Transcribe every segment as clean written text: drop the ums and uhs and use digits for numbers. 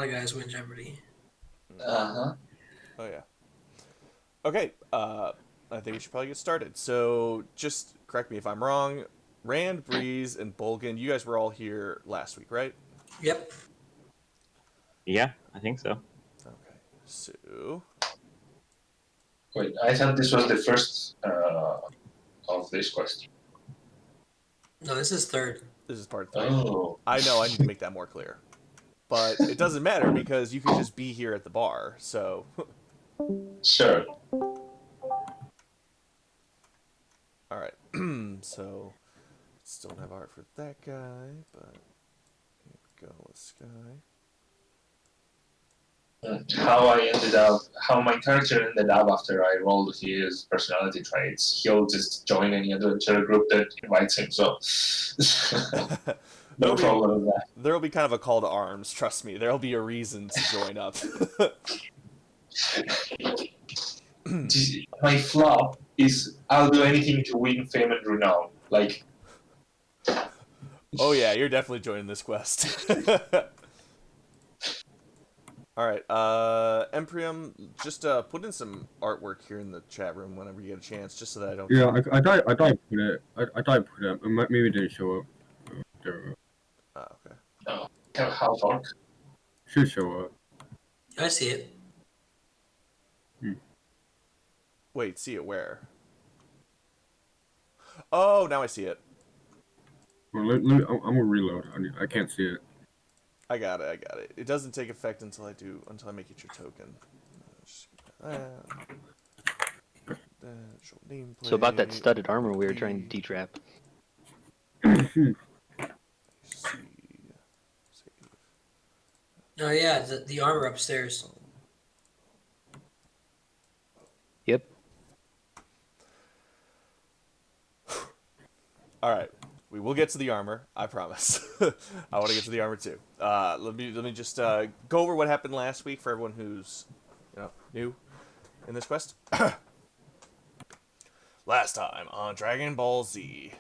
of guys win Jeopardy. Uh-huh. Oh yeah. Okay. I think we should probably get started. So just correct me if I'm wrong. Rand, Breeze, and Bolgan, you guys were all here last week, right? Yep. Yeah, I think so. Okay. So Wait, I thought this was the first of this question. No, this is third. this is part 3. Oh. I know I need to make that more clear. But it doesn't matter because you could just be here at the bar. So Sure. all right. So still don't have art for that guy, but here we go with Sky. How my character ended up after I rolled his personality traits. He'll just join any adventure group that invites him, so no problem with that. There'll be kind of a call to arms, trust me. There'll be a reason to join up. My flop is I'll do anything to win fame and renown. Like, oh yeah, you're definitely joining this quest. Alright, Emprium, just put in some artwork here in the chat room whenever you get a chance, just so that I don't... Yeah, I died put it. I died put it. Maybe it didn't show up. okay. no. How far? Should show up. I see it. Wait, see it where? Oh, now I see it. Well, I'm gonna reload. I can't see it. I got it. It doesn't take effect until I make it your token. So about that studded armor we were trying to detrap. Oh yeah, the armor upstairs. Yep. All right, we will get to the armor. I promise. I want to get to the armor too. Let me just go over what happened last week for everyone who's new in this quest. Last time on Dragon Ball Z,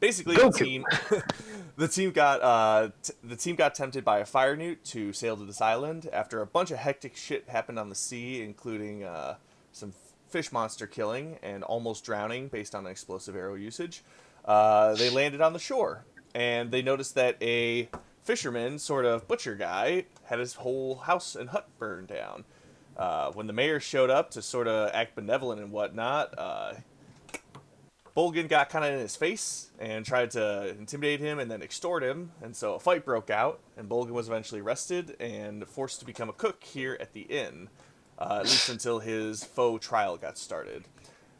basically the team got tempted by a fire newt to sail to this island after a bunch of hectic shit happened on the sea, including some fish monster killing and almost drowning based on explosive arrow usage. They landed on the shore, and they noticed that a fisherman, sort of butcher guy, had his whole house and hut burned down. When the mayor showed up to sort of act benevolent and whatnot, Bolgan got kind of in his face and tried to intimidate him and then extort him, and so a fight broke out, and Bolgan was eventually arrested and forced to become a cook here at the inn, at least until his faux trial got started.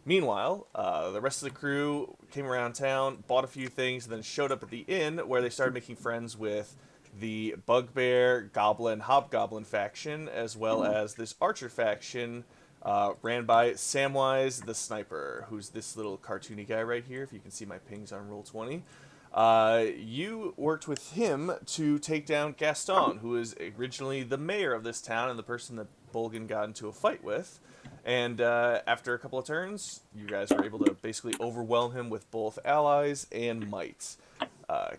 Meanwhile, the rest of the crew came around town, bought a few things, and then showed up at the inn where they started making friends with the Bugbear, Goblin, Hobgoblin faction, as well as this Archer faction ran by Samwise the Sniper, who's this little cartoony guy right here, if you can see my pings on Roll20. You worked with him to take down Gaston, who is originally the mayor of this town and the person that Bolgan got into a fight with. And after a couple of turns, you guys were able to basically overwhelm him with both allies and might,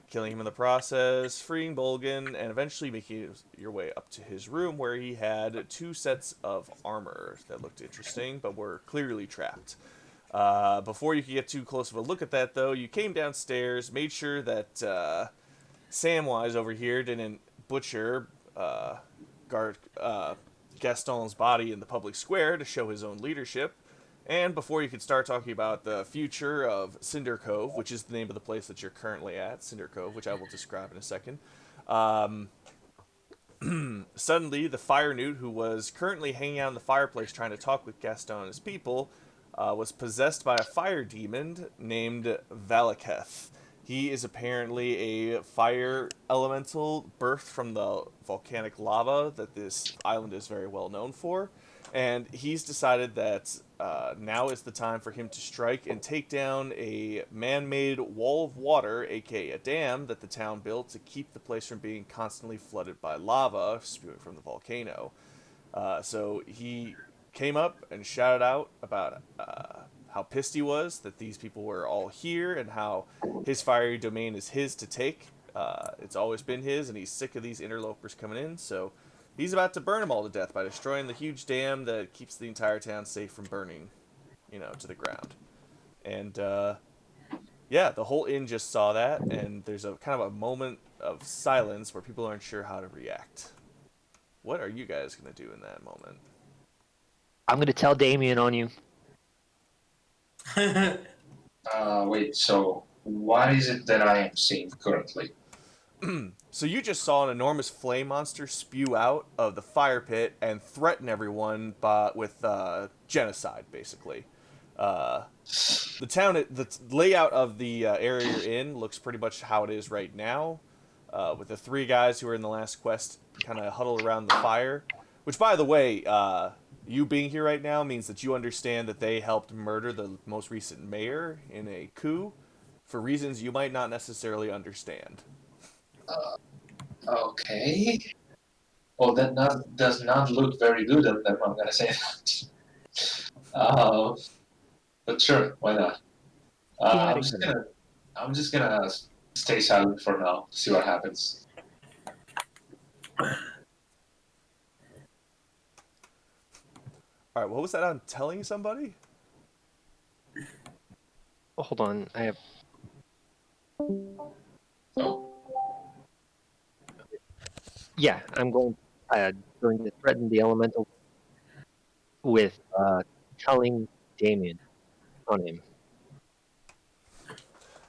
killing him in the process, freeing Bolgan, and eventually making your way up to his room where he had 2 sets of armor that looked interesting, but were clearly trapped. Before you could get too close of a look at that, though, you came downstairs, made sure that Samwise over here didn't butcher Gaston's body in the public square to show his own leadership. And before you could start talking about the future of Cinder Cove, which is the name of the place that you're currently at, Cinder Cove, which I will describe in a second, suddenly the fire newt, who was currently hanging out in the fireplace trying to talk with Gaston and his people, was possessed by a fire demon named Valaketh. He is apparently a fire elemental birthed from the volcanic lava that this island is very well known for. And he's decided that now is the time for him to strike and take down a man-made wall of water, aka a dam, that the town built to keep the place from being constantly flooded by lava spewing from the volcano. So he came up and shouted out about how pissed he was that these people were all here and how his fiery domain is his to take It's always been his, and he's sick of these interlopers coming in, so he's about to burn them all to death by destroying the huge dam that keeps the entire town safe from burning, to the ground. And, yeah, the whole inn just saw that, and there's a kind of a moment of silence where people aren't sure how to react. What are you guys going to do in that moment? I'm gonna tell Damien on you. Wait, so what is it that I am seeing currently? So you just saw an enormous flame monster spew out of the fire pit and threaten everyone with genocide, basically. The layout of the area you're in looks pretty much how it is right now, with the 3 guys who were in the last quest kind of huddled around the fire. Which, by the way, you being here right now means that you understand that they helped murder the most recent mayor in a coup for reasons you might not necessarily understand. Okay. Well, that does not look very good on them, I'm gonna say that. But sure, why not? Yeah, I'm just gonna stay silent for now, see what happens. All right, what was that on telling somebody? Oh, hold on, I have. Oh, Yeah, I'm going to threaten the elemental with telling Damien on him.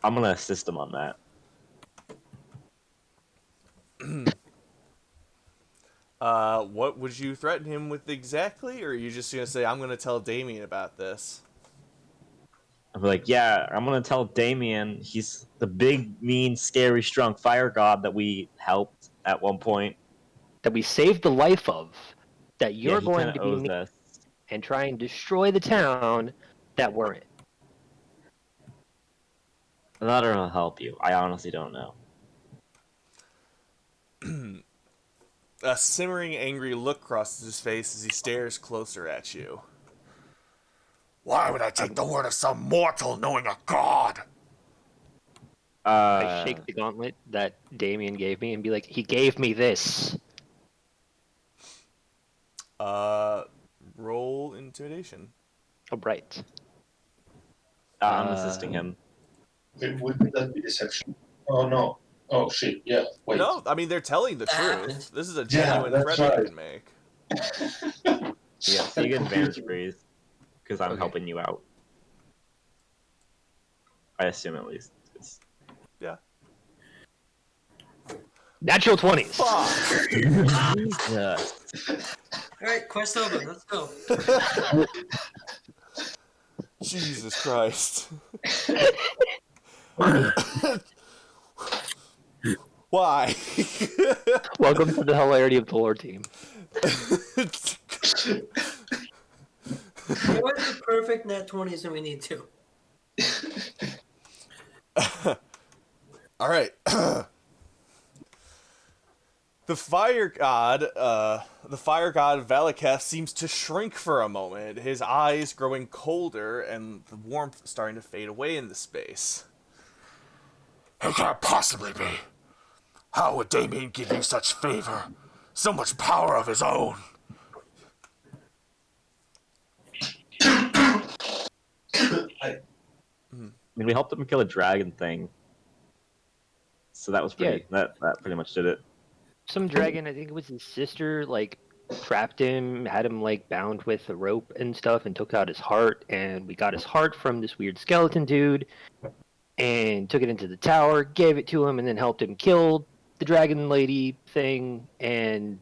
I'm gonna assist him on that. What would you threaten him with exactly, or are you just gonna say, I'm gonna tell Damien about this? I'm like, yeah, I'm gonna tell Damien he's the big, mean, scary, strong fire god that we helped at one point. That we saved the life of. That Yeah, you're he going kind to of be owes mean us. and try and destroy the town that we're in. That'll help you. I honestly don't know. A simmering, angry look crosses his face as he stares closer at you. Why would I take the word of some mortal knowing a god? I shake the gauntlet that Damien gave me and be like, he gave me this. Roll intimidation. Oh, right. I'm assisting him. wouldn't that be deception? Oh no. Oh shit, yeah, wait. No, I mean, they're telling the truth. happened. This is a Yeah, genuine that's threat they right. can make. Yeah, so you get advantage freeze because I'm Okay. helping you out. I assume at least. Yeah. Natural 20s. Jesus. All right, quest over. Let's go. Jesus Christ. Why? Welcome to the hilarity of the lore team. What is the perfect nat 20s that we need to? All right. The fire god Valaketh seems to shrink for a moment, his eyes growing colder and the warmth starting to fade away in the space. It can't possibly be. How would Damien give you such favor? So much power of his own. I mean, we helped him kill a dragon thing. So that was pretty. That pretty much did it. Some dragon, I think it was his sister, like, trapped him, had him, like, bound with a rope and stuff, and took out his heart, and we got his heart from this weird skeleton dude, and took it into the tower, gave it to him, and then helped him kill the dragon lady thing, and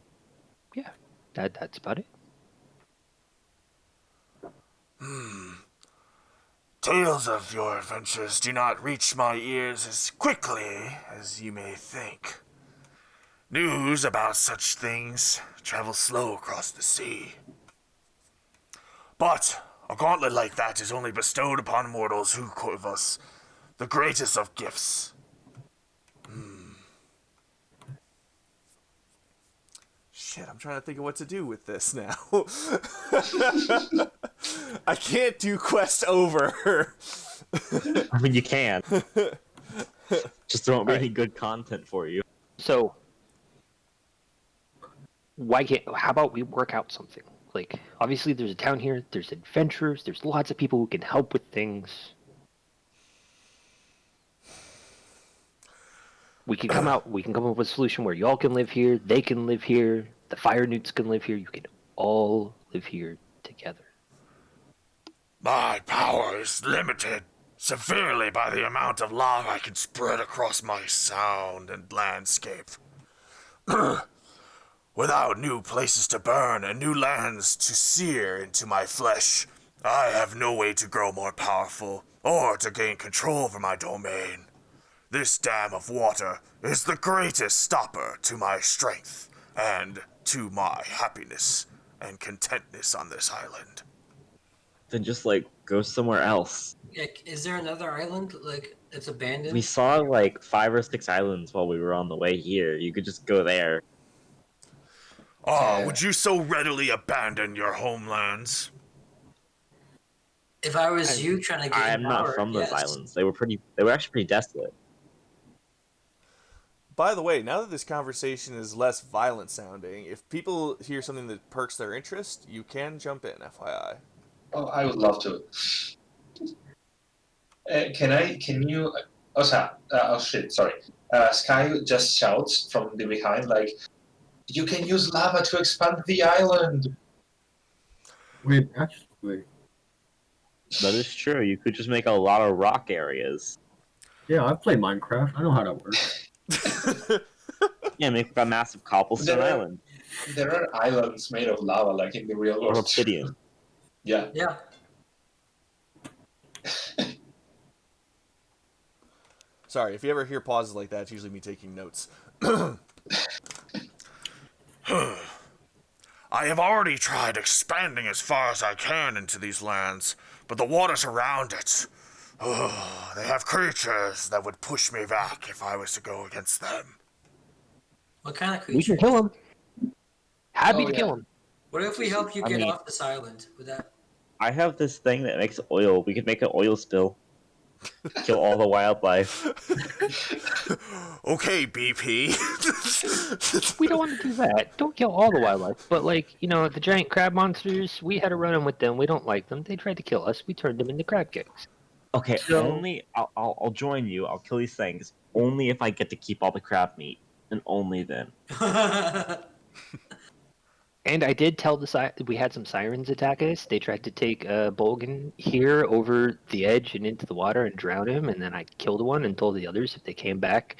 yeah, that's about it. Tales of your adventures do not reach my ears as quickly as you may think. News about such things travels slow across the sea. But a gauntlet like that is only bestowed upon mortals who give us the greatest of gifts. Shit, I'm trying to think of what to do with this now. I can't do quest over. I mean, you can. Just there won't be Alright. any good content for you. So, how about we work out something? Like, obviously, there's a town here. There's adventurers. There's lots of people who can help with things. We can come out. We can come up with a solution where y'all can live here. They can live here. The fire newts can live here. You can all live here together. My power is limited severely by the amount of lava I can spread across my sound and landscape. Without new places to burn and new lands to sear into my flesh, I have no way to grow more powerful or to gain control over my domain. This dam of water is the greatest stopper to my strength and to my happiness and contentness on this island. Then just like go somewhere else. Is there another island like it's abandoned? We saw like 5 or 6 islands while we were on the way here. You could just go there. Ah, would you so readily abandon your homelands? If I was you trying to get I am not power, from those yes. islands. They were actually pretty desolate. By the way, now that this conversation is less violent sounding, if people hear something that perks their interest, you can jump in, FYI. Oh, I would love to. Can you? Oh shit! Sorry. Sky just shouts from the behind, like, "You can use lava to expand the island." Wait, actually, That is true. You could just make a lot of rock areas. yeah, I've played Minecraft. I know how that works. Yeah, make a massive cobblestone There are- island There are islands made of lava, like in the real or world. obsidian. Yeah. Yeah. Sorry, if you ever hear pauses like that, it's usually me taking notes. I have already tried expanding as far as I can into these lands, but the waters around it, they have creatures that would push me back if I was to go against them. What kind of We creature? can kill him. Happy Oh, to yeah. kill him. What if we help you I get mean- off this island? Would that? I have this thing that makes oil. We could make an oil spill. Kill all the wildlife. Okay, BP. We don't want to do that. Don't kill all the wildlife. But, like, the giant crab monsters, we had a run-in with them. We don't like them. They tried to kill us. We turned them into crab cakes. Okay, So- only I'll join you. I'll kill these things only if I get to keep all the crab meat, and only then. And I did tell we had some sirens attack us. They tried to take Bolgan here over the edge and into the water and drown him. And then I killed one and told the others if they came back,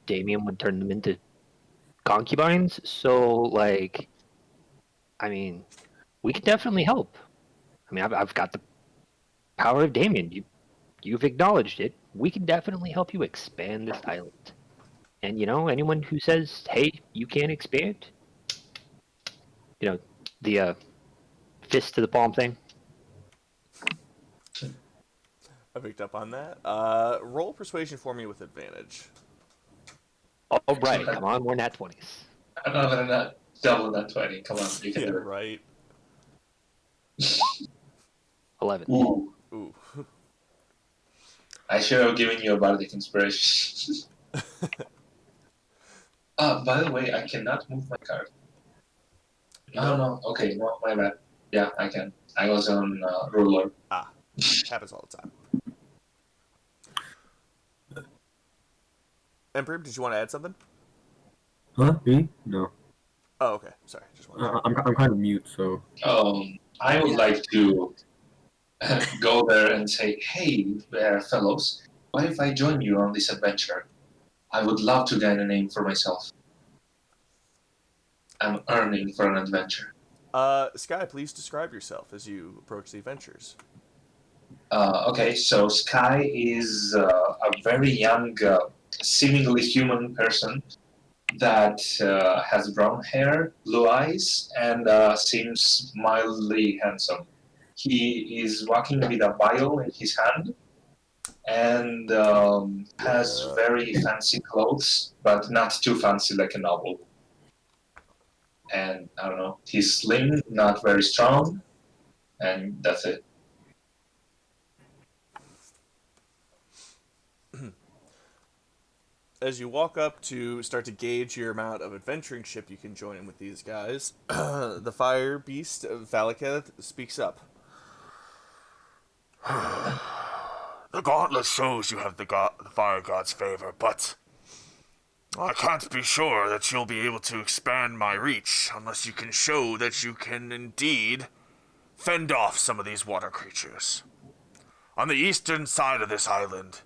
Damien would turn them into concubines. So, like, I mean, we can definitely help. I mean, I've got the power of Damien. You've acknowledged it. We can definitely help you expand this island. And, anyone who says, hey, you can't expand, the fist to the palm thing. I picked up on that. Roll persuasion for me with advantage. All right, come on, we're nat 20s. Another nut, double that 20. Come on, you can Yeah, do it. right. 11. Ooh, Ooh. I should have given you a bardic inspiration. By the way, I cannot move my card. No. Okay, no, my bad. Yeah, I can. I was on ruler. Happens all the time. Emperor, did you want to add something? Huh? Me? No. Oh, okay. Sorry. Just wanted I'm kind of mute, so. I would like to go there and say, hey, fellows, what if I join you on this adventure? I would love to gain a name for myself. I'm earning for an adventure. Sky, please describe yourself as you approach the adventures. Okay, so Sky is a very young, seemingly human person that has brown hair, blue eyes, and seems mildly handsome. He is walking with a vial in his hand and has very fancy clothes, but not too fancy like a noble. And I don't know, he's slim, not very strong, and that's it. as you walk up to start to gauge your amount of adventuring ship you can join in with these guys, the fire beast of Valaketh speaks up. The gauntlet shows you have the fire god's favor, but I can't be sure that you'll be able to expand my reach unless you can show that you can indeed fend off some of these water creatures. On the eastern side of this island,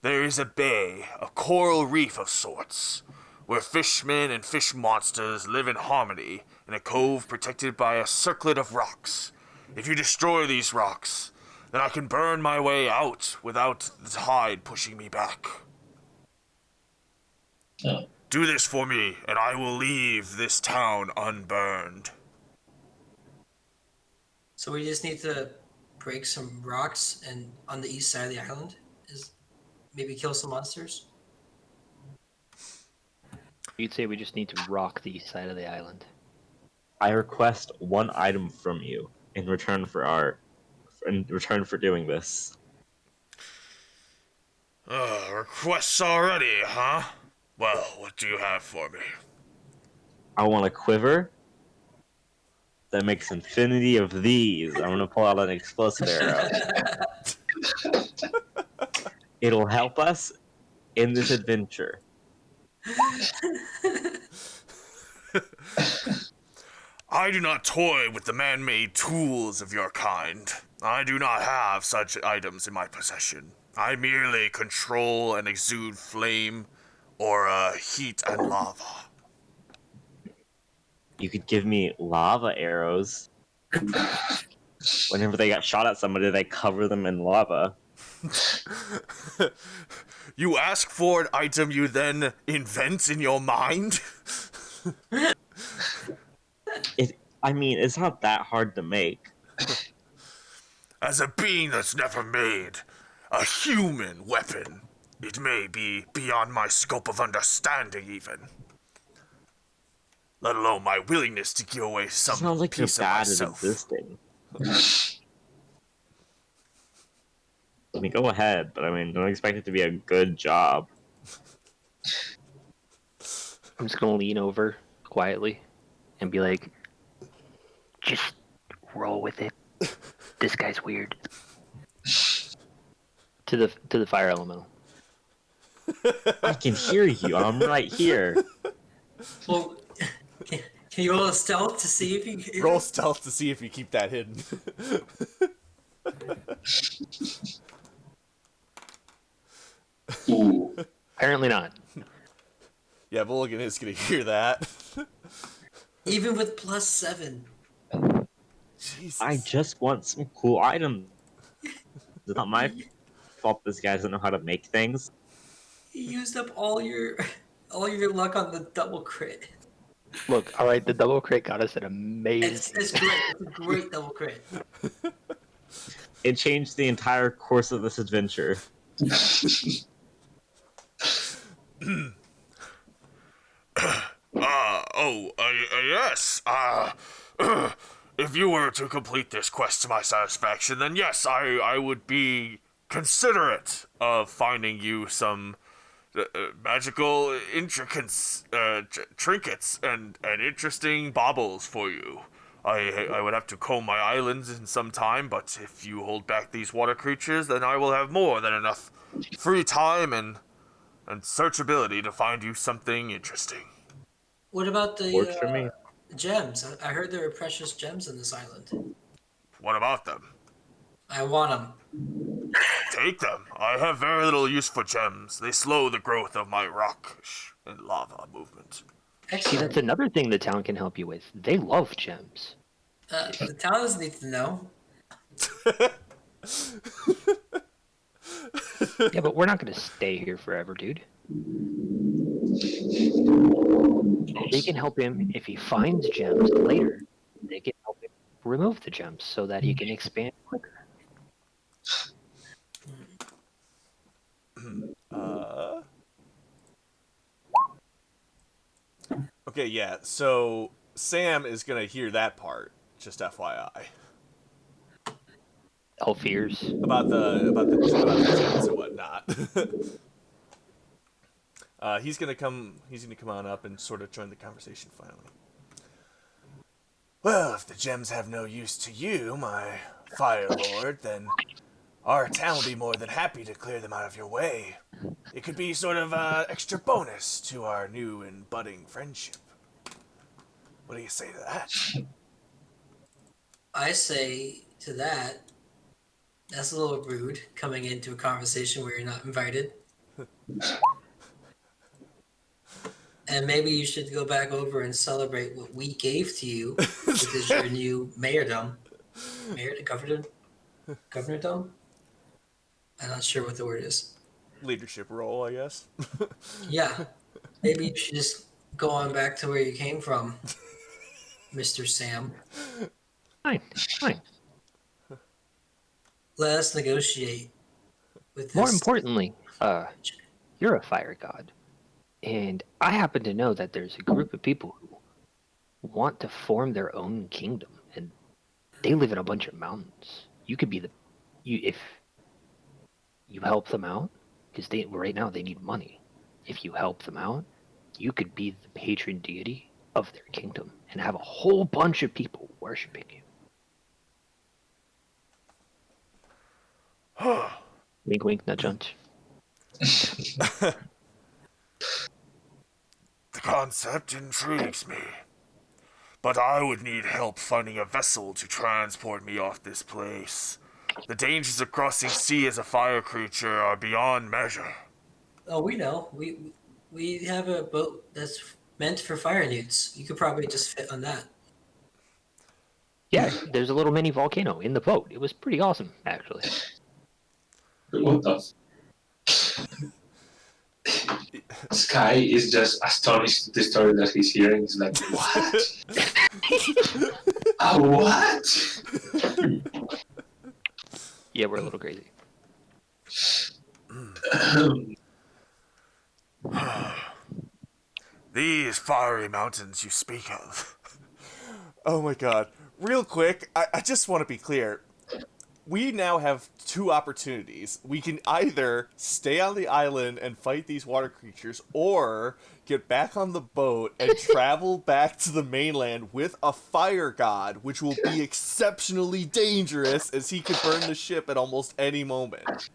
there is a bay, a coral reef of sorts, where fishmen and fish monsters live in harmony in a cove protected by a circlet of rocks. If you destroy these rocks, then I can burn my way out without the tide pushing me back. Oh. Do this for me, and I will leave this town unburned. So we just need to break some rocks and on the east side of the island is maybe kill some monsters. You'd say we just need to rock the east side of the island. I request one item from you in return for doing this. Requests already, huh? Well, what do you have for me? I want a quiver that makes infinity of these. I'm gonna pull out an explosive arrow. It'll help us in this adventure. I do not toy with the man-made tools of your kind. I do not have such items in my possession. I merely control and exude flame or heat and lava. You could give me lava arrows. Whenever they got shot at somebody, they cover them in lava. You ask for an item you then invent in your mind? It's not that hard to make. As a being that's never made a human weapon, it may be beyond my scope of understanding even. Let alone my willingness to give away some Sounds like you're piece of bad at myself. existing. Go ahead, but don't expect it to be a good job. I'm just gonna lean over quietly and be like, just roll with it. This guy's weird. To the fire elemental. I can hear you. I'm right here. Well, can you roll a stealth to see if you Roll stealth to see if you keep that hidden. Ooh. Apparently not. Yeah, Mulligan is gonna hear that. even with +7? Jesus. I just want some cool items. It's not my fault this guy doesn't know how to make things. You used up all your luck on the double crit. Look, all right, the double crit got us an amazing. It's great. It's a great double crit. It changed the entire course of this adventure. Yes. If you were to complete this quest to my satisfaction, then yes, I would be considerate of finding you some magical trinkets and interesting baubles for you. I would have to comb my islands in some time, but if you hold back these water creatures, then I will have more than enough free time and searchability to find you something interesting. What about Works for me. the gems? I heard there are precious gems in this island. What about them? I want them. Take them. I have very little use for gems. They slow the growth of my rock and lava movement. See, Excellent. that's another thing the town can help you with. They love gems. The towns need to know. Yeah, but we're not gonna stay here forever, dude. They can help him if he finds gems later. They can help him remove the gems so that he can expand quicker. Okay, yeah. So Sam is gonna hear that part. Just FYI All fears. about the gems and whatnot. He's gonna come on up and sort of join the conversation finally. Well, if the gems have no use to you, my Fire Lord, then our town will be more than happy to clear them out of your way. It could be sort of an extra bonus to our new and budding friendship. What do you say to that? I say to that, that's a little rude coming into a conversation where you're not invited. And maybe you should go back over and celebrate what we gave to you, which is your new mayordom. Governordom? I'm not sure what the word is. Leadership role, I guess. Yeah. Maybe you should just go on back to where you came from, Mr. Sam. Fine. Let us negotiate with this. More importantly, you're a fire god. And I happen to know that there's a group of people who want to form their own kingdom, and they live in a bunch of mountains. You could be if you help them out, because right now they need money. If you help them out, you could be the patron deity of their kingdom and have a whole bunch of people worshiping you. Wink, wink, nudge, nudge. The concept intrigues me. But I would need help finding a vessel to transport me off this place. The dangers of crossing sea as a fire creature are beyond measure. Oh, we know. We have a boat that's meant for fire newts. You could probably just fit on that. Yeah, there's a little mini volcano in the boat. It was pretty awesome, actually. What the? Sky is just astonished at the story that he's hearing. He's like, what? What? Yeah, we're a little crazy. These fiery mountains you speak of. Oh my god. Real quick, I just want to be clear. We now have two opportunities. We can either stay on the island and fight these water creatures, or get back on the boat and travel back to the mainland with a fire god, which will be exceptionally dangerous as he could burn the ship at almost any moment.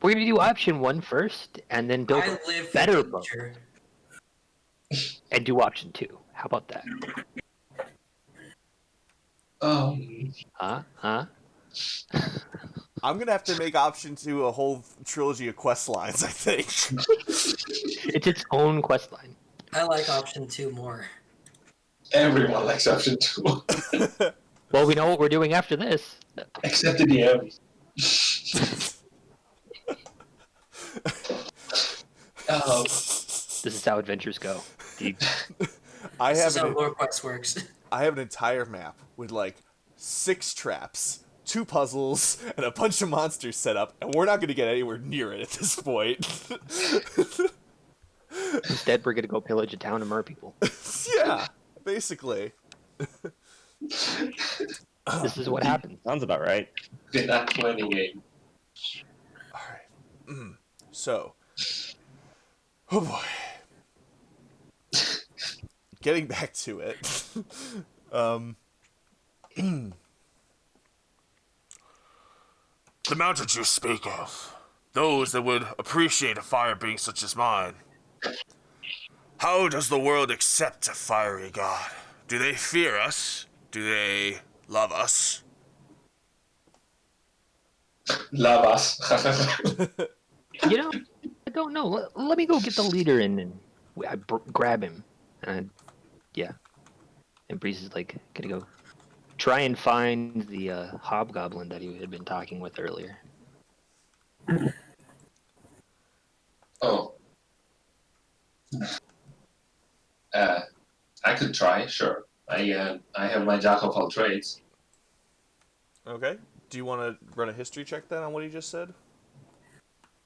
We're gonna do option 1 first, and then build I a live better for boat, danger. and do option 2. How about that? Huh? I'm gonna have to make option 2 a whole trilogy of quest lines, I think. It's its own quest line. I like option 2 more. Everyone likes option 2. Well, we know what we're doing after this. Except the DM. This is how adventures go. I This have is how lore quest works. I have an entire map with like 6 traps, 2 puzzles, and a bunch of monsters set up, and we're not going to get anywhere near it at this point. Instead, we're gonna go pillage a town and murder people. Yeah, basically. This is what happens. Sounds about right. Did not play any game. All right. So, oh boy. Getting back to it. The mountains you speak of, those that would appreciate a fire being such as mine. How does the world accept a fiery god? Do they fear us? Do they love us? Love us. You know, I don't know. Let me go get the leader and I grab him. And yeah. And Breeze is like, gonna go try and find the hobgoblin that he had been talking with earlier. Oh. I could try, sure. I have my jack of all trades. Okay. Do you want to run a history check then on what he just said?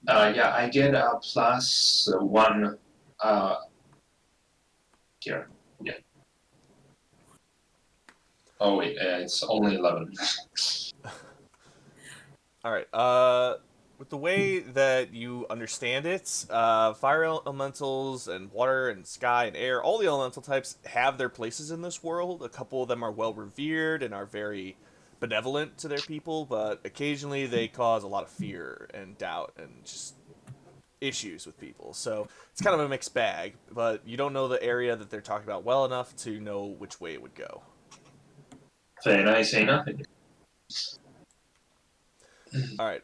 Yeah, I get a +1. Here, yeah. Oh wait, it's only 11. All right. with the way that you understand it, fire elementals and water and sky and air, all the elemental types have their places in this world. A couple of them are well revered and are very benevolent to their people, but occasionally they cause a lot of fear and doubt and just issues with people. So it's kind of a mixed bag, but you don't know the area that they're talking about well enough to know which way it would go. Then I say nothing. All right.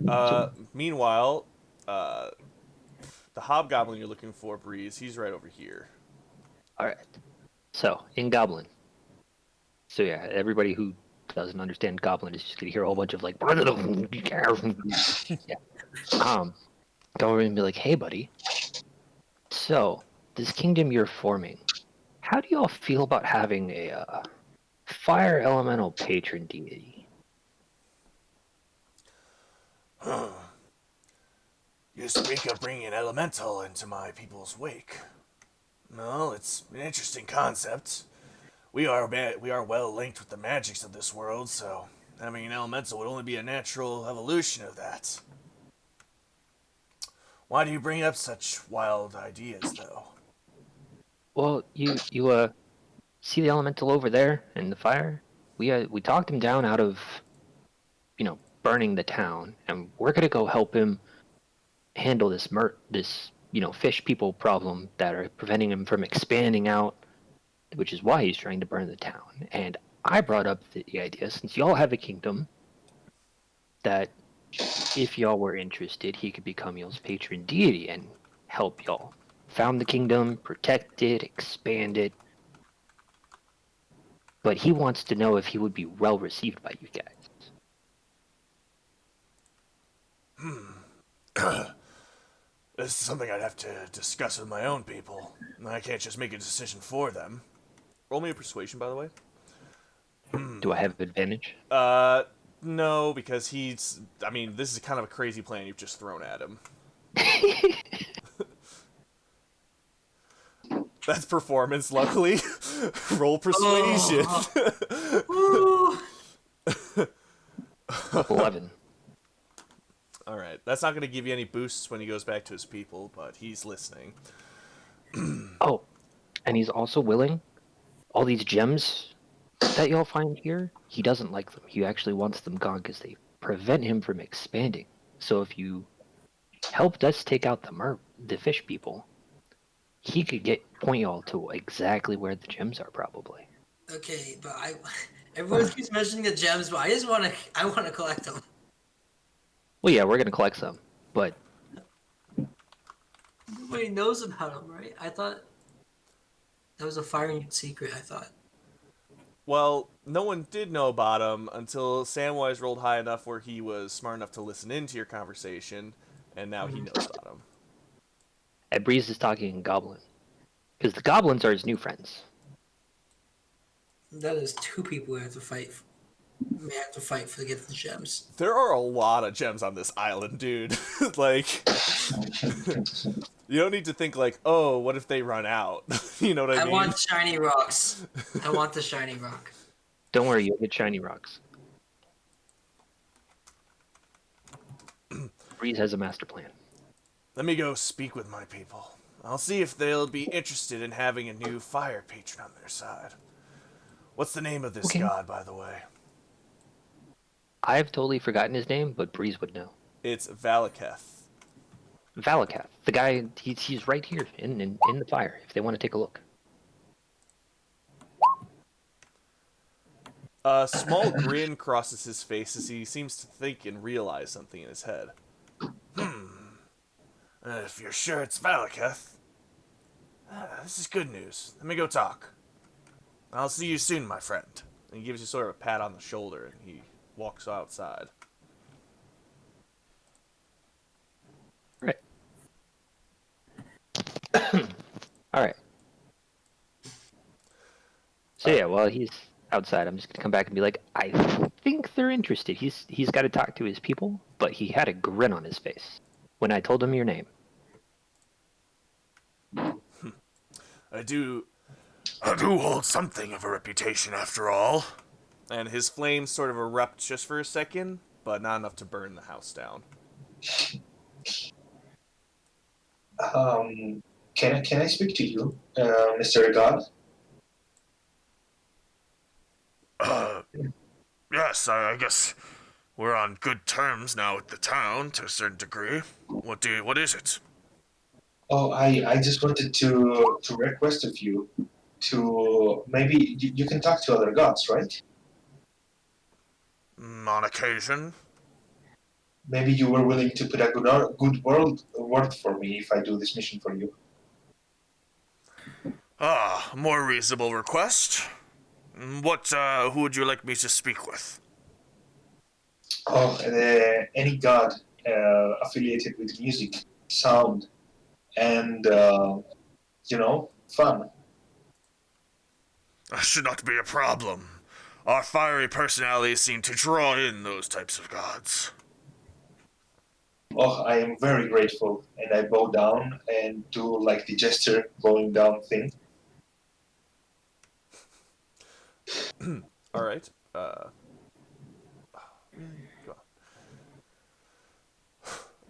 Meanwhile, the hobgoblin you're looking for, Breeze, he's right over here. All right. So in Goblin. So yeah, everybody who doesn't understand Goblin is just gonna hear a whole bunch of like, yeah. Go over and be like, hey, buddy. So this kingdom you're forming, how do y'all feel about having a fire elemental patron deity? You speak of bringing an elemental into my people's wake. Well, it's an interesting concept. We are well linked with the magics of this world, so having an elemental would only be a natural evolution of that. Why do you bring up such wild ideas, though? Well, you see the elemental over there in the fire? We talked him down out of, burning the town, and we're gonna go help him handle this fish people problem that are preventing him from expanding out, which is why he's trying to burn the town. And I brought up the idea, since y'all have a kingdom, that if y'all were interested, he could become y'all's patron deity and help y'all found the kingdom, protect it, expand it. But he wants to know if he would be well received by you guys. This is something I'd have to discuss with my own people. I can't just make a decision for them. Roll me a persuasion, by the way. Do I have advantage? No, because this is kind of a crazy plan you've just thrown at him. That's performance, luckily. Roll persuasion. Woo! 11. All right, that's not going to give you any boosts when he goes back to his people, but he's listening. Oh, and he's also willing. All these gems that y'all find here, he doesn't like them. He actually wants them gone because they prevent him from expanding. So if you helped us take out the fish people, he could point y'all to exactly where the gems are, probably. Okay, but everyone keeps mentioning the gems, but I want to collect them. Well, yeah, we're gonna collect some, but Nobody knows about them, right? I thought that was a firing secret. I thought. Well, no one did know about him until Samwise rolled high enough where he was smart enough to listen into your conversation, and now he knows about him. Ed Breeze is talking in Goblin, because the goblins are his new friends. That is two people we have to fight. We have to fight to get the gems. There are a lot of gems on this island, dude. Like, you don't need to think like, oh, what if they run out? You know what I mean? I want shiny rocks. I want the shiny rock. Don't worry, you'll get shiny rocks. Breeze has a master plan. Let me go speak with my people. I'll see if they'll be interested in having a new fire patron on their side. What's the name of this god, by the way? I've totally forgotten his name, but Breeze would know. It's Valaketh. Valakath. The guy, he's right here in the fire, if they want to take a look. A small grin crosses his face as he seems to think and realize something in his head. If you're sure it's Valaketh, this is good news. Let me go talk. I'll see you soon, my friend. And he gives you sort of a pat on the shoulder, and he walks outside. Right. All right. So yeah, while he's outside, I'm just gonna come back and be like, I think they're interested. He's got to talk to his people, but he had a grin on his face when I told him your name. I do hold something of a reputation after all. And his flames sort of erupt just for a second, but not enough to burn the house down. Can I speak to you, Mr. God? Yes, I guess we're on good terms now with the town to a certain degree. What is it? Oh, I just wanted to request of you to maybe you can talk to other gods, right? On occasion. Maybe you were willing to put a good word for me if I do this mission for you. More reasonable request. Who would you like me to speak with? Oh, any god affiliated with music, sound, and fun. That should not be a problem. Our fiery personalities seem to draw in those types of gods. Oh, I am very grateful, and I bow down and do like the gesture bowing down thing. All right. Really? Go on.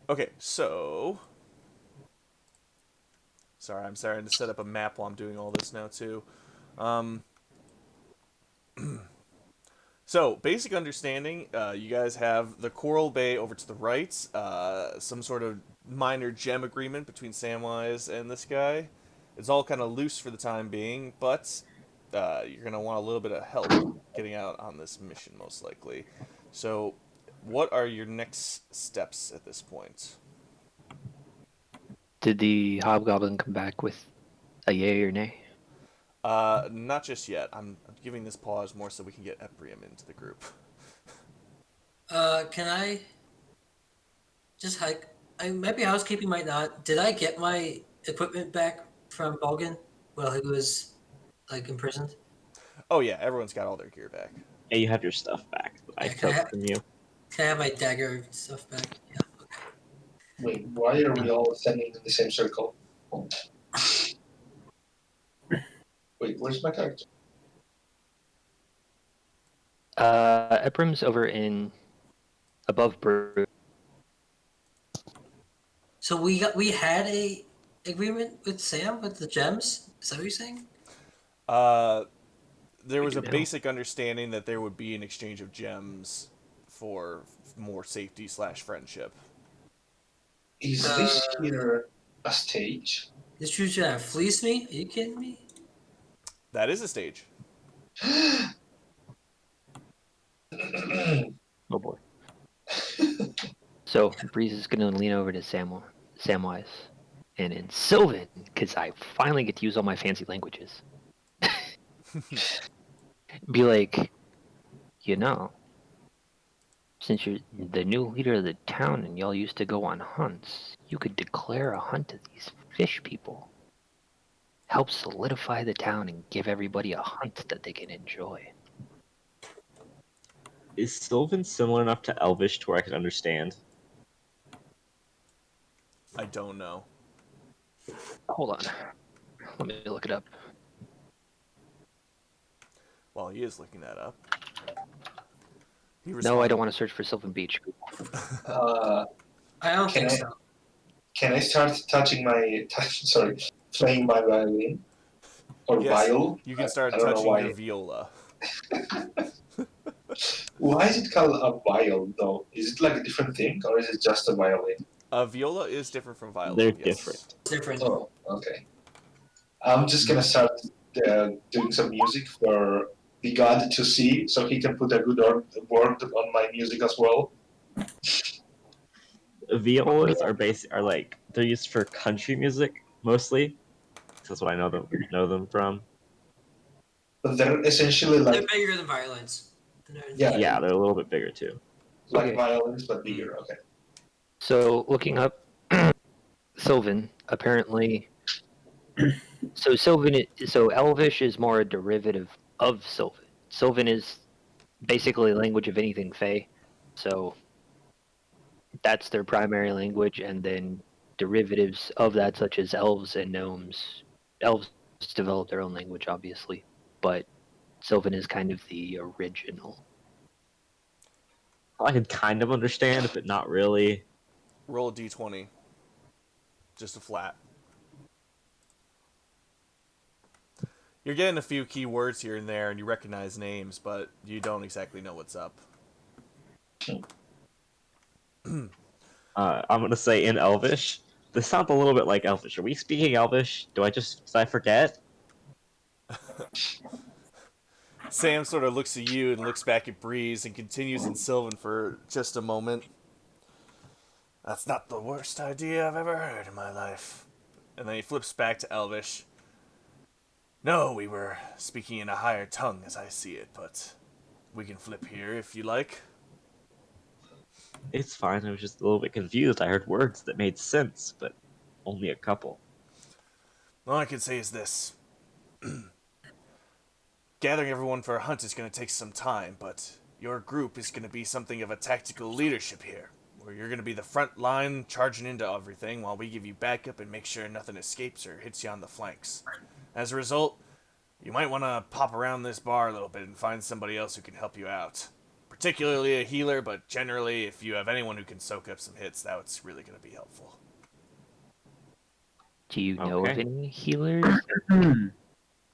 Okay, so. Sorry, I'm starting to set up a map while I'm doing all this now, too. So, basic understanding, you guys have the Coral Bay over to the right, some sort of minor gem agreement between Samwise and this guy. It's all kind of loose for the time being, but you're going to want a little bit of help getting out on this mission, most likely. So, what are your next steps at this point? Did the hobgoblin come back with a yay or nay? Not just yet. I'm giving this pause more so we can get Eprium into the group. Can I just hike? Maybe housekeeping might not. Did I get my equipment back from Bulgan while he was like imprisoned? Oh yeah, everyone's got all their gear back. Yeah, you have your stuff back. I Yeah, can I took ha- from you. Can I have my dagger stuff back? Yeah. Wait, why are we all standing in the same circle? Wait, where's my character? Ephraim's over in above Brew. So we had a agreement with Sam with the gems. Is that what you're saying? There was do a now. basic understanding that there would be an exchange of gems for more safety / friendship. Is this here a stage? This dude's trying to fleece me? Are you kidding me? That is a stage. Oh boy. So Breeze is gonna lean over to Samwise, and in Sylvan, because I finally get to use all my fancy languages. Be like, since you're the new leader of the town and y'all used to go on hunts, you could declare a hunt of these fish people. Help solidify the town and give everybody a hunt that they can enjoy. Is Sylvan similar enough to Elvish to where I can understand? I don't know. Hold on. Let me look it up. While he is looking that up. No, I don't want to search for Sylvan Beach. Uh, I don't Can think I- so. can I start playing my violin or Yes, viol? you can start I don't know touching why. your viola. Why is it called a viol though? Is it like a different thing or is it just a violin? Viola is different from violin. They're yes. different. It's different. Oh, okay. I'm just gonna start doing some music for the god to see, so he can put a good word on my music as well. Violas are like they're used for country music mostly. That's what I know them from. But they're essentially They're like bigger than violins. Yeah. Yeah, they're a little bit bigger too. like Okay. violins but bigger. Okay. So looking up Sylvan, apparently. So Elvish is more a derivative of Sylvan. Sylvan is basically a language of anything Fey. So that's their primary language, and then derivatives of that, such as elves and gnomes. Elves develop their own language, obviously, but Sylvan is kind of the original. I could kind of understand, but not really. Roll a d20. Just a flat. You're getting a few key words here and there, and you recognize names, but you don't exactly know what's up. I'm gonna say in Elvish. This sounds a little bit like Elvish. Are we speaking Elvish? Did I forget? Sam sort of looks at you and looks back at Breeze and continues in Sylvan for just a moment. That's not the worst idea I've ever heard in my life. And then he flips back to Elvish. No, we were speaking in a higher tongue as I see it, but we can flip here if you like. It's fine. I was just a little bit confused. I heard words that made sense, but only a couple. All I can say is this. Gathering everyone for a hunt is going to take some time, but your group is going to be something of a tactical leadership here, where you're going to be the front line charging into everything while we give you backup and make sure nothing escapes or hits you on the flanks. As a result, you might want to pop around this bar a little bit and find somebody else who can help you out. Particularly a healer, but generally, if you have anyone who can soak up some hits, that's really going to be helpful. Do you know of Okay. any healers?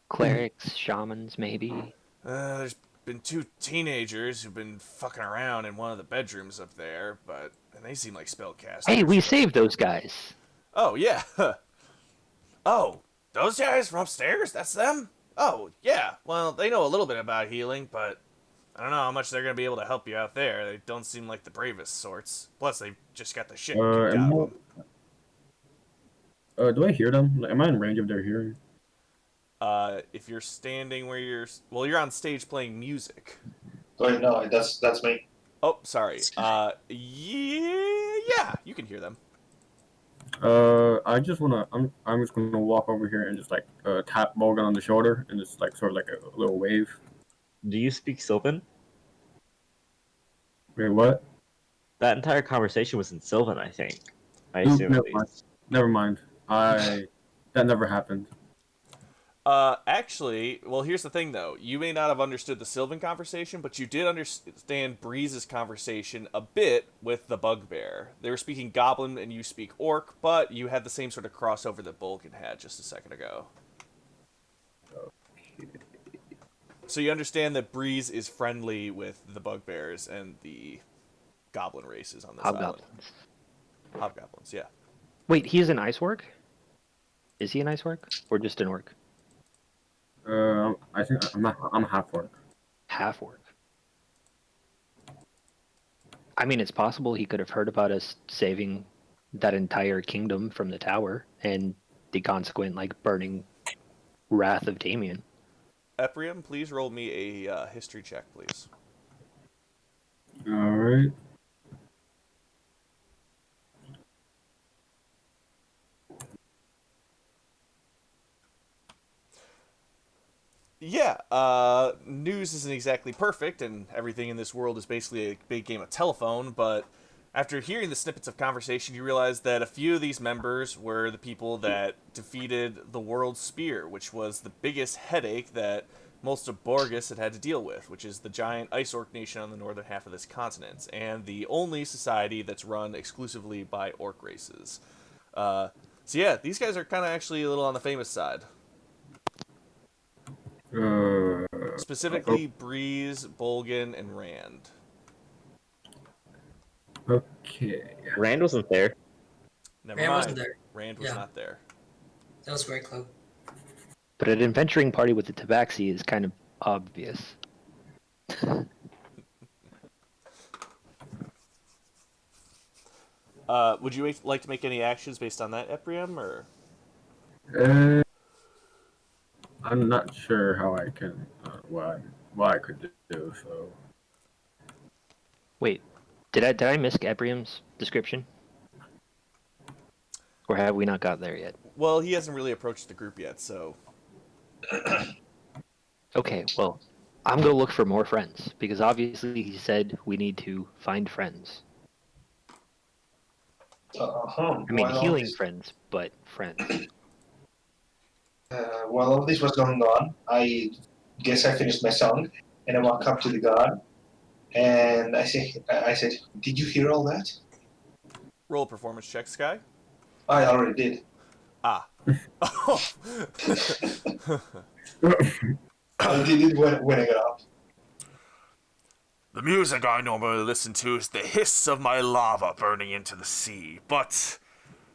Clerics, shamans, maybe? There's been 2 teenagers who've been fucking around in one of the bedrooms up there, and they seem like spellcasters. Hey, we saved those guys. Oh, yeah. Oh, those guys from upstairs? That's them? Oh, yeah. Well, they know a little bit about healing, but I don't know how much they're going to be able to help you out there. They don't seem like the bravest sorts. Plus, they've just got the shit kicked out of them. Do I hear them? Like, am I in range of their hearing? If you're standing where you're on stage playing music. Wait, no, that's me. Oh, sorry. Yeah, you can hear them. I just wanna. I'm just gonna walk over here and just like tap Morgan on the shoulder and just like sort of like a little wave. Do you speak Sylvan? Wait, what? That entire conversation was in Sylvan, I think. I Oop, assume never at mind. least. Never mind. That never happened. Actually, well, here's the thing, though. You may not have understood the Sylvan conversation, but you did understand Breeze's conversation a bit with the Bugbear. They were speaking Goblin and you speak Orc, but you had the same sort of crossover that Bolgan had just a second ago. So you understand that Breeze is friendly with the Bugbears and the Goblin races on this island. Hobgoblins. Hobgoblins, yeah. Wait, he's an ice orc? Is he an ice orc? Or just an orc? I think I'm a half orc. Half orc. I mean, it's possible he could have heard about us saving that entire kingdom from the tower and the consequent, like, burning wrath of Damien. Eprium, please roll me a history check, please. All right. Yeah, news isn't exactly perfect, and everything in this world is basically a big game of telephone, but after hearing the snippets of conversation, you realize that a few of these members were the people that defeated the World Spear, which was the biggest headache that most of Borgus had to deal with, which is the giant ice orc nation on the northern half of this continent, and the only society that's run exclusively by orc races. So yeah, these guys are kind of actually a little on the famous side. Specifically, Breeze, Bolgan, and Rand. Okay. Rand wasn't there. Never Rand mind. wasn't there. Rand was Yeah. not there. That was Great Club. But an adventuring party with the Tabaxi is kind of obvious. Would you like to make any actions based on that, Eprium, or? I'm not sure how I can what I could do. So Wait, did I miss Ebrium's description? Or have we not got there yet? Well, he hasn't really approached the group yet, so. Okay, well, I'm gonna look for more friends, because obviously he said we need to find friends. I mean, healing friends, but friends. While all this was going on, I guess I finished my song, and I walked up to the guard, and I said, "Did you hear all that?" Roll a performance check, Sky. I already did. Ah. Oh. I did it when I got up. The music I normally listen to is the hiss of my lava burning into the sea, but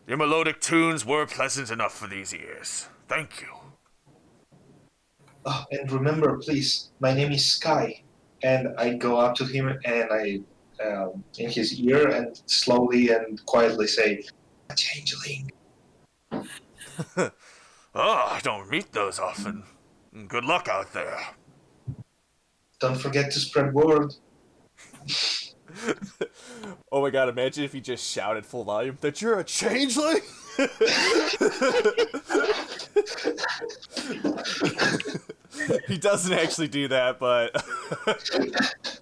your melodic tunes were pleasant enough for these ears. Thank you. Oh, and remember, please, my name is Sky. And I go up to him and I, in his ear, and slowly and quietly say, "A changeling." I don't meet those often. Good luck out there. Don't forget to spread word. Oh my god, imagine if he just shouted full volume that you're a changeling? He doesn't actually do that, but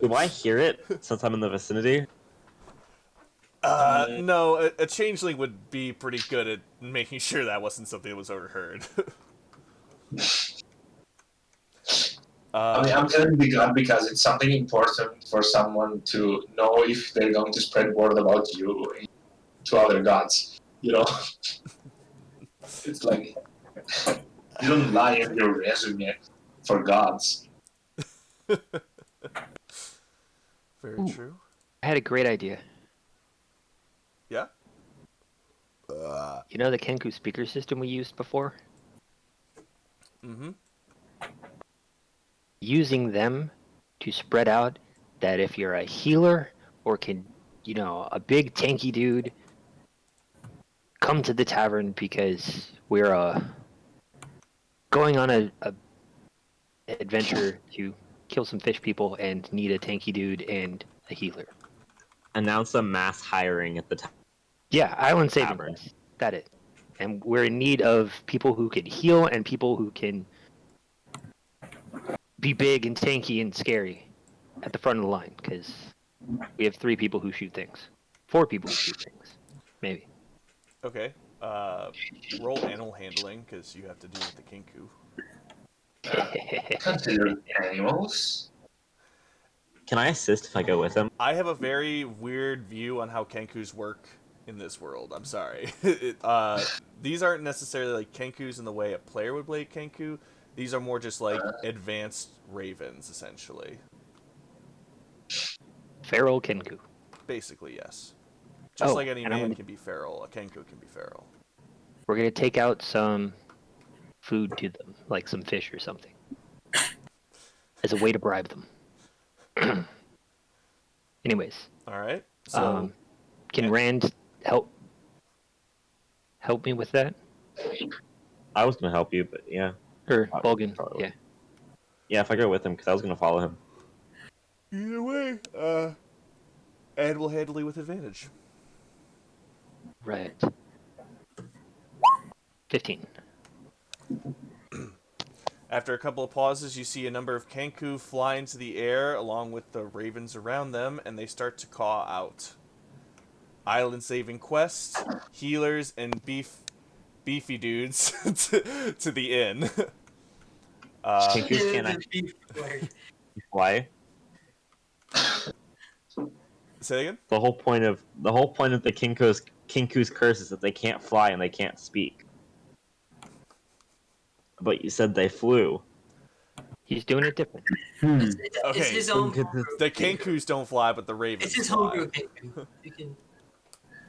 Do I hear it since I'm in the vicinity? no, a changeling would be pretty good at making sure that wasn't something that was overheard. I mean, I'm telling the god because it's something important for someone to know if they're going to spread word about you to other gods. You know, it's like you don't lie in your resume for gods. Very Ooh. true. I had a great idea. Yeah? You know the Kenku speaker system we used before? Mm-hmm. Using them to spread out that if you're a healer or can, a big tanky dude, come to the tavern because we're going on a adventure to kill some fish people and need a tanky dude and a healer. Announce a mass hiring at the time. Yeah, island saving Tavern. quest. That it. And we're in need of people who can heal and people who can be big and tanky and scary at the front of the line because we have 3 people who shoot things. 4 people who shoot things. Maybe. Okay. Roll animal handling, because you have to deal with the kinku. Consider animals. Can I assist if I go with him? I have a very weird view on how kenkus work in this world. I'm sorry. These aren't necessarily like kenkus in the way a player would play kenku. These are more just like advanced ravens, essentially. Feral Kenku. Basically, yes. Just like any and I'm man gonna- can be feral, a kenku can be feral. We're going to take out some food to them, like some fish or something, as a way to bribe them. Anyways, All right. So can yeah. Rand help me with that? I was gonna help you, but yeah. Or Probably. Bulgan? Yeah. Yeah, if I go with him, because I was gonna follow him. Either way, animal handling with advantage. Right. 15. After a couple of pauses, you see a number of kenku fly into the air along with the ravens around them, and they start to caw out. Island saving quest, healers, and beefy dudes to the inn. Kenkus fly. Say again? The whole point of the Kinku's curse is that they can't fly and they can't speak. But you said they flew. He's doing it different. It's Okay, his own. The kenkus don't fly, but the ravens It's his fly. homebrew kenku. You can.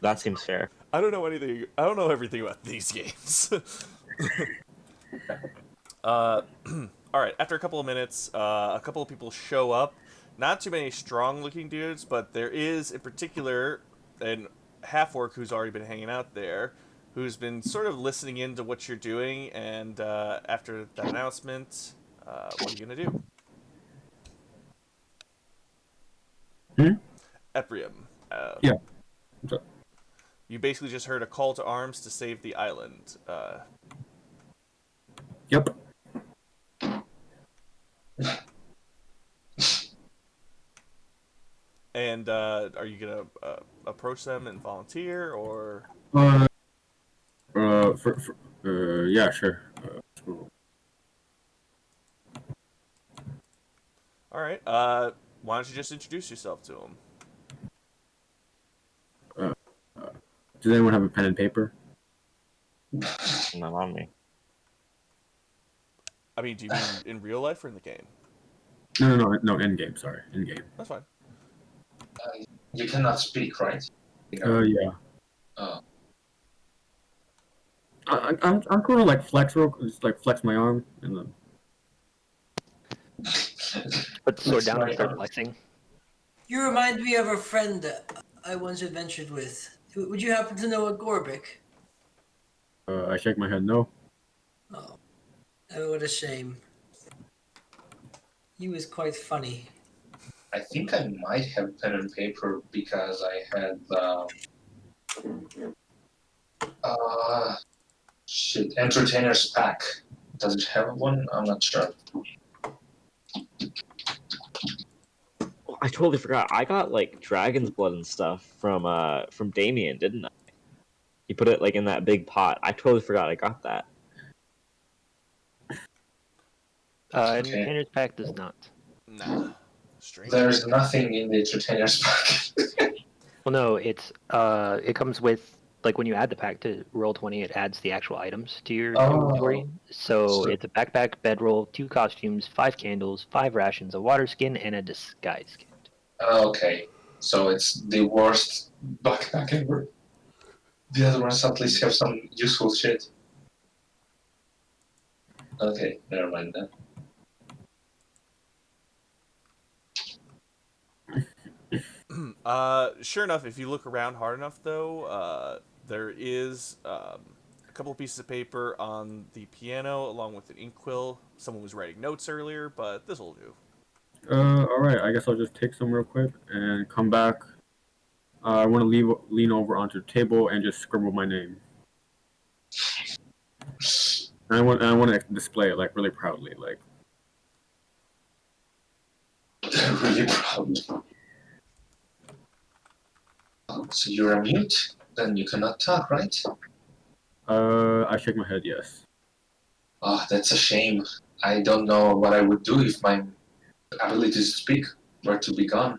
That seems fair. I don't know anything. I don't know everything about these games. All right. After a couple of minutes, a couple of people show up. Not too many strong-looking dudes, but there is, in particular, an half-orc who's already been hanging out there, who's been sort of listening into what you're doing. And after that announcement, what are you gonna do? Eprium. Yeah. You basically just heard a call to arms to save the island. Yep. And are you gonna approach them and volunteer, or? Yeah, sure. All right. Why don't you just introduce yourself to them? Does anyone have a pen and paper? Not on me. I mean, do you mean in real life or in the game? No, in game. Sorry, in game. That's fine. You cannot speak, right? Yeah. Oh. I'm going to like just like flex my arm and then. Put the sword Flex down my and start arm. flexing. You remind me of a friend that I once adventured with. Would you happen to know a Gorbic? I shake my head no. Oh, what a shame. He was quite funny. I think I might have pen and paper because I had entertainer's pack. Does it have one? I'm not sure. Oh, I totally forgot. I got like dragon's blood and stuff from Damien, didn't I? He put it like in that big pot. I totally forgot I got that. Okay. Entertainer's Pack does not. Nah. Strange. There's nothing in the entertainer's pack. Well, no, it's it comes with like when you add the pack to Roll20, it adds the actual items to your inventory. So So- it's a backpack, bedroll, 2 costumes, 5 candles, 5 rations, a water skin, and a disguise kit. Okay, so it's the worst backpack ever. The other ones at least have some useful shit. Okay, never mind then. Sure enough, if you look around hard enough, though, there is a couple of pieces of paper on the piano along with an inkwell. Someone was writing notes earlier, but this will do. All right. I guess I'll just take some real quick and come back. I want to lean over onto the table and just scribble my name. And I want to display it like really proudly, like. Really proud. So you're a mute? Then you cannot talk, right? I shake my head yes. Oh, that's a shame. I don't know what I would do if my ability to speak were to be gone.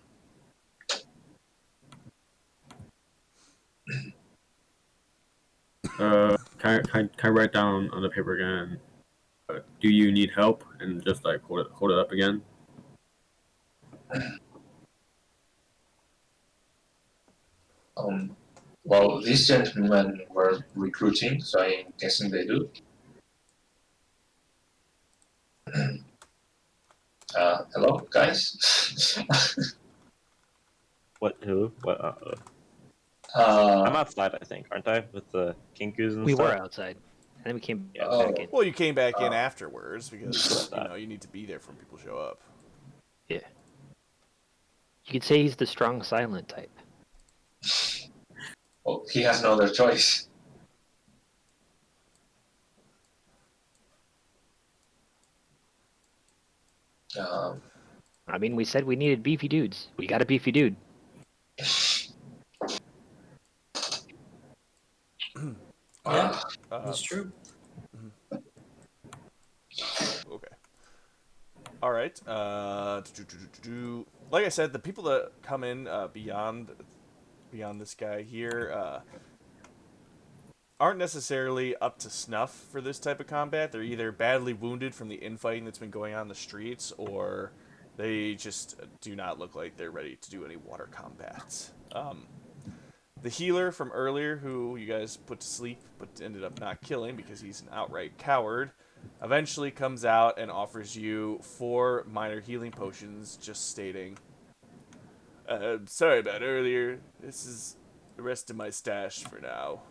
Can I write down on the paper again? Do you need help? And just like hold it up again. Well, these gentlemen were recruiting, so I'm guessing they do. Hello, guys. What? Who? What? I'm uh, outside, I think, aren't I? With the kinkus and We stuff. were outside, and then we came Oh. back in. Well, you came back in Oh. afterwards because you need to be there when people show up. Yeah. You could say he's the strong silent type. well, he has no other choice. I mean, we said we needed beefy dudes. We got a beefy dude. Yeah, Uh, that's true. Okay. All right. Like I said, the people that come in beyond this guy here aren't necessarily up to snuff for this type of combat. They're either badly wounded from the infighting that's been going on in the streets, or they just do not look like they're ready to do any water combat. The healer from earlier, who you guys put to sleep but ended up not killing because he's an outright coward, eventually comes out and offers you 4 minor healing potions, just stating, sorry about earlier. This is the rest of my stash for now.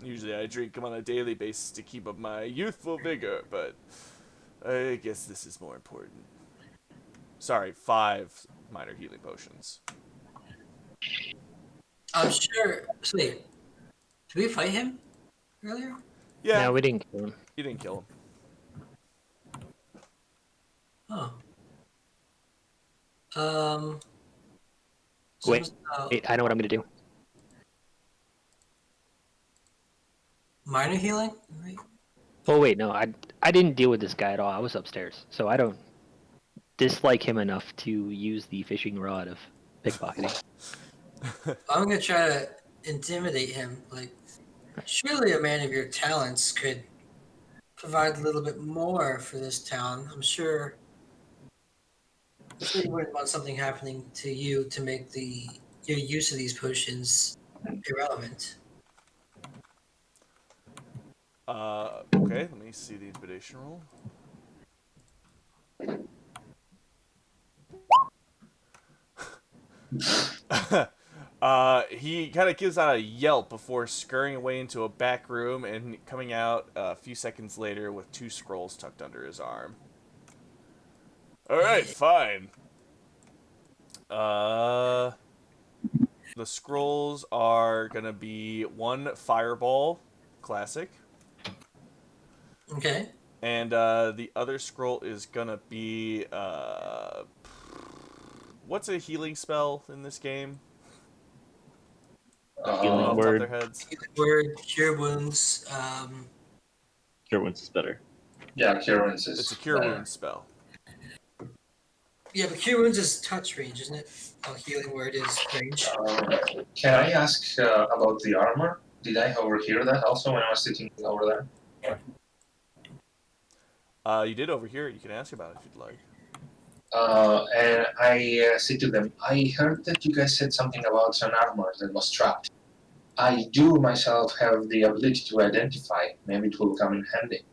Usually I drink them on a daily basis to keep up my youthful vigor, but I guess this is more important. Sorry, 5 minor healing potions. I'm sure. So wait, did we fight him earlier? Yeah, No, we didn't kill him. you didn't kill him. Oh. Wait, I know what I'm gonna do. Minor healing, right? Oh wait, no, I didn't deal with this guy at all. I was upstairs, so I don't dislike him enough to use the fishing rod of pickpocketing. I'm gonna try to intimidate him. Like, surely a man of your talents could provide a little bit more for this town. I'm sure you wouldn't want something happening to you to make your use of these potions irrelevant. Okay, let me see the intimidation roll. He kind of gives out a yelp before scurrying away into a back room and coming out a few seconds later with 2 scrolls tucked under his arm. Alright, fine. The scrolls are gonna be 1 fireball, classic. Okay. And the other scroll is gonna be what's a healing spell in this game? Healing Off the top of word. their heads. Word, cure wounds. Cure wounds is better. Yeah, currents is It's a cure better. wounds spell. Yeah, but cure wounds is touch range, isn't it? Oh, healing word is range. Can I ask about the armor? Did I overhear that also when I was sitting over there? You did overhear it. You can ask about it if you'd like. And I said to them, I heard that you guys said something about an armor that was trapped. I do myself have the ability to identify. Maybe it will come in handy.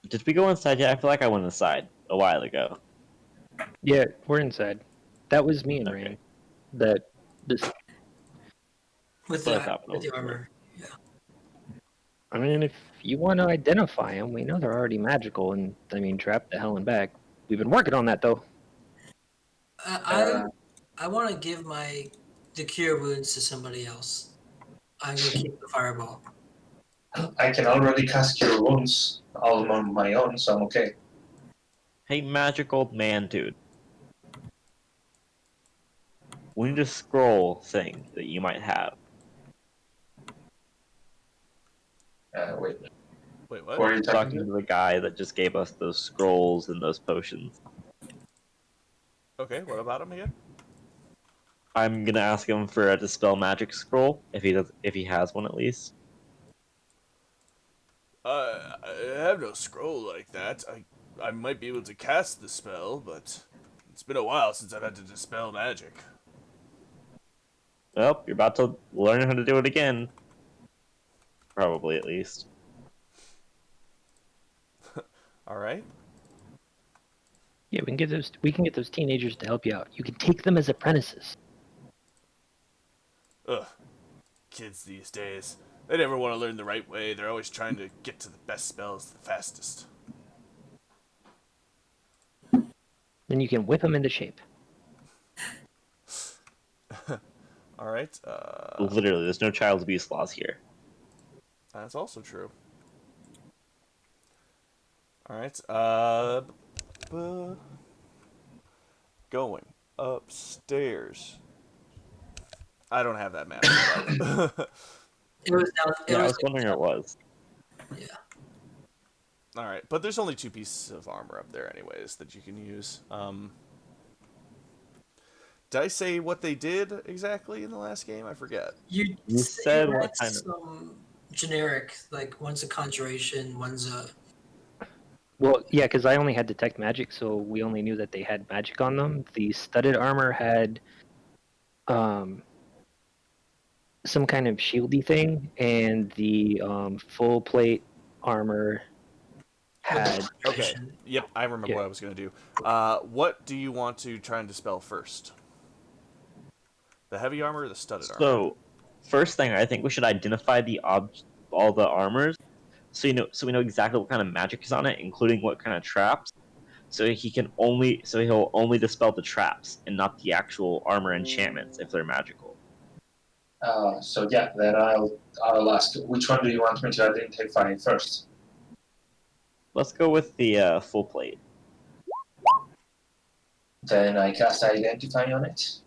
Did we go inside yet? I feel like I went inside a while ago. Yeah, we're inside. That was me and Okay. Rain. That this. With But I the thought with the over armor. Yeah. I mean, if you want to identify them, we know they're already magical, and I mean, trap the hell and back. We've been working on that though. I want to give the cure wounds to somebody else. I'm gonna keep the fireball. I can already cast Cure Wounds all on my own, so I'm okay. Hey, magic old man, dude. We need a scroll thing that you might have. Wait, Wait, who what? are you talking Talking to? to the guy that just gave us those scrolls and those potions. Okay, what about him again? I'm gonna ask him for a dispel magic scroll if he has one at least. I have no scroll like that. I might be able to cast the spell, but it's been a while since I've had to dispel magic. Well, you're about to learn how to do it again. Probably, at least. All right. Yeah, we can get those teenagers to help you out. You can take them as apprentices. Ugh. Kids these days. They never want to learn the right way. They're always trying to get to the best spells the fastest. Then you can whip them into shape. All right. Literally, there's no child abuse laws here. That's also true. All right. Going upstairs. I don't have that map. It was down. It Yeah, I was was wondering where it was. yeah. All right, but there's only 2 pieces of armor up there, anyways, that you can use. Did I say what they did exactly in the last game? I forget. You said had what kind of... some generic, like one's a conjuration, one's a Well, yeah, because I only had detect magic, so we only knew that they had magic on them. The studded armor had some kind of shieldy thing, and the full plate armor had. Okay. Yep, I remember Yeah. what I was going to do. What do you want to try and dispel first? The heavy armor or the studded armor? So, first thing, I think we should identify all the armors, so we know exactly what kind of magic is on it, including what kind of traps. So he'll only dispel the traps and not the actual armor enchantments if they're magical. So yeah, then I'll ask, which one do you want me to identify first? Let's go with the full plate. Then I cast Identify on it.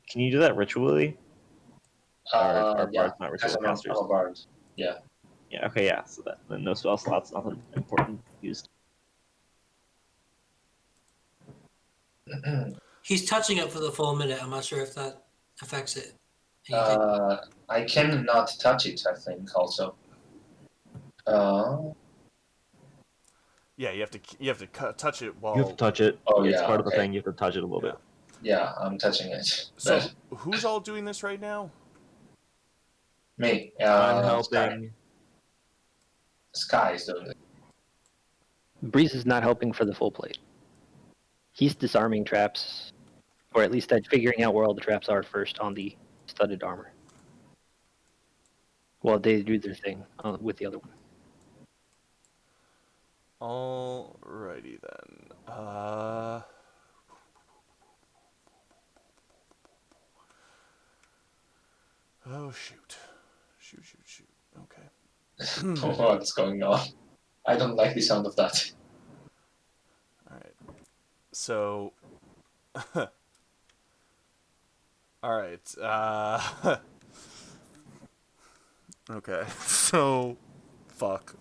Can you do that ritually? Our Yeah, bard's not because ritual I'm casters. a bard. Yeah. Yeah. Okay. Yeah. So that then no spell slots, nothing important used. He's touching it for the full minute. I'm not sure if that affects it. I cannot touch it, I think, also. Yeah, you have to touch it while. You have to touch it. Oh, It's yeah, part of the okay. thing. You have to touch it a little Yeah. bit. Yeah, I'm touching it. So who's all doing this right now? Me. I'm Sky. helping. Sky is doing it. Breeze is not helping for the full plate. He's disarming traps, or at least figuring out where all the traps are first on the studded armor. While they do their thing with the other one. Alrighty then. Oh shoot. Shoot. Okay. What's going on? I don't like the sound of that. Alright. So Alright. Okay. So fuck.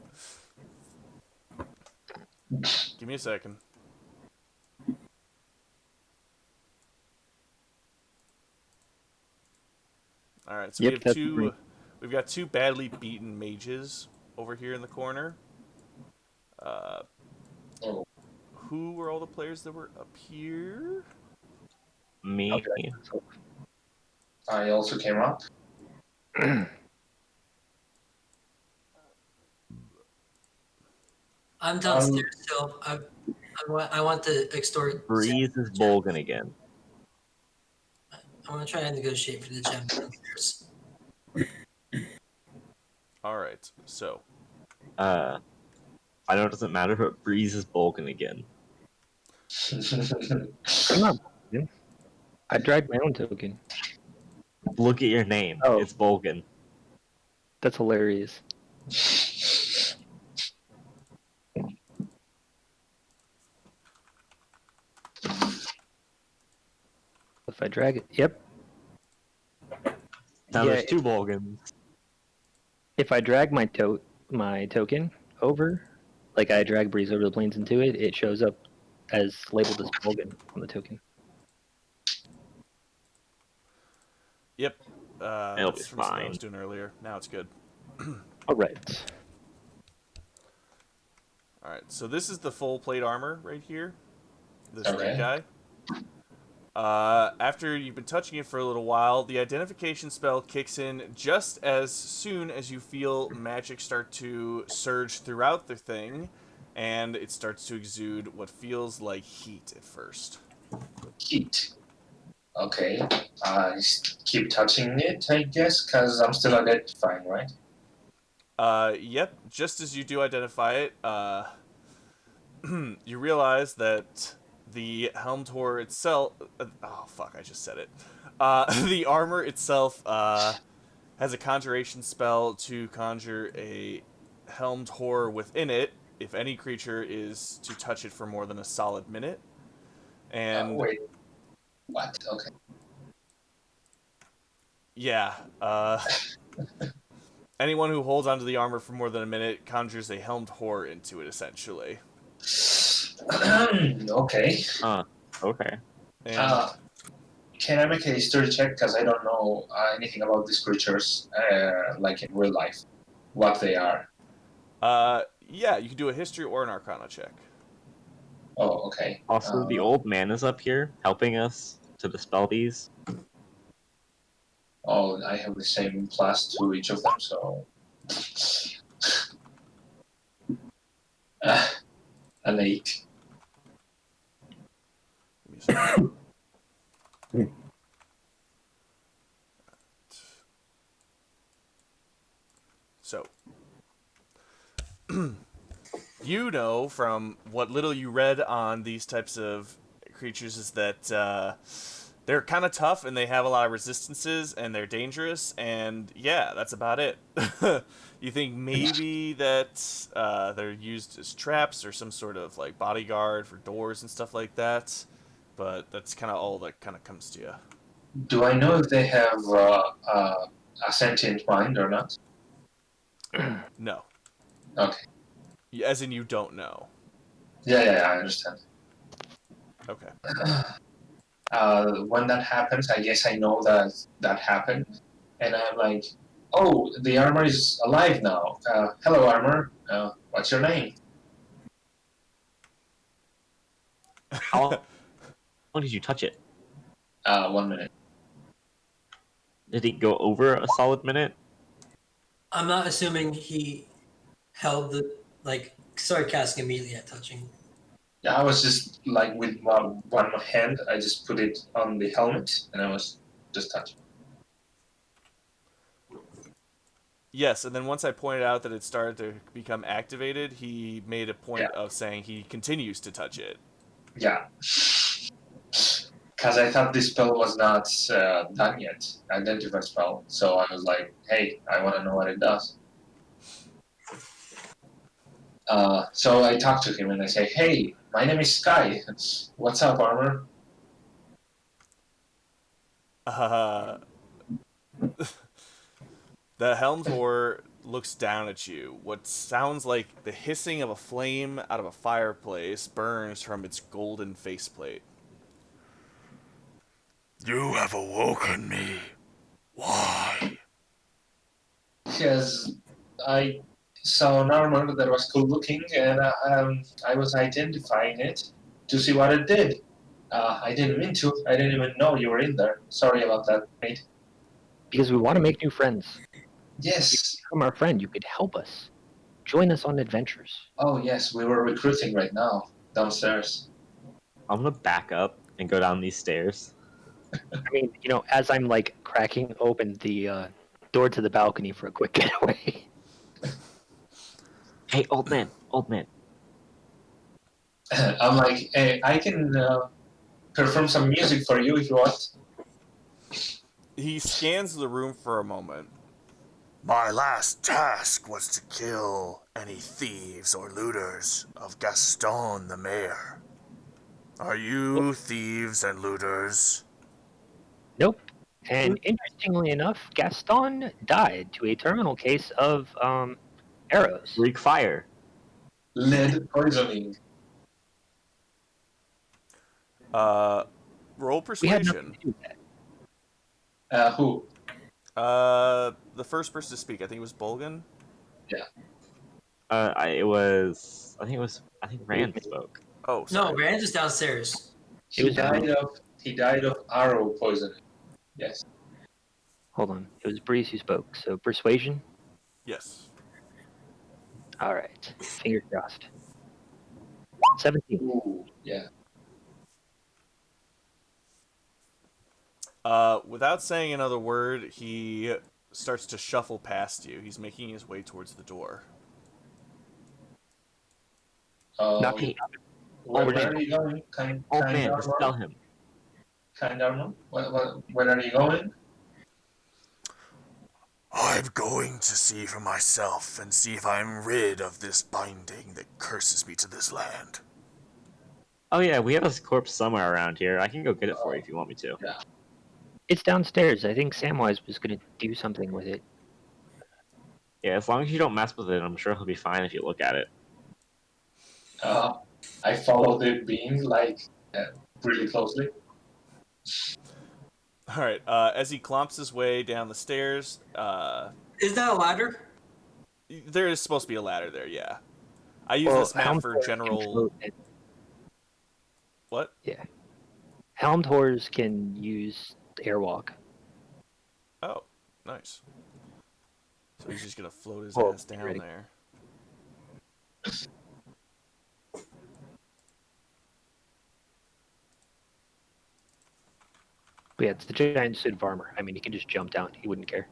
Give me a second. Alright, so Yep, we have that's two we've got two badly beaten mages over here in the corner. Oh. Who were all the players that were up here? Me. I also came up. I'm downstairs still. I want to extort. Breeze is Bolgan again. I want to try and negotiate for the gem downstairs. Alright, so I know it doesn't matter, but Breeze is Bolgan again. I'm not. I dragged my own token. Look at your name. Oh. It's Bolgan. That's hilarious. If I drag it, yep. Now Yeah, there's two Bolgans. If I drag my token over, like I drag Breeze over the plains into it, it shows up as labeled as Bolgan on the token. yep. It'll That's be from something I fine. was doing earlier. Now it's good. All right. Alright, so this is the full plate armor right here. This Okay. red guy. After you've been touching it for a little while, the identification spell kicks in just as soon as you feel magic start to surge throughout the thing, and it starts to exude what feels like heat at first. Heat. Okay. I keep touching it, I guess, because I'm still identifying, right? Yep, just as you do identify it, you realize that the helm tor itself... oh, fuck, I just said it. The armor itself has a conjuration spell to conjure a helm tor within it if any creature is to touch it for more than a solid minute. And Wait. What? Okay. yeah, anyone who holds onto the armor for more than a minute conjures a helmed whore into it, essentially. Okay. Okay. And Can I make a history check? Because I don't know anything about these creatures, like in real life, what they are. yeah, you can do a history or an arcana check. Oh, okay. Also, the old man is up here helping us to dispel these. Oh, I have the same plus to each of them, so... an 8. Give me a second. So, you know from what little you read on these types of creatures is that they're kind of tough and they have a lot of resistances and they're dangerous, and yeah, that's about it. You think maybe that they're used as traps or some sort of like bodyguard for doors and stuff like that, but that's kind of all that kind of comes to you. Do I know if they have a sentient mind or not? No. Okay. As in you don't know. Yeah, I understand. Okay. when that happens, I guess I know that happened, and I'm like, oh, the armor is alive now. Hello, armor. What's your name? How long did you touch it? 1 minute. Did it go over a solid minute? I'm not assuming he held the started casting immediately at touching. Yeah, I was just like with one hand, I just put it on the helmet, and I was just touching. Yes, and then once I pointed out that it started to become activated, he made a point Yeah. of saying he continues to touch it. Yeah. Because I thought this spell was not done yet, identify spell. So I was like, hey, I want to know what it does. So I talk to him and I say, hey, my name is Sky. What's up, armor? The Helmtor looks down at you. What sounds like the hissing of a flame out of a fireplace burns from its golden faceplate. You have awoken me. Why? Because I saw an armor that was cool looking and I was identifying it to see what it did. I didn't mean to. I didn't even know you were in there. Sorry about that, mate. Because we want to make new friends. Yes. From our friend, you could help us. Join us on adventures. Oh, yes, we were recruiting right now downstairs. I'm gonna back up and go down these stairs. I mean, as I'm like cracking open the door to the balcony for a quick getaway. Hey, old man, old man. I'm like, hey, I can perform some music for you if you want. He scans the room for a moment. My last task was to kill any thieves or looters of Gaston the mayor. Are you thieves and looters? Nope. And interestingly enough, Gaston died to a terminal case of arrows. Greek fire. Lead poisoning. Roll We had nothing persuasion. to do with that. Who? The first person to speak, I think it was Bolgan. Yeah. I think Rand spoke. Oh, sorry. No, Rand is downstairs. He died of arrow poisoning. Yes. Hold on. It was Breeze who spoke. So persuasion? Yes. All right. Fingers crossed. 17. Ooh, yeah. Without saying another word, he starts to shuffle past you. He's making his way towards the door. Knocking. Where are you going? Old man, just tell armor? him. Kind armor? Where are you going? I'm going to see for myself and see if I'm rid of this binding that curses me to this land. Oh yeah, we have a corpse somewhere around here. I can go get it for you if you want me to. Yeah. It's downstairs. I think Samwise was going to do something with it. Yeah, as long as you don't mess with it, I'm sure he'll be fine if you look at it. I follow the beam really closely. All right. As he clomps his way down the stairs, Is that a ladder? there is supposed to be a ladder there. Yeah. I use this map for general. What? Yeah. Helmed Horrors can use airwalk. Oh, nice. So he's just gonna float his Oh, ass down ready. there. But yeah, it's the giant suit of armor. I mean, he can just jump down. He wouldn't care.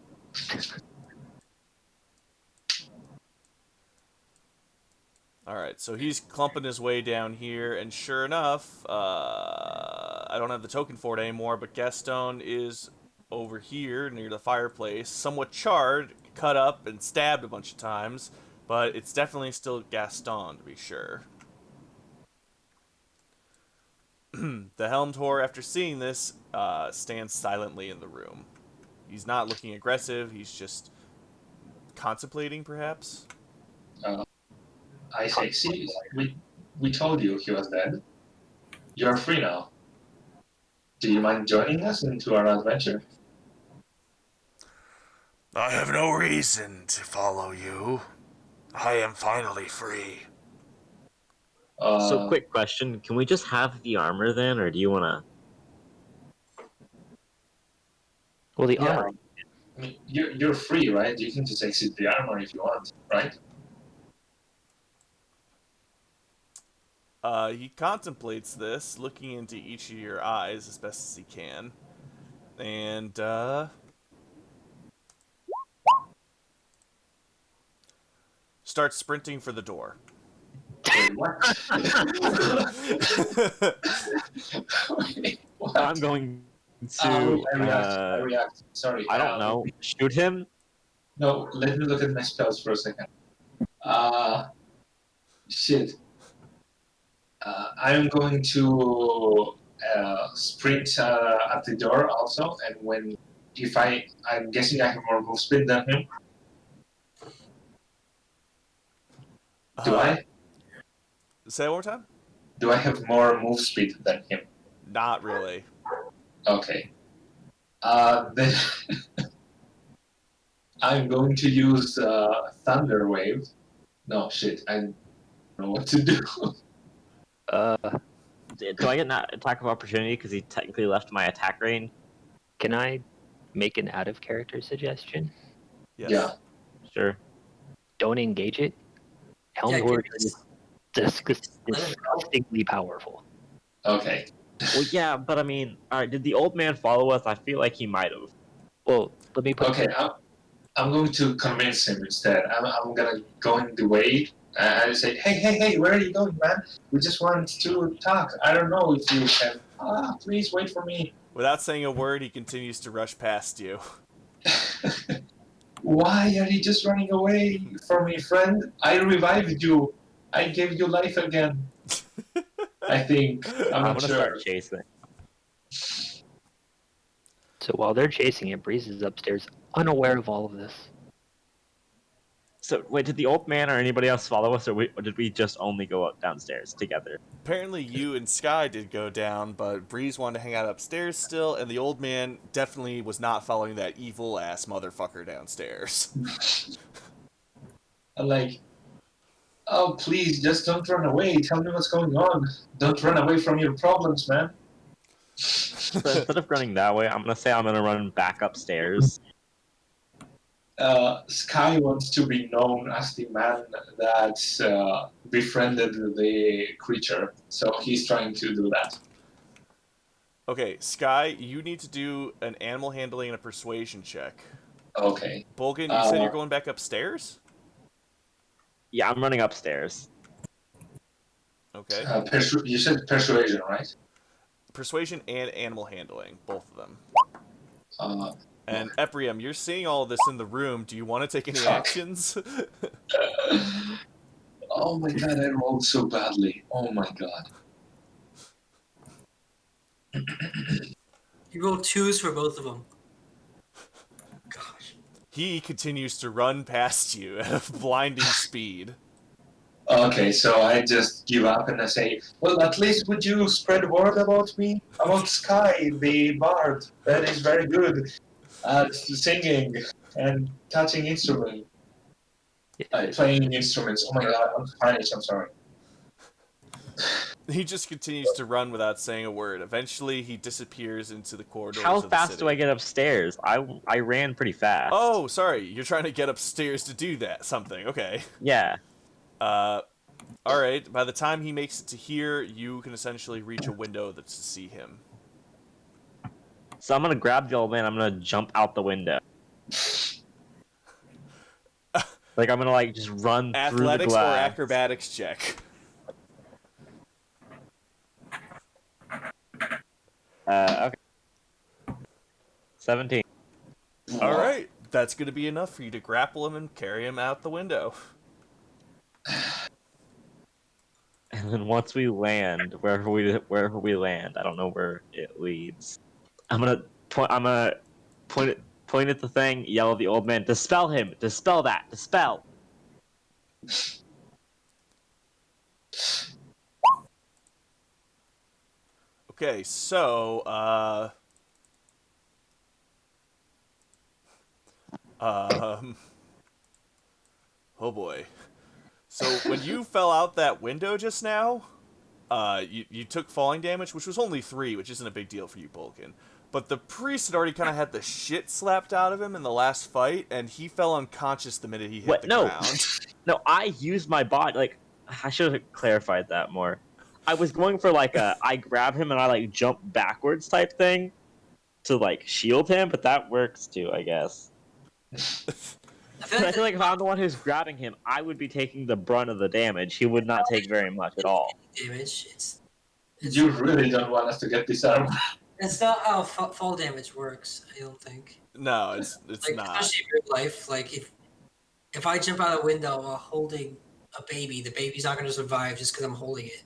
All right, so he's clumping his way down here, and sure enough, I don't have the token for it anymore, but Gaston is over here near the fireplace, somewhat charred, cut up, and stabbed a bunch of times, but it's definitely still Gaston, to be sure. The Helmed Whore, after seeing this, stands silently in the room. He's not looking aggressive, he's just contemplating, perhaps? I say, see, we told you he was dead. You're free now. Do you mind joining us into our adventure? I have no reason to follow you. I am finally free. So, Uh, quick question: can we just have the armor then, or do you want to? Well, the yeah, armor. I mean, you're free, right? You can just exit the armor if you want, right? He contemplates this, looking into each of your eyes as best as he can, and starts sprinting for the door. Wait, what? Wait, what? I'm going Oh, to. I react. Sorry. I don't know. Shoot him. No, let me look at my spells for a second. Shit. I'm going to sprint at the door also, and I'm guessing I have more move speed than him. Do I? Say it one more time? Do I have more move speed than him? Not really. Okay. Then I'm going to use Thunder Wave. No, shit. I don't know what to do. Uh, Do I get an attack of opportunity because he technically left my attack range? can I make an out of character suggestion? Yes. Yeah. Sure. Don't engage it. Helm Yeah, Order just is let it go. disgustingly powerful. Okay. Well, yeah, but I mean, all right. Did the old man follow us? I feel like he might have. Well, let me put Okay. I'm going to convince him instead. I'm gonna go in the way and say, hey, where are you going, man? We just want to talk. I don't know if you can. Please wait for me. Without saying a word, he continues to rush past you. Why are you just running away from me, friend? I revived you. I gave you life again. I think. I'm I'm not gonna sure. start chasing. So while they're chasing it, Breeze is upstairs, unaware of all of this. So wait, did the old man or anybody else follow us, or did we just only go up downstairs together? Apparently, you and Sky did go down, but Breeze wanted to hang out upstairs still, and the old man definitely was not following that evil ass motherfucker downstairs. I'm like, oh, please, just don't run away. Tell me what's going on. Don't run away from your problems, man. So instead of running that way, I'm gonna say I'm gonna run back upstairs. Sky wants to be known as the man that befriended the creature, so he's trying to do that. Okay, Sky, you need to do an animal handling and a persuasion check. Okay. Bolgan, you said you're going back upstairs? Yeah, I'm running upstairs. Okay. You said persuasion, right? Persuasion and animal handling, both of them. Uh, And Ephraim, you're seeing all of this in the room. Do you want to take any Fuck. actions? oh my god, I rolled so badly. Oh my god. You roll twos for both of them. Gosh. He continues to run past you at a blinding speed. Okay, so I just give up and I say, well, at least would you spread word about me? About Sky, the bard, that is very good at singing and touching instruments. Playing instruments. Oh my god, I'm Spanish, I'm sorry. He just continues to run without saying a word. Eventually, he disappears into the corridors How of the fast city. do I get upstairs? I ran pretty fast. Oh, sorry. You're trying to get upstairs to do that. Something. Okay. Yeah. All right. By the time he makes it to here, you can essentially reach a window that's to see him. So I'm gonna grab the old man. I'm gonna jump out the window. Like I'm gonna just run through the Athletics or glass. acrobatics check. Okay. 17. All right. That's going to be enough for you to grapple him and carry him out the window. And then once we land, wherever we land, I don't know where it leads. I'm gonna point at the thing, yell at the old man, dispel him, dispel that, dispel. Okay, so um, oh boy. So when you fell out that window just now, you took falling damage, which was only 3, which isn't a big deal for you, Bulkin. But the priest had already kind of had the shit slapped out of him in the last fight, and he fell unconscious the minute he hit What? the No, ground. no. I used my body. Like I should have clarified that more. I was going for like a I grab him and I like jump backwards type thing to like shield him, but that works too, I guess. I But I feel like like if I'm the one who's grabbing him, I would be taking the brunt of the damage. He would not take very much at all. damage. You really don't want us to get this armor. It's not how fall damage works. I don't think. No, it's Like not. especially in real life, like if I jump out a window while holding a baby, the baby's not going to survive just because I'm holding it.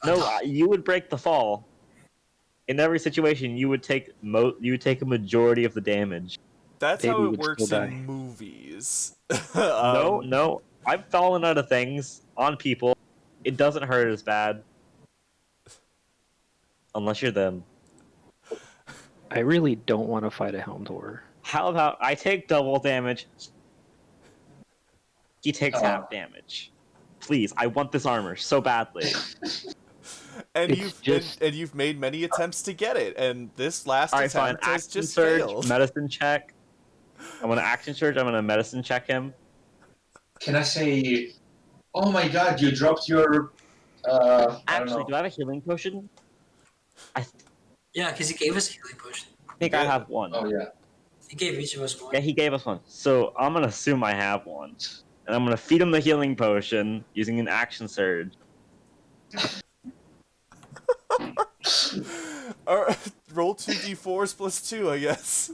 No, you would break the fall. In every situation, you would take a majority of the damage. That's Baby how it would works still in die. movies. No, I've fallen out of things on people. It doesn't hurt as bad. Unless you're them. I really don't want to fight a helmed horror. How about I take double damage? He takes Oh. half damage. Please, I want this armor so badly. And It's just- you've made many attempts to get it, and this last Alright, fine. attempt has Action just surge, failed. medicine check. I'm gonna action surge, I'm gonna medicine check him. Can I say, oh my god, you dropped your, I don't Actually, know. do I have a healing potion? I Yeah, because he gave us a healing potion. think I have one. Oh yeah. He gave each of us one. Yeah, he gave us one. So I'm gonna assume I have one. And I'm gonna feed him the healing potion using an action surge. Or, roll 2d4s plus 2, I guess.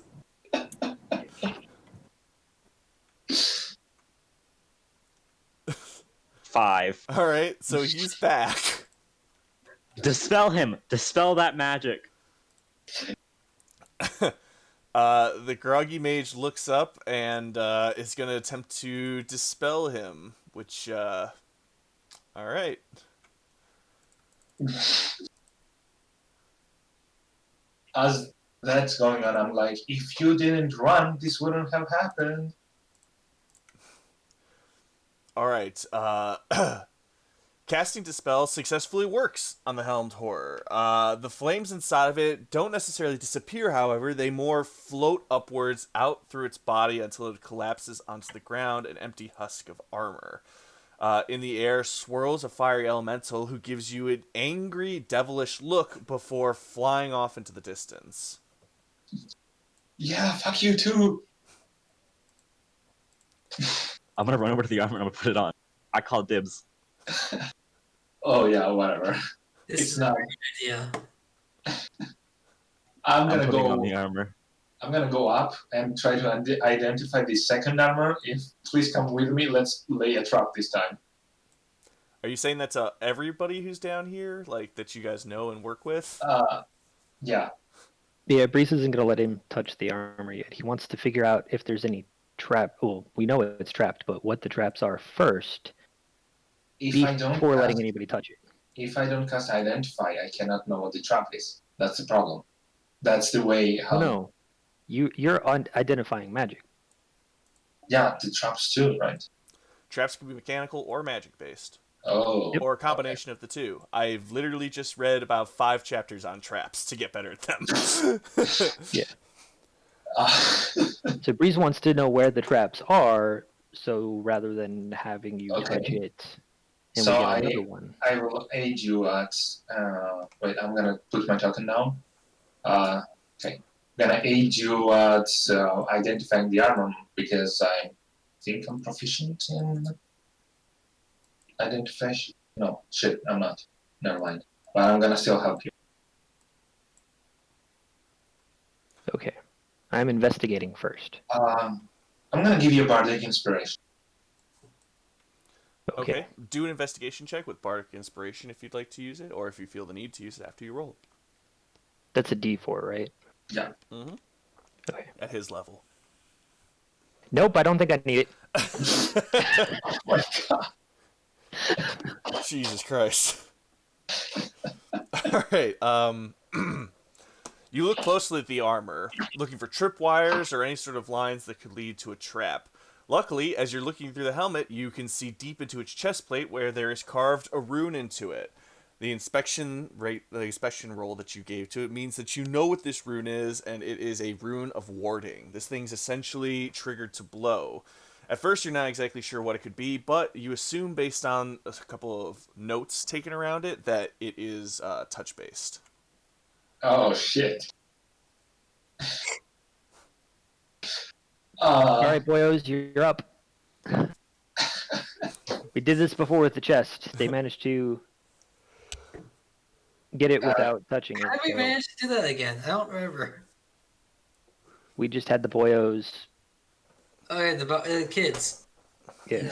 Five. Alright, so he's back. Dispel him! Dispel that magic! The groggy mage looks up and is going to attempt to dispel him, which, alright. As that's going on, I'm like, if you didn't run, this wouldn't have happened. Alright, casting Dispel successfully works on the Helmed Horror. The flames inside of it don't necessarily disappear, however. They more float upwards out through its body until it collapses onto the ground, an empty husk of armor. In the air swirls a fiery elemental who gives you an angry, devilish look before flying off into the distance. Yeah, fuck you too. I'm gonna run over to the armor and I'm gonna put it on. I call dibs. Oh yeah, whatever. This It's is not. a great idea. I'm I'm gonna putting on go. the armor. I'm gonna go up and try to identify the second armor. Please come with me. Let's lay a trap this time. Are you saying that's everybody who's down here, like that you guys know and work with? Yeah. Yeah, Breeze isn't going to let him touch the armor yet. He wants to figure out if there's any trap. Well, we know it's trapped, but what the traps are first before letting anybody touch it. If I don't cast Identify, I cannot know what the trap is. That's the problem. That's the way how. No, you're identifying magic. Yeah, the traps too, right? Traps can be mechanical or magic based. Oh. Or a combination of the two. I've literally just read about 5 chapters on traps to get better at them. Yeah. Uh, So Breeze wants to know where the traps are, so rather than having you Okay. touch it, and So we I- get another one. I will aid you at. Wait, I'm gonna put my token down. Okay. Gonna aid you at identifying the armor because I think I'm proficient in identification. No, shit, I'm not. Never mind. But I'm gonna still help you. Okay. I'm investigating first. I'm gonna give you a bardic inspiration. Okay. Do an investigation check with Bardic Inspiration if you'd like to use it, or if you feel the need to use it after you roll. That's a D4, right? Yeah. Mm-hmm. Okay. At his level. Nope, I don't think I need it. Oh my god. Jesus Christ. Alright, You look closely at the armor, looking for tripwires or any sort of lines that could lead to a trap. Luckily, as you're looking through the helmet, you can see deep into its chest plate where there is carved a rune into it. The inspection roll that you gave to it means that you know what this rune is, and it is a rune of warding. This thing's essentially triggered to blow. At first, you're not exactly sure what it could be, but you assume, based on a couple of notes taken around it, that it is touch-based. Oh shit. All right, boyos, you're up. We did this before with the chest. They managed to get it without touching it. How did we so manage to do that again? I don't remember. we just had the boyos. Oh, yeah, the kids. Yeah.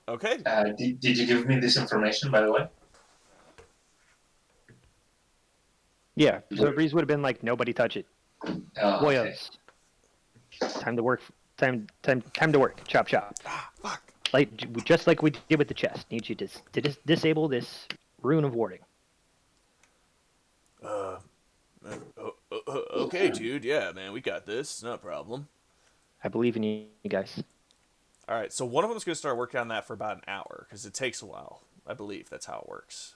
Okay. Did you give me this information, by the way? Yeah. So Breeze would have been like, nobody touch it. Oh, okay. Boyos. Time to work. Time to work. Chop chop. Fuck. Just like we did with the chest. Need you to disable this rune of warding. Okay, dude. Yeah, man, we got this. No problem. I believe in you guys. All right, so one of them is going to start working on that for about an hour because it takes a while. I believe that's how it works.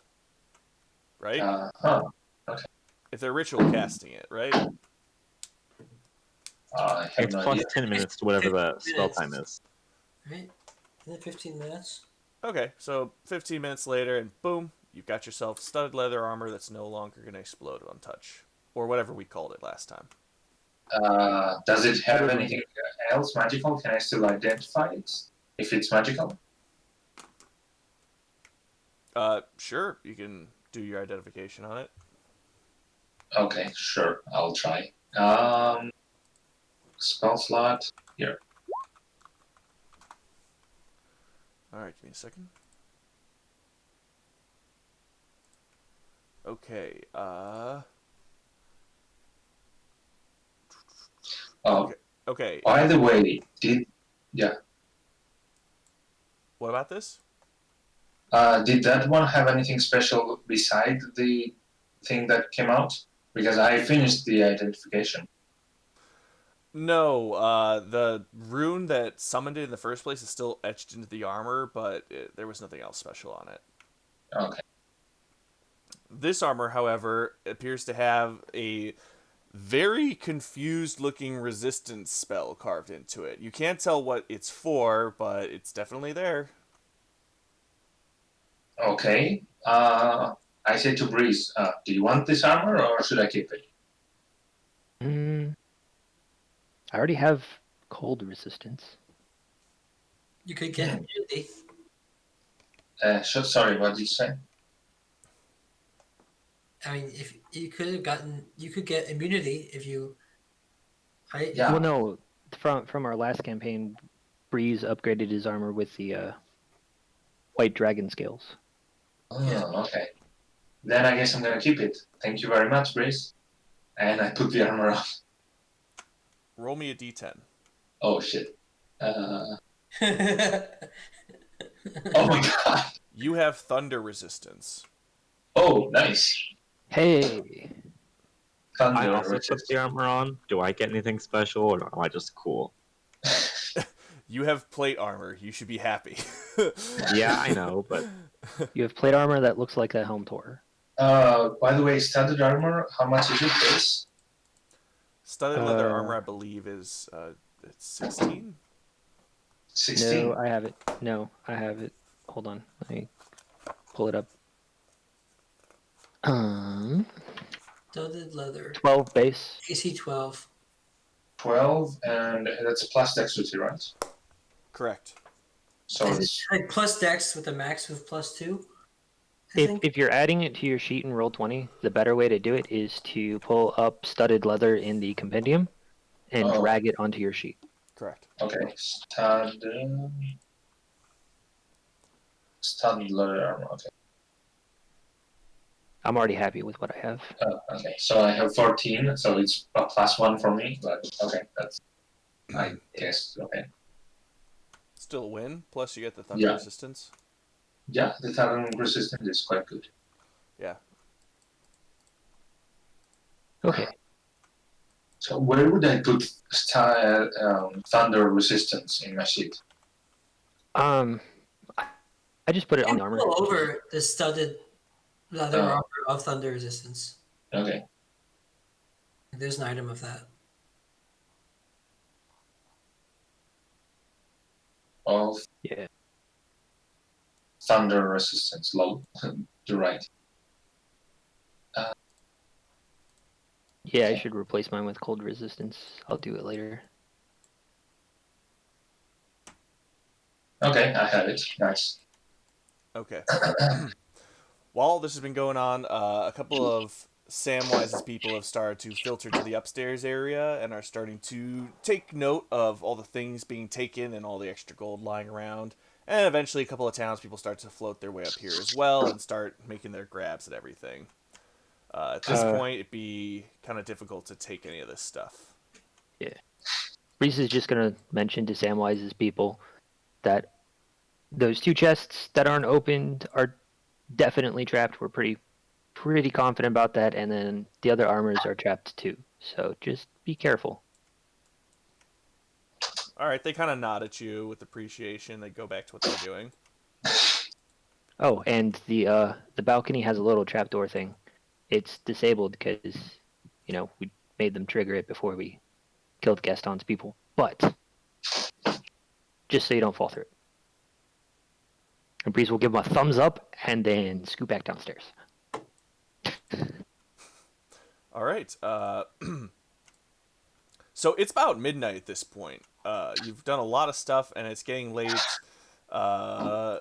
Right? Okay. If they're ritual casting it, right? I have It's no plus idea. 10 minutes to whatever the spell Minutes. time is. Right? Isn't it 15 minutes? Okay, so 15 minutes later, and boom, you've got yourself studded leather armor that's no longer going to explode on touch. Or whatever we called it last time. Does it have anything else magical? Can I still identify it if it's magical? Sure, you can do your identification on it. Okay, sure. I'll try. Spell slot here. Alright, give me a second. Okay, Oh, Okay. by the way, What about this? did that one have anything special beside the thing that came out? Because I finished the identification. No, the rune that summoned it in the first place is still etched into the armor, but there was nothing else special on it. Okay. This armor, however, appears to have a very confused-looking resistance spell carved into it. You can't tell what it's for, but it's definitely there. Okay. I say to Breeze, do you want this armor or should I keep it? I already have cold resistance. You could get immunity. Sorry, what did you say? I mean, if you could get immunity if you, right? Yeah. Well, no, from our last campaign, Breeze upgraded his armor with the white dragon scales. Oh, okay. Then I guess I'm gonna keep it. Thank you very much, Breeze. And I put the armor on. Roll me a d10. Oh shit. Oh my god. You have thunder resistance. Oh, nice. Hey, Thunder I also put resistance. the armor on. Do I get anything special, or am I just cool? You have plate armor. You should be happy. Yeah, I know, but you have plate armor that looks like a helm tor. By the way, standard armor, how much is it, base? Studded leather armor, I believe, is it's 16. 16. No, I have it. No, I have it. Hold on, let me pull it up. Studded leather. 12 base. AC 12. 12, and that's a plus dexterity, right? Correct. So Is it's it like plus dex with a max of +2? I think. If you're adding it to your sheet in Roll20, the better way to do it is to pull up studded leather in the compendium and drag it onto your sheet. Correct. okay. Studded leather armor. Okay. I'm already happy with what I have. Okay. So I have 14, so it's a +1 for me. But okay, that's I guess okay. Still a win. Plus, you get the thunder Yeah. resistance. Yeah, the thunder resistance is quite good. Yeah. Okay. So where would I put thunder resistance in my sheet? I I just put You it on can the armor. pull over the studded leather Oh. armor of thunder resistance. Okay. There's an item of that. Of Yeah. thunder resistance, low. You're right. Yeah, I should replace mine with cold resistance. I'll do it later. Okay, I have it. Nice. Okay. While this has been going on, a couple of Samwise's people have started to filter to the upstairs area and are starting to take note of all the things being taken and all the extra gold lying around. And eventually, a couple of townspeople start to float their way up here as well and start making their grabs at everything. At this point, it'd be kind of difficult to take any of this stuff. Yeah. Reese is just gonna mention to Samwise's people that those 2 chests that aren't opened are definitely trapped. We're pretty confident about that, and then the other armors are trapped too. So just be careful. All right, they kind of nod at you with appreciation. They go back to what they're doing. Oh, and the balcony has a little trapdoor thing. It's disabled because, we made them trigger it before we killed Gaston's people. But just so you don't fall through it. And Breeze will give him a thumbs up and then scoot back downstairs. All right. So it's about midnight at this point. You've done a lot of stuff, and it's getting late. I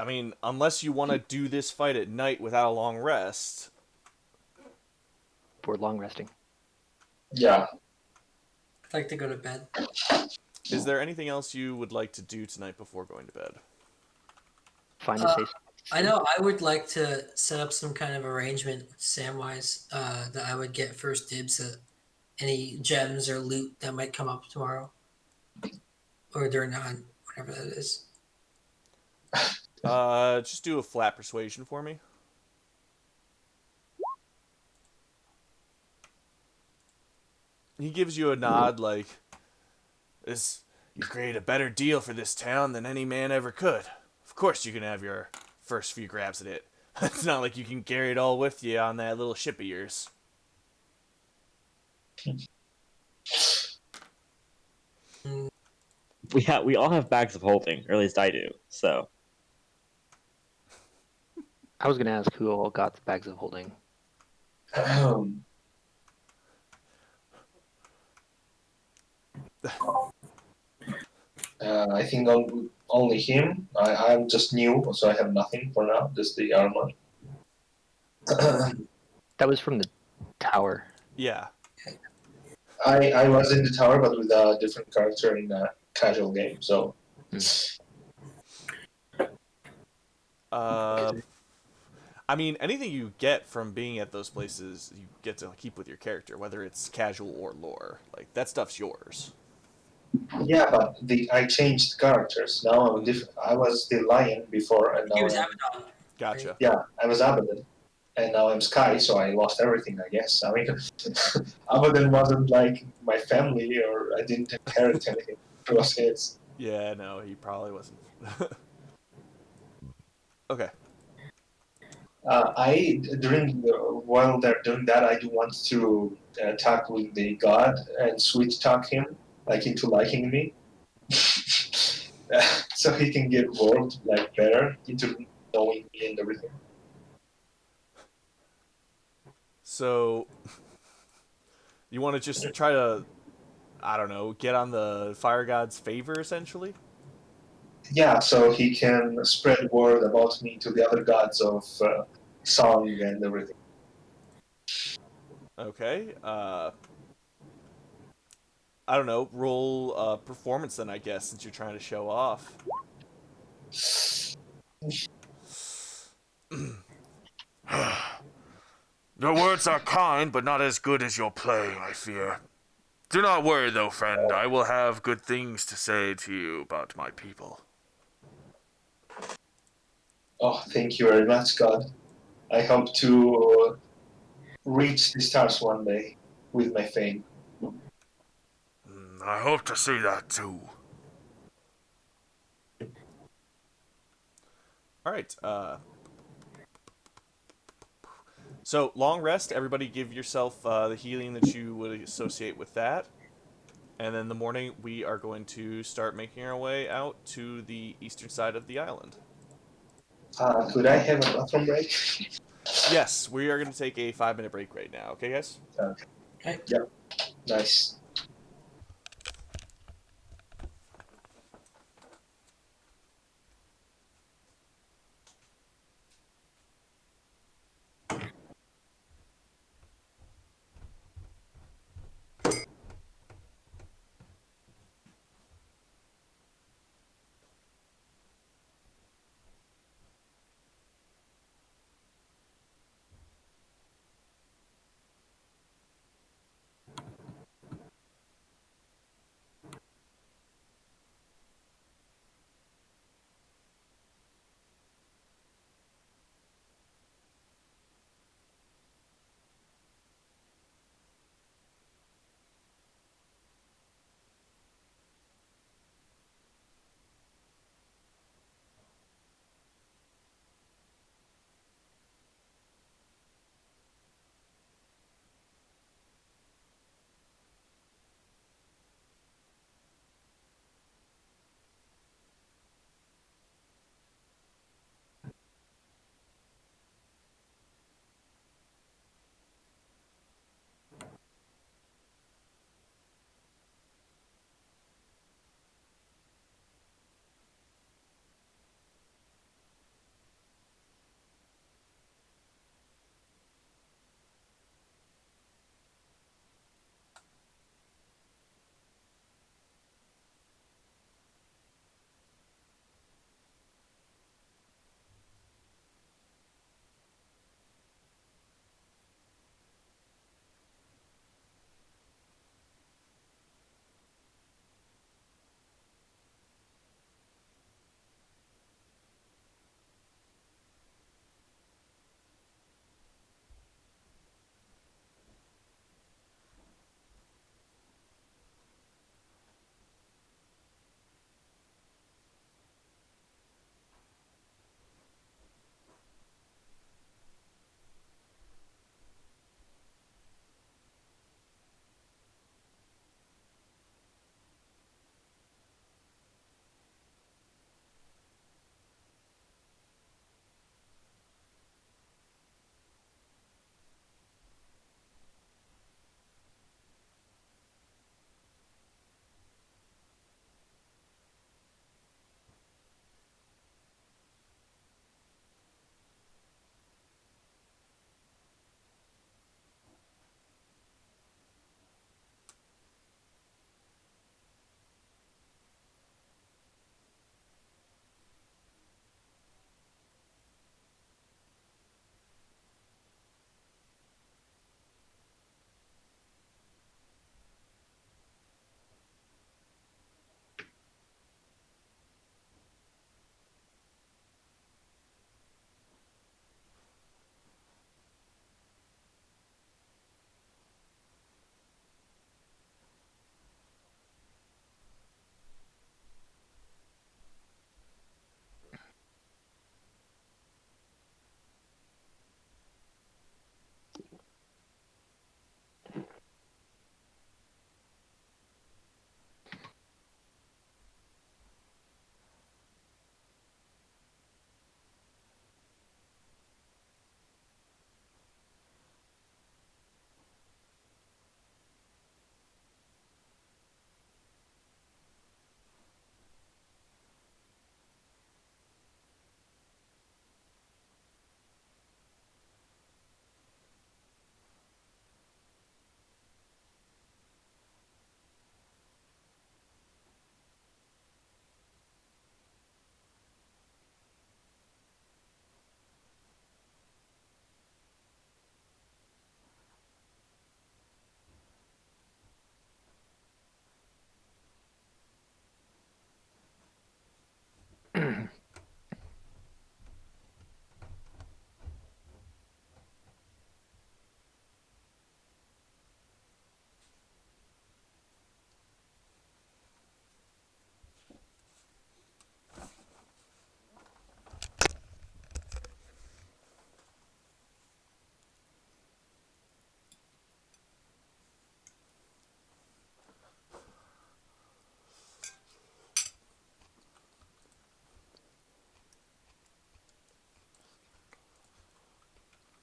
mean, unless you want to do this fight at night without a long rest. For long resting. Yeah. I'd like to go to bed. Is there anything else you would like to do tonight before going to bed? Find a safe. I know I would like to set up some kind of arrangement with Samwise that I would get first dibs at any gems or loot that might come up tomorrow. Or during on, whatever that is. Just do a flat persuasion for me. He gives you a nod like, you've created a better deal for this town than any man ever could. Of course you can have your first few grabs at it. It's not like you can carry it all with you on that little ship of yours. We all have bags of holding, or at least I do. So I was gonna ask who all got the bags of holding. I think only him. I'm just new, so I have nothing for now. Just the armor. That was from the tower. Yeah. I was in the tower, but with a different character in a casual game. So. I mean, anything you get from being at those places, you get to keep with your character, whether it's casual or lore. Like, that stuff's yours. Yeah, but I changed characters. Now I'm different. I was the lion before, and He now was I'm, Abaddon. Gotcha. yeah, I was Abaddon, and now I'm Sky. So I lost everything, I guess. I mean, Abaddon wasn't like my family, or I didn't inherit anything. It was his. Yeah, no, he probably wasn't. Okay. While they're doing that, I do want to talk with the god and sweet talk him like into liking me, so he can get warmed like better into knowing me and everything. So, you want to just try to, I don't know, get on the fire god's favor, essentially? Yeah, so he can spread word about me to the other gods of song and everything. Okay. I don't know, roll performance then, I guess, since you're trying to show off. Your words are kind, but not as good as your play, I fear. Do not worry, though, friend. I will have good things to say to you about my people. Oh, thank you very much, God. I hope to reach the stars one day with my fame. I hope to see that too. All right. So long rest. Everybody, give yourself the healing that you would associate with that. And then in the morning, we are going to start making our way out to the eastern side of the island. Could I have a bathroom break? Yes, we are going to take a 5-minute break right now. Okay, guys? Okay. Yep. Nice.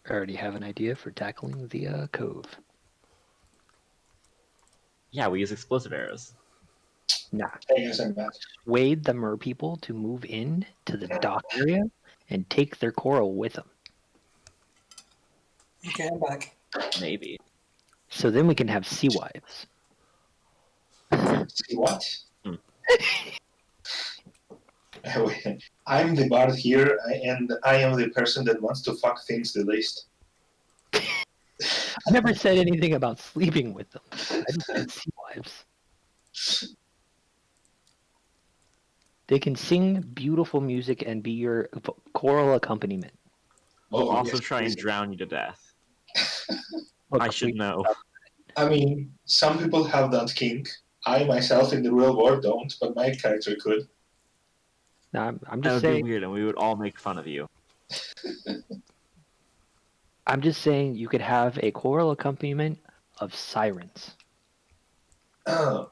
I already have an idea for tackling the cove. Yeah, we use explosive arrows. Nah, I guess I'm back. persuade the mer people to move in to the dock area and take their coral with them. Okay, I'm back. Maybe. So then we can have sea wives. See what? Hmm. I'm the bard here, and I am the person that wants to fuck things the least. I never said anything about sleeping with them. I just said sea wives. They can sing beautiful music and be your choral accompaniment. We'll Oh, also yes, try and please. drown you to death. Look, I should know. I mean, some people have that kink. I myself in the real world don't, but my character could. I'm That just would be saying. weird, and we would all make fun of you. I'm just saying you could have a choral accompaniment of sirens. Oh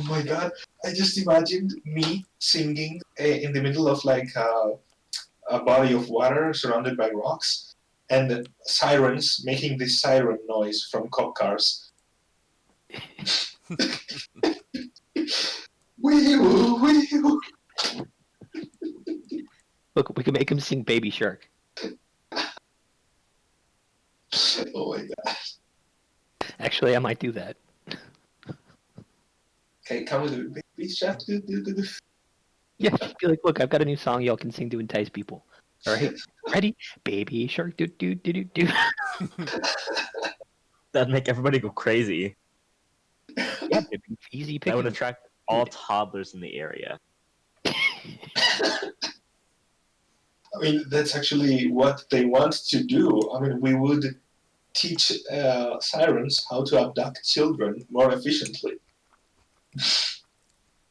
my god. I just imagined me singing in the middle of like a body of water surrounded by rocks and the sirens making this siren noise from cop cars. Wee-oo, wee-oo. Look, we can make him sing Baby Shark. Oh my god. Actually, I might do that. Okay, come with the baby shark. Yeah, just be like, look, I've got a new song y'all can sing to entice people. All right, ready? Baby Shark, do do do do do. That'd make everybody go crazy. Yeah, it'd be easy That would picking. attract all toddlers in the area. I mean, that's actually what they want to do. I mean, we would teach sirens how to abduct children more efficiently.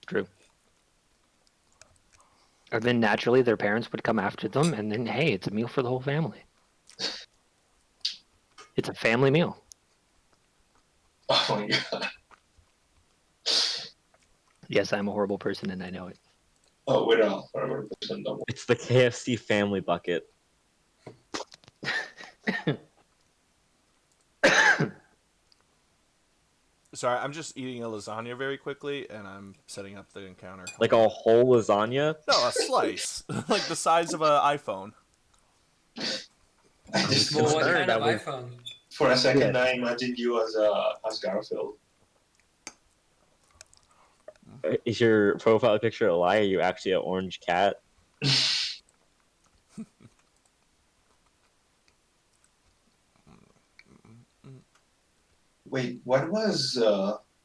True. And then naturally, their parents would come after them, and then hey, it's a meal for the whole family. It's a family meal. Oh my god. Yes, I'm a horrible person, and I know it. Oh, we're all forever percent double. It's the KFC family bucket. Sorry, I'm just eating a lasagna very quickly, and I'm setting up the encounter. Like a whole lasagna. No, a slice, like the size of an iPhone. I just Well, what Concerned, kind of I was- iPhone? for a second I imagined you as Garfield. Is your profile picture a lie? Are you actually an orange cat? Wait, what was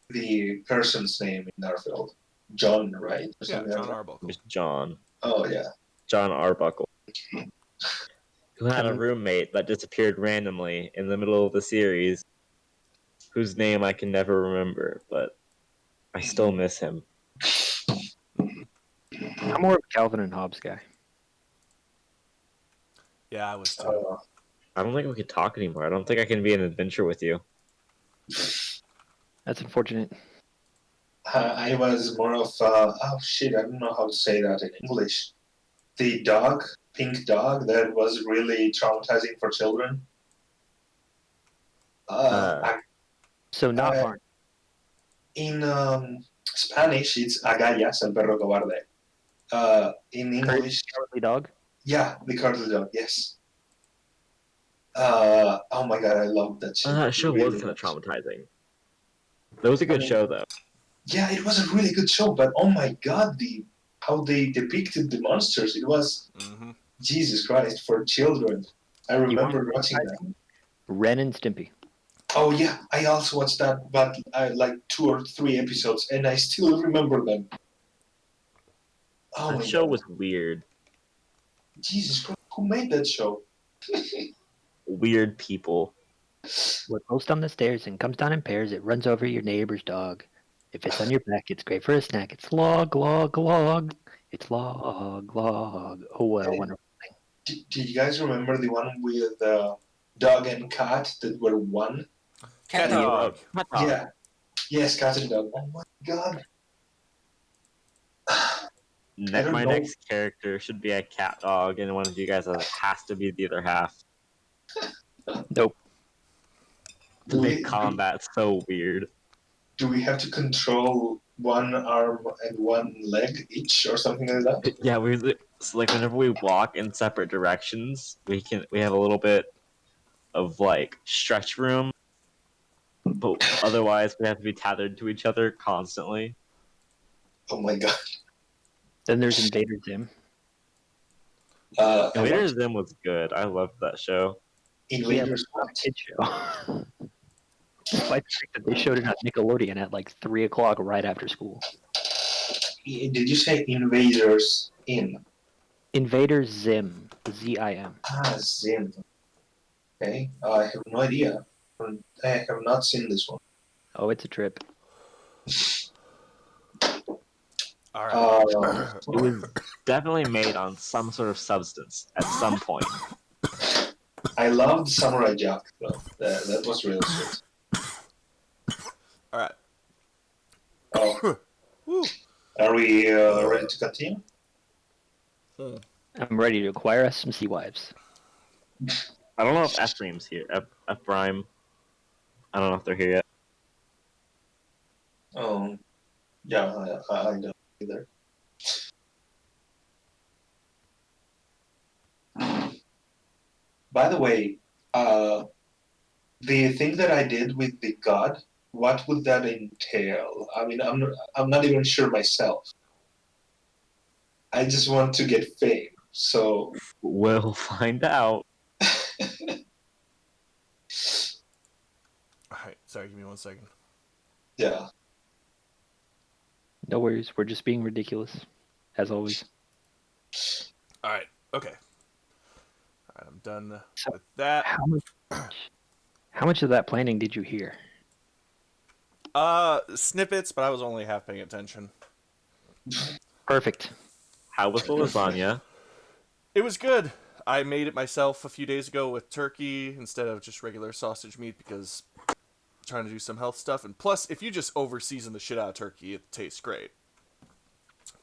the person's name in Garfield? John, right? Or Yeah, something John like that? Arbuckle. It's John. Oh yeah. John Arbuckle. Who had a roommate that disappeared randomly in the middle of the series, whose name I can never remember, but I still miss him. I'm more of a Calvin and Hobbes guy. Yeah, I was too. I don't think we could talk anymore. I don't think I can be an adventure with you. That's unfortunate. I was more of oh shit, I don't know how to say that in English. The dog, pink dog, that was really traumatizing for children. So not Uh, Barney. In Spanish, it's agallas, el perro cobarde. In English, Cowardly dog. yeah, the cowardly dog, yes. Oh my god, I love that shit. That show really was kind of much. traumatizing. That was a good show, though. Yeah, it was a really good show, but oh my god, how they depicted the monsters, it was Mm-hmm. Jesus Christ for children. I remember watching that. Ren and Stimpy. Oh yeah, I also watched that, but like 2 or 3 episodes, and I still remember them. Oh That my show god, was weird. Jesus Christ, who made that show? Weird people. What goes on the stairs and comes down in pairs, it runs over your neighbor's dog. If it's on your back, it's great for a snack. It's log, log, log. It's log, log. Oh, what a Hey. wonderful. Do you guys remember the one with dog and cat that were one? Cat Cat dog. dog. Yeah. Yes, cat and dog. Oh my god. I don't My know. next character should be a cat dog, and one of you guys has to be the other half. Nope. Do Make we combat so weird. do we have to control one arm and one leg each or something like that? Yeah, so like whenever we walk in separate directions, we have a little bit of like stretch room, but otherwise we have to be tethered to each other constantly. Oh my god. Then there's Invader Zim. I Invader want Zim was good. I loved that show. Invaders Yeah, what? kid show. Despite the fact that they showed it on Nickelodeon at like 3 o'clock right after school. Did you say Invaders in? Invader Zim. Zim. Ah, Zim. Okay, I have no idea. I have not seen this one. Oh, it's a trip. All right. Uh, It was definitely made on some sort of substance at some point. I loved Samurai Jack though. That was really sweet. All right. Oh, Woo. are we ready to continue? I'm ready to acquire us some sea wives. I don't know if Ephraim's here. Ephraim. I don't know if they're here yet. Yeah, I don't either. By the way, the thing that I did with the god, what would that entail? I mean, I'm not even sure myself. I just want to get fame, so We'll find out. All right. Sorry, give me 1 second. yeah. No worries. We're just being ridiculous, as always. All right. Okay. All right. I'm done So- with that. How much of that planning did you hear? Snippets, but I was only half paying attention. Perfect. How was the lasagna? It was good. I made it myself a few days ago with turkey instead of just regular sausage meat because I'm trying to do some health stuff. And plus, if you just over season the shit out of turkey, it tastes great.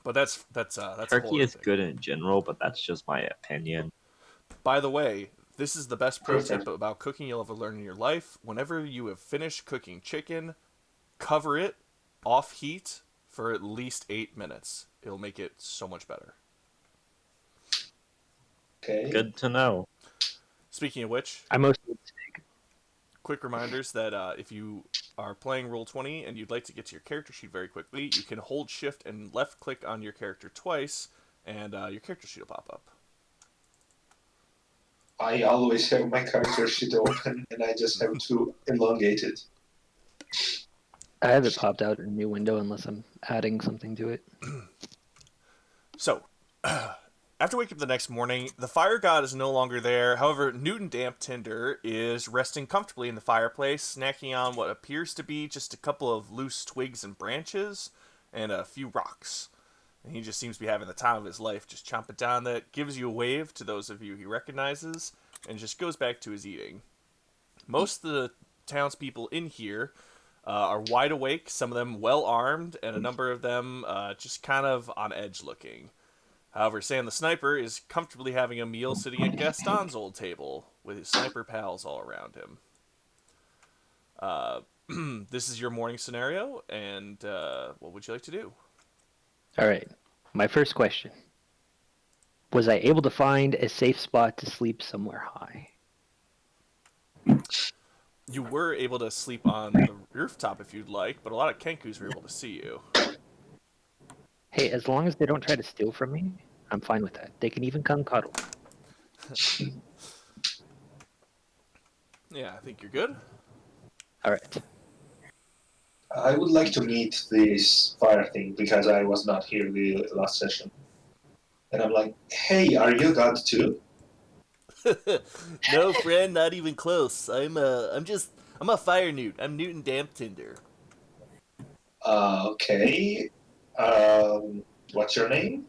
But that's a whole Turkey other is thing. good in general, but that's just my opinion. By the way, this is the best pro Perfect. tip about cooking you'll ever learn in your life. Whenever you have finished cooking chicken, cover it off heat for at least 8 minutes. It'll make it so much better. Okay. Good to know. Speaking of which, I mostly steak. quick reminders that if you are playing Roll20 and you'd like to get to your character sheet very quickly, you can hold shift and left click on your character twice, and your character sheet will pop up. I always have my character sheet open, and I just have to elongate it. I have it popped out in a new window unless I'm adding something to it. So, after waking up the next morning, the fire god is no longer there. However, Newton Damp Tinder is resting comfortably in the fireplace, snacking on what appears to be just a couple of loose twigs and branches and a few rocks. And he just seems to be having the time of his life, just chomping down that, gives you a wave to those of you he recognizes, and just goes back to his eating. Most of the townspeople in here are wide awake, some of them well armed, and a number of them just kind of on edge looking. However, Sam the Sniper is comfortably having a meal sitting at Gaston's old table, with his sniper pals all around him. This is your morning scenario, and what would you like to do? All right. My first question. Was I able to find a safe spot to sleep somewhere high? You were able to sleep on the rooftop if you'd like, but a lot of Kenkus were able to see you. Hey, as long as they don't try to steal from me, I'm fine with that. They can even come cuddle. Yeah, I think you're good. All right. I would like to meet this fire thing because I was not here the last session. And I'm like, hey, are you a god too? No, friend, not even close. I'm a fire newt. I'm Newton Damp Tinder. Okay. What's your name?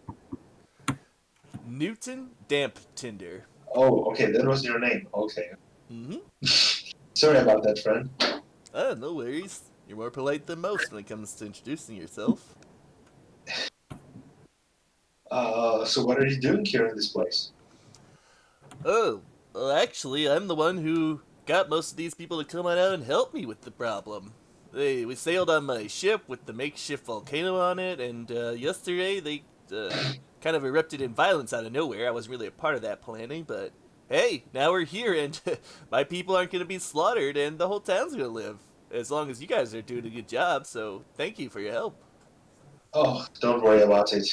Newton Damp Tinder. Oh, okay, that was your name. Okay. Mm-hmm. Sorry about that, friend. Oh, no worries. You're more polite than most when it comes to introducing yourself. So what are you doing here in this place? Oh, Well, actually, I'm the one who got most of these people to come on out and help me with the problem. We sailed on my ship with the makeshift volcano on it, and yesterday they kind of erupted in violence out of nowhere. I wasn't really a part of that planning, but hey, now we're here, and my people aren't going to be slaughtered, and the whole town's going to live. As long as you guys are doing a good job, so thank you for your help. Oh, don't worry about it.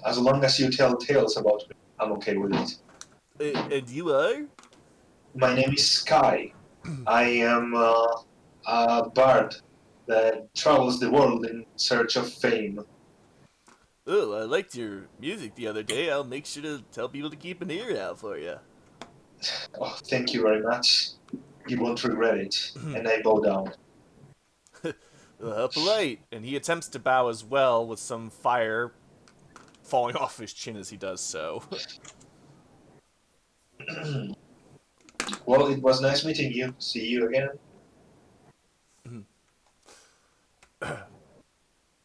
As long as you tell tales about me, I'm okay with it. And you are? My name is Sky. I am a bard that travels the world in search of fame. Oh, I liked your music the other day. I'll make sure to tell people to keep an ear out for you. Oh, thank you very much. You won't regret it. And I bow down. How polite. And he attempts to bow as well, with some fire falling off his chin as he does so. Well, it was nice meeting you. See you again.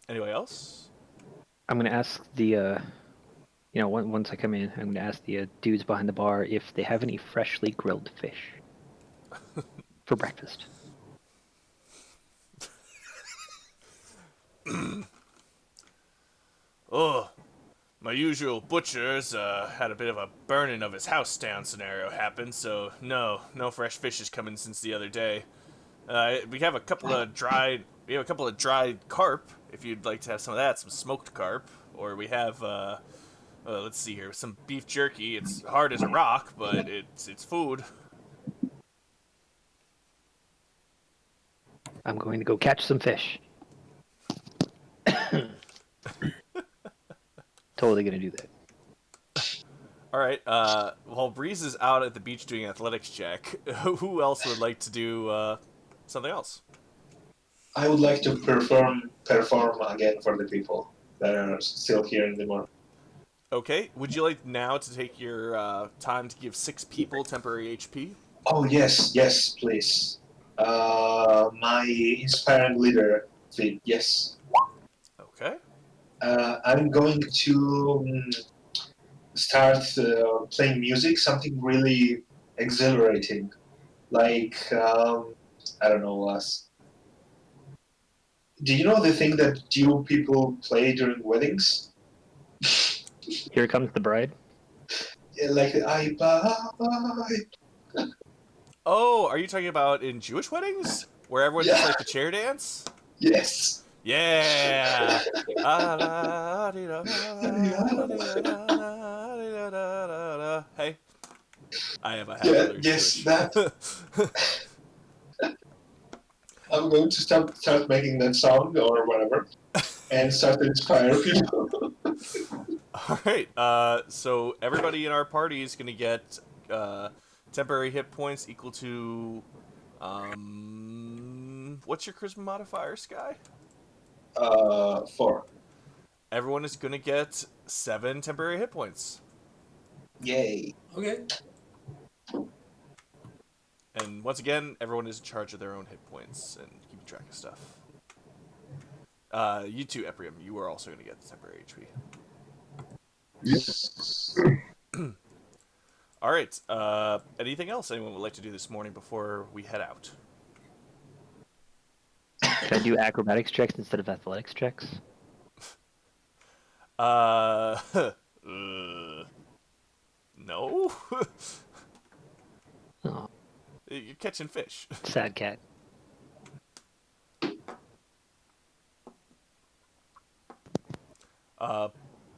Anybody else? I'm gonna ask the once I come in, I'm gonna ask the dudes behind the bar if they have any freshly grilled fish for breakfast. Oh, my usual butcher's had a bit of a burning of his house down scenario happen, so no fresh fish is coming since the other day. We have a couple of dried carp, if you'd like to have some of that, some smoked carp, or we have let's see here, some beef jerky. It's hard as a rock, but it's food. I'm going to go catch some fish. Totally gonna do that. All right. While Breeze is out at the beach doing an athletics check, who else would like to do something else? I would like to perform again for the people that are still here in the morning. Okay. Would you like now to take your time to give 6 people temporary HP? Oh, yes, please. My inspiring leader, Vid, yes. Okay. I'm going to start playing music, something really exhilarating. Like, I don't know, do you know the thing that Jew people play during weddings? Here comes the bride. Yeah, like, I buy. Oh, are you talking about in Jewish weddings where everyone does Yeah. like the chair dance? Yes. Yeah. Hey, I have a half Yeah, brother yes, Jewish. that. I'm going to start making that song or whatever, and start to inspire people. All right. So everybody in our party is gonna get temporary hit points equal to what's your charisma modifier, Sky? 4. Everyone is gonna get 7 temporary hit points. Yay. Okay. And once again, everyone is in charge of their own hit points and keeping track of stuff. You too, Eprium, you are also going to get the temporary HP. All right. Anything else anyone would like to do this morning before we head out? Should I do acrobatics checks instead of athletics checks? No. Oh, You're catching fish. sad cat.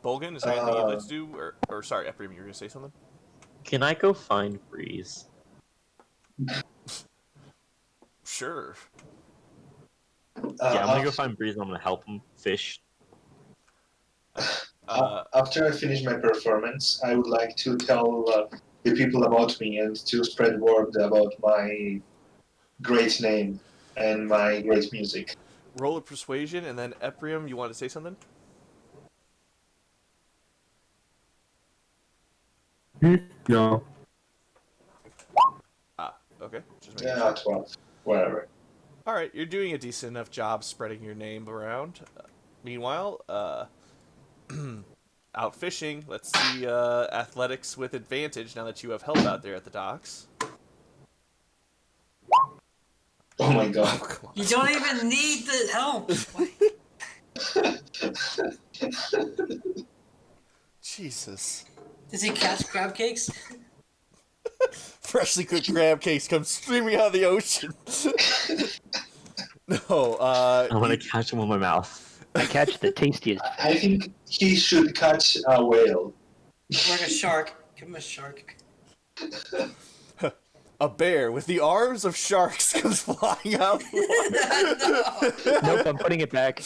Bolgan, is there anything you'd like to do? Or sorry, Eprium, you were going to say something? Can I go find Breeze? Sure. Yeah, I'm gonna go find Breeze and I'm gonna help him fish. After I finish my performance, I would like to tell the people about me and to spread word about my great name and my great music. Roll a persuasion, and then Eprium, you want to say something? No. Okay. Just making Yeah, 12. Whatever. All right, you're doing a decent enough job spreading your name around. Meanwhile, out fishing. Let's see athletics with advantage now that you have help out there at the docks. Oh my god. Oh, come on. You don't even need the help. Jesus. Does he catch crab cakes? Freshly cooked crab cakes come streaming out of the ocean. No, I'm gonna catch him with my mouth. I catch the tastiest. I think he should catch a whale. Like a shark. Give him a shark. a bear with the arms of sharks comes flying out. Nope, I'm putting it back.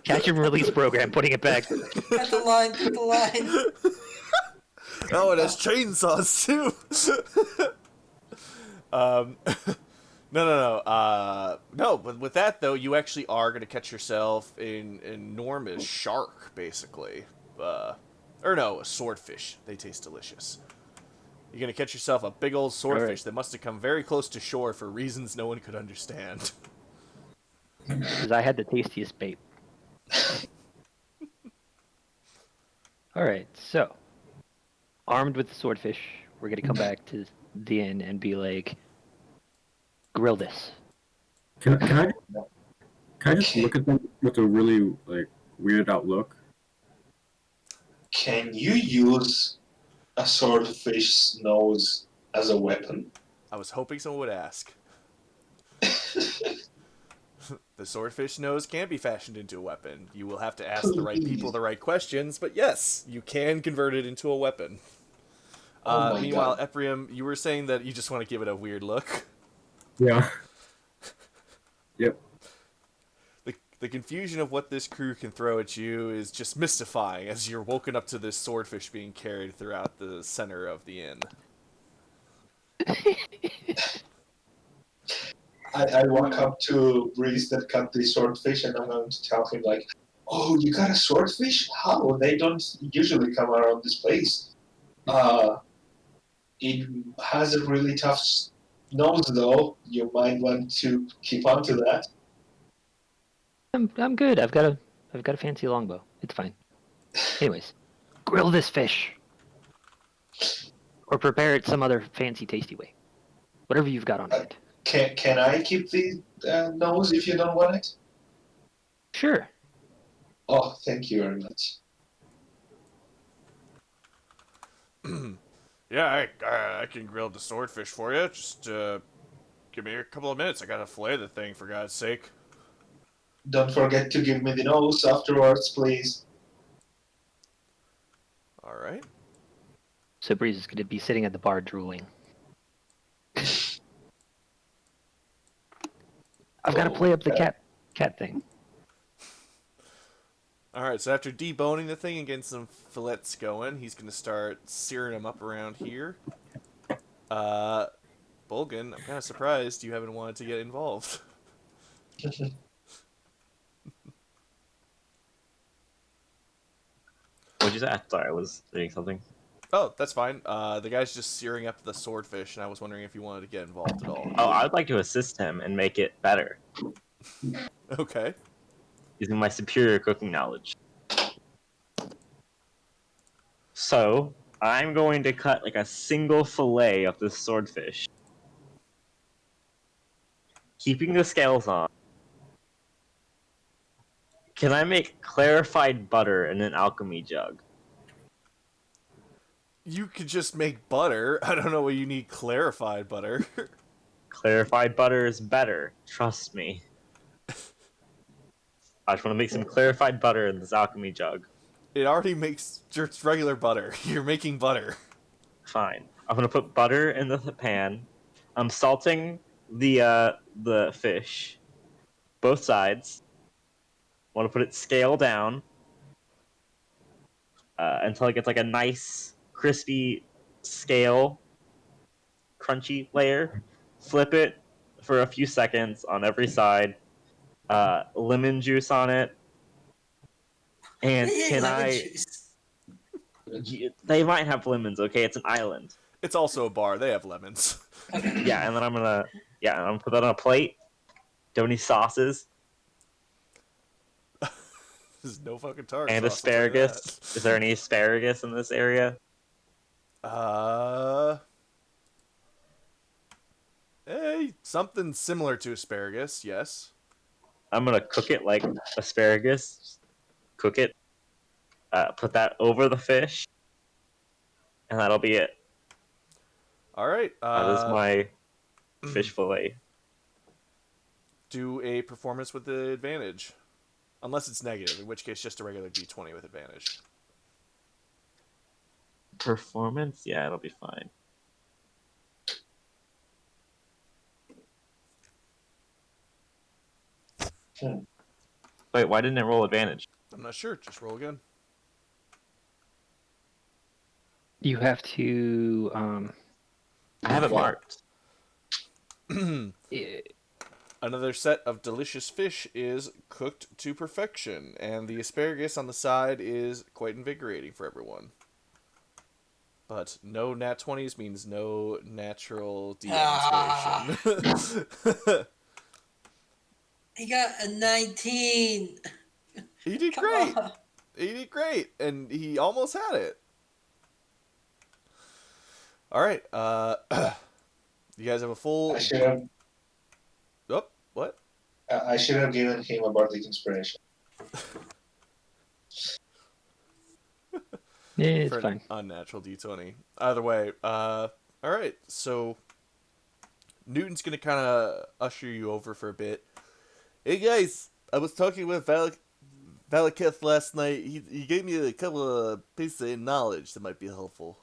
Catch and release program, putting it back. Cut the line, cut the line. Oh, it has chainsaws too. No. But with that though, you actually are going to catch yourself an enormous shark, basically. Or no, a swordfish. They taste delicious. You're going to catch yourself a big old swordfish that must have come very close to shore for reasons no one could understand. Because I had the tastiest bait. Alright, so. Armed with the swordfish, we're going to come back to the inn and be like, grill this. Can I just look at them with a really like weirded out look? Can you use a swordfish nose as a weapon? I was hoping someone would ask. The swordfish nose can be fashioned into a weapon. You will have to ask the right people the right questions, but yes, you can convert it into a weapon. Oh my Meanwhile, God. Ephraim, you were saying that you just want to give it a weird look. Yeah. Yep. The confusion of what this crew can throw at you is just mystifying as you're woken up to this swordfish being carried throughout the center of the inn. I walk up to Breeze that cut the swordfish and I'm going to tell him like, oh, you got a swordfish? How? They don't usually come around this place. It has a really tough nose though. You might want to keep on to that. I'm good. I've got a fancy longbow. It's fine. Anyways, grill this fish. Or prepare it some other fancy tasty way. Whatever you've got on hand. Can I keep the nose if you don't want it? Sure. Oh, thank you very much. Yeah, I can grill the swordfish for you. Just give me a couple of minutes. I gotta fillet the thing, for God's sake. Don't forget to give me the nose afterwards, please. All right. So Breeze is going to be sitting at the bar drooling. I've got to play up the cat thing. All right. So after deboning the thing and getting some fillets going, he's gonna start searing them up around here. Bulgin, I'm kind of surprised you haven't wanted to get involved. What'd you say? Sorry, I was reading something. Oh, that's fine. The guy's just searing up the swordfish, and I was wondering if you wanted to get involved at all. Oh, I'd like to assist him and make it better Okay. using my superior cooking knowledge. So, I'm going to cut like a single fillet of this swordfish, keeping the scales on. Can I make clarified butter in an alchemy jug? You could just make butter. I don't know what you need clarified butter. Clarified butter is better. Trust me. I just want to make some clarified butter in this alchemy jug. It already makes just regular butter. You're making butter. Fine. I'm gonna put butter in the pan. I'm salting the fish, both sides. Want to put it scale down until it gets like a nice crispy scale, crunchy layer. Flip it for a few seconds on every side. Lemon juice on it. And can Lemon I? juice. They might have lemons. Okay, it's an island. It's also a bar. They have lemons. Yeah, and then I'm gonna put that on a plate. Don't need sauces. There's no fucking target And sauce, I'll tell you asparagus. that. Is there any asparagus in this area? Something similar to asparagus, yes. I'm gonna cook it like asparagus. Cook it. Put that over the fish, and that'll be it. All right. That is my fish fillet. Do a performance with the advantage, unless it's negative, in which case just a regular d20 with advantage. Performance? Yeah, it'll be fine. Wait, why didn't it roll advantage? I'm not sure. Just roll again. You have to. I have it marked. eh, Another set of delicious fish is cooked to perfection, and the asparagus on the side is quite invigorating for everyone. But no nat 20s means no natural DM inspiration. He got a 19. He did Come great. on. He did great, and he almost had it. All right. You guys have a full. I should have. Oh, what? I should have given him a bardic inspiration. Yeah, it's For an fine. unnatural d20. Either way, all right. So Newton's gonna kind of usher you over for a bit. Hey guys, I was talking with Valaketh last night. He gave me a couple of pieces of knowledge that might be helpful.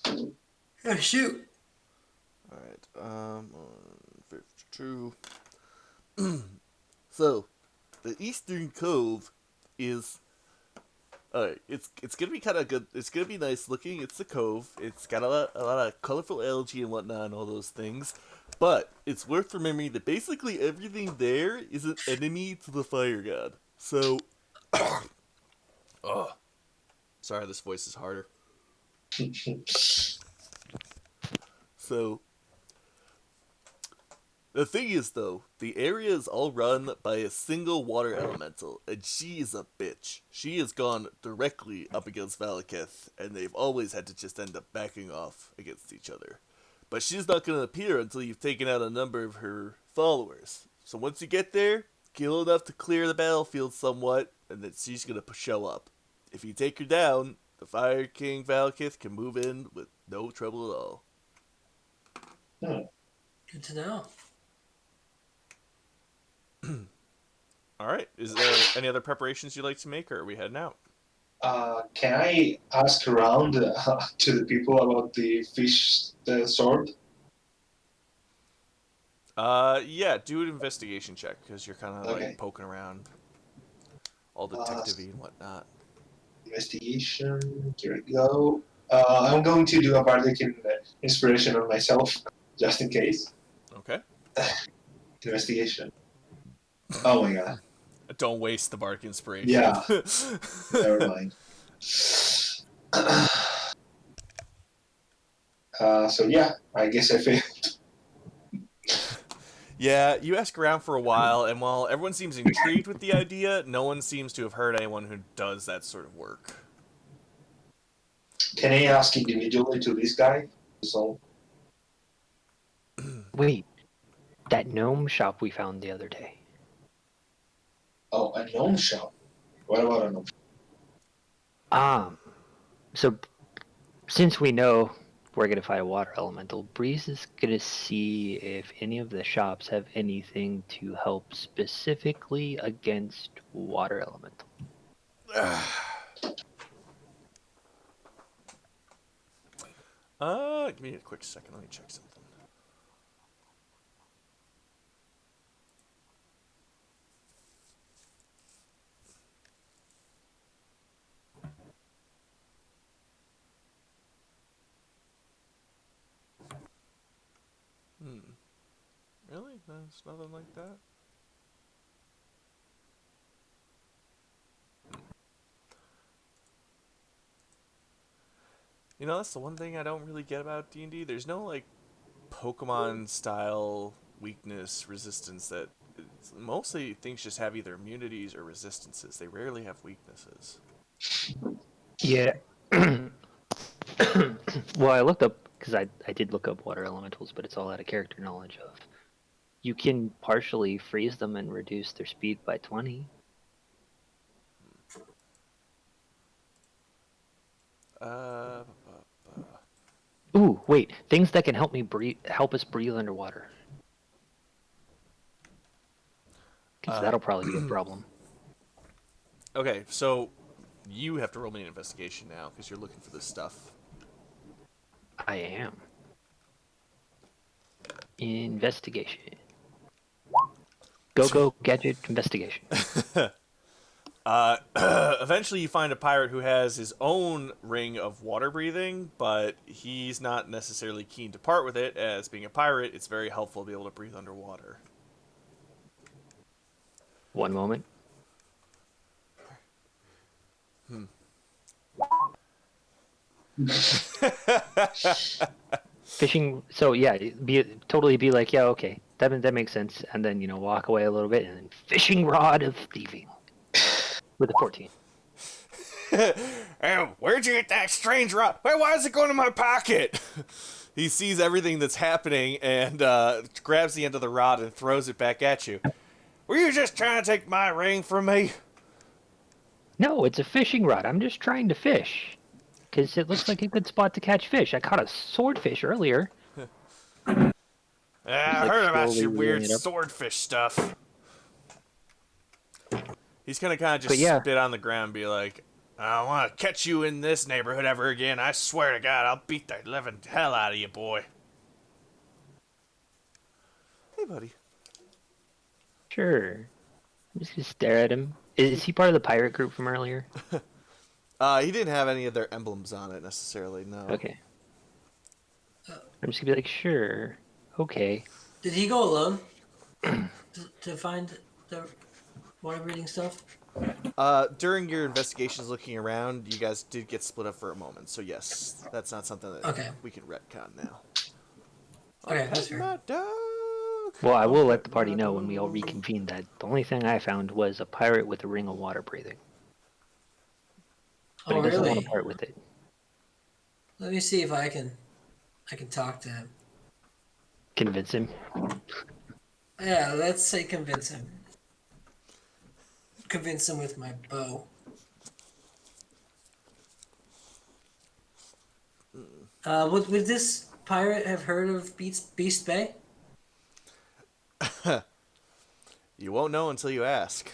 Oh, shoot. All right. 52. So, the Eastern Cove is. Alright, it's gonna be kind of good. It's gonna be nice looking. It's a cove. It's got a lot of colorful algae and whatnot and all those things. But it's worth remembering that basically everything there is an enemy to the fire god. So, oh, sorry, this voice is harder. So, the thing is, though, the area is all run by a single water elemental, and she is a bitch. She has gone directly up against Valaketh, and they've always had to just end up backing off against each other. But she's not going to appear until you've taken out a number of her followers. So once you get there, kill enough to clear the battlefield somewhat, and then she's going to show up. If you take her down, the Fire King Valaketh can move in with no trouble at all. Good to know. All right. Is there any other preparations you'd like to make, or are we heading out? Can I ask around to the people about the fish sword? Yeah, do an investigation check, because you're kind of Okay. like poking around, all detective-y and whatnot. Investigation. Here we go. I'm going to do a bardic inspiration on myself, just in case. Okay. Investigation. Oh my god. Don't waste the bark inspiration. Yeah. Never mind. So yeah, I guess I failed. Yeah, you ask around for a while, and while everyone seems intrigued with the idea, no one seems to have heard anyone who does that sort of work. Can I ask individually to this guy? So, Wait, that gnome shop we found the other day. oh, a gnome shop. What about a gnome shop? So since we know we're gonna fight a water elemental, Breeze is gonna see if any of the shops have anything to help specifically against water elemental. Give me a quick second. Let me check something. Really? There's nothing like that? You know, that's the one thing I don't really get about D&D. There's no, like, Pokemon-style weakness, resistance that mostly things just have either immunities or resistances. They rarely have weaknesses. Yeah. Well, I looked up because I did look up water elementals, but it's all out of character knowledge of. You can partially freeze them and reduce their speed by 20. Uh, Ooh, wait, things that can help us breathe underwater. Because that'll probably be a problem. okay, so you have to roll me an investigation now because you're looking for this stuff. I am. Investigation. Go, gadget, investigation. Eventually, you find a pirate who has his own ring of water breathing, but he's not necessarily keen to part with it. As being a pirate, it's very helpful to be able to breathe underwater. One moment. Fishing. So yeah, be like, yeah, okay, that makes sense, and then walk away a little bit, and then fishing rod of thieving with a 14. Hey, where'd you get that strange rod? Wait, why is it going in my pocket? He sees everything that's happening and grabs the end of the rod and throws it back at you. Were you just trying to take my ring from me? No, it's a fishing rod. I'm just trying to fish. Because it looks like a good spot to catch fish. I caught a swordfish earlier. I heard about slowly your weird reeling it up. swordfish stuff. He's gonna kind of just But yeah. spit on the ground and be like, I don't want to catch you in this neighborhood ever again. I swear to God, I'll beat the living hell out of you, boy. Hey, buddy. Sure. I'm just gonna stare at him. Is he part of the pirate group from earlier? He didn't have any of their emblems on it necessarily, no. Okay. I'm just gonna be like, sure. Okay. Did he go alone to find the water breathing stuff? During your investigations looking around, you guys did get split up for a moment, so yes, that's not something that Okay. we can retcon now. Okay, that's fair. My dog. Well, I will let the party know when we all reconvene that the only thing I found was a pirate with a ring of water breathing. But Oh, he doesn't want really? to part with it. Let me see if I can talk to him. Convince him. Yeah, let's say convince him. Convince him with my bow. Would this pirate have heard of Beast Bay? You won't know until you ask.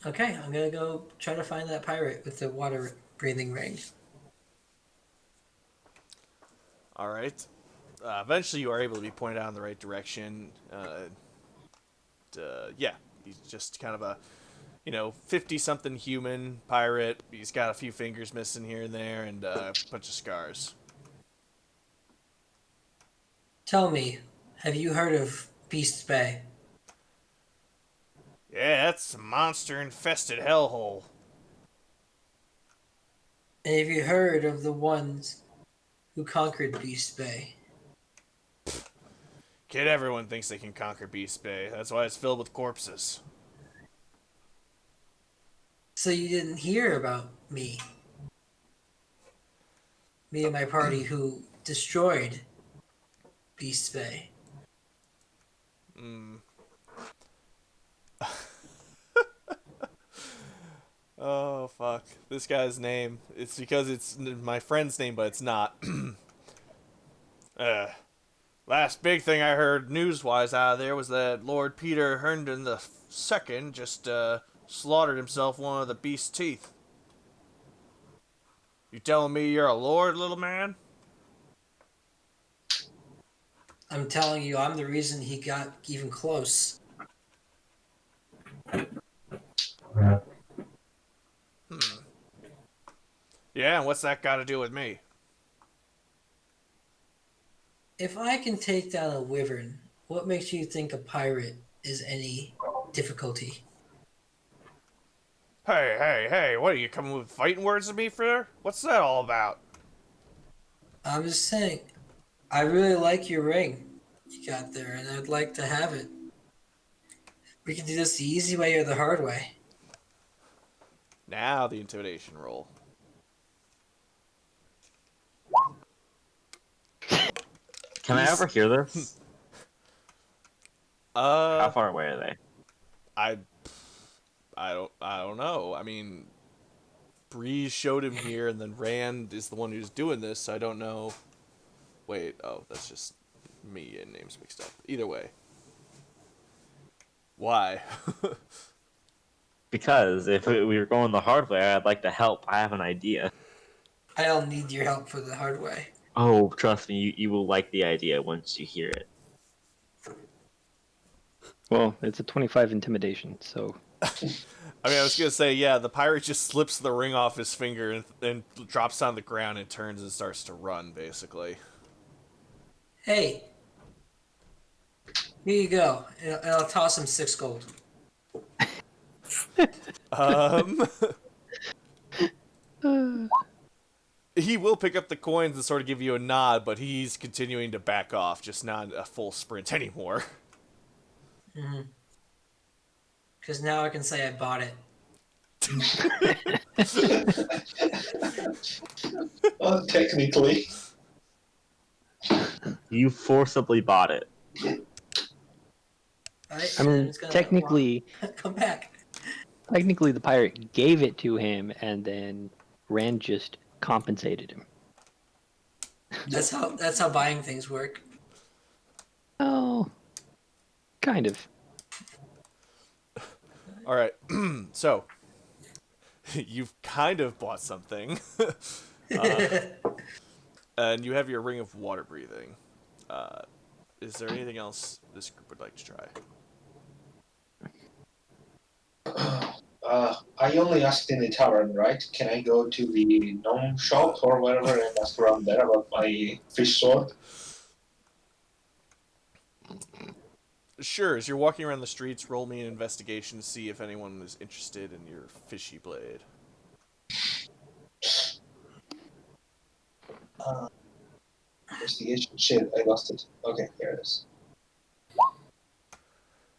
Okay, I'm gonna go try to find that pirate with the water breathing ring. All right. Eventually, you are able to be pointed out in the right direction. Yeah, he's just kind of a, 50-something human pirate. He's got a few fingers missing here and there, and a bunch of scars. Tell me, have you heard of Beast Bay? Yeah, that's a monster-infested hellhole. And have you heard of the ones who conquered Beast Bay? Kid, everyone thinks they can conquer Beast Bay. That's why it's filled with corpses. So you didn't hear about me? Me and my party who destroyed Beast Bay. Oh, fuck. This guy's name. It's because it's my friend's name, but it's not. Last big thing I heard news-wise out of there was that Lord Peter Herndon II just slaughtered himself one of the beast's teeth. You telling me you're a lord, little man? I'm telling you, I'm the reason he got even close. Yeah, and what's that got to do with me? If I can take down a wyvern, what makes you think a pirate is any difficulty? Hey, what are you coming with fighting words to me for? What's that all about? I'm just saying, I really like your ring. you got there, and I'd like to have it. We can do this the easy way or the hard way. Now the intimidation roll. Can I He's- overhear this? How far away are they? I don't know. I mean, Breeze showed him here, and then Rand is the one who's doing this. So I don't know. Wait, oh, that's just me and names mixed up. Either way, why? Because if we were going the hard way, I'd like to help. I have an idea. I don't need your help for the hard way. Oh, trust me, you will like the idea once you hear it. Well, it's a 25 intimidation, so I mean, I was gonna say, yeah, the pirate just slips the ring off his finger and drops on the ground and turns and starts to run, basically. Hey, here you go, and I'll toss him 6 gold. He will pick up the coins and sort of give you a nod, but he's continuing to back off, just not a full sprint anymore. Because now I can say I bought it. Well, technically. You forcibly bought it. I mean, technically, come back. technically the pirate gave it to him, and then Rand just compensated him. That's how buying things work. Oh, kind of. All right, so you've kind of bought something, and you have your ring of water breathing. Is there anything else this group would like to try? I only asked in the tavern, right? Can I go to the gnome shop or whatever and ask around there about my fish sword? Sure, as you're walking around the streets, roll me an investigation to see if anyone is interested in your fishy blade. Investigation. Shit, I lost it. Okay, here it is.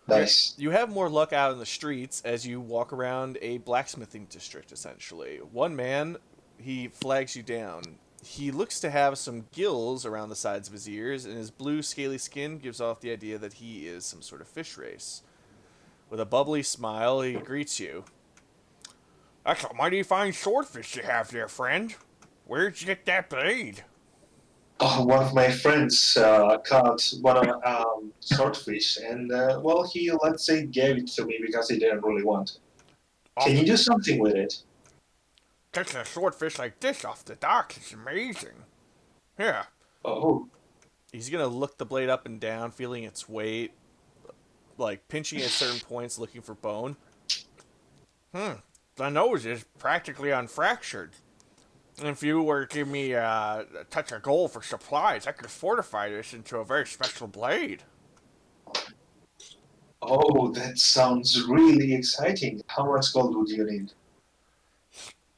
Nice. You have more luck out in the streets as you walk around a blacksmithing district, essentially. One man, he flags you down. He looks to have some gills around the sides of his ears, and his blue, scaly skin gives off the idea that he is some sort of fish race. With a bubbly smile, he greets you. That's a mighty fine swordfish you have there, friend. Where'd you get that blade? Oh, one of my friends caught one of swordfish, and well, he let's say gave it to me because he didn't really want it. Can you do something with it? Catching a swordfish like this off the dock is amazing. Here, Oh, He's gonna look the blade up and down, feeling its weight, like pinching at certain points, looking for bone. the nose is practically unfractured. If you were to give me a touch of gold for supplies, I could fortify this into a very special blade. oh, that sounds really exciting. How much gold would you need?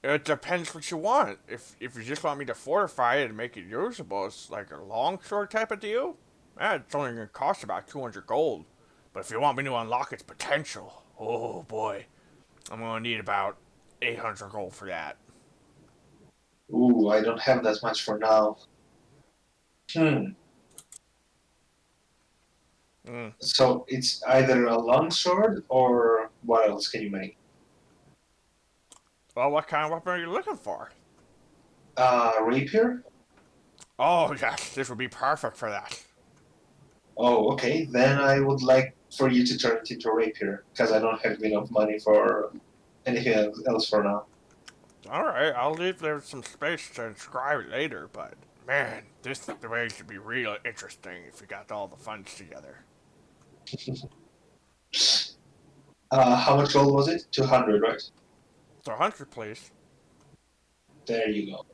It depends what you want. If you just want me to fortify it and make it usable, it's like a longsword type of deal. It's only gonna cost about 200 gold. But if you want me to unlock its potential, oh boy, I'm gonna need about 800 gold for that. Ooh, I don't have that much for now. So it's either a longsword or what else can you make? Well, what kind of weapon are you looking for? Rapier? Oh yes, this would be perfect for that. Oh, okay. Then I would like for you to turn it into a rapier because I don't have enough money for anything else for now. Alright, I'll leave there some space to inscribe it later, but man, this raid should be real interesting if you got all the funds together. How much gold was it? 200, right? So 100, please. There you go.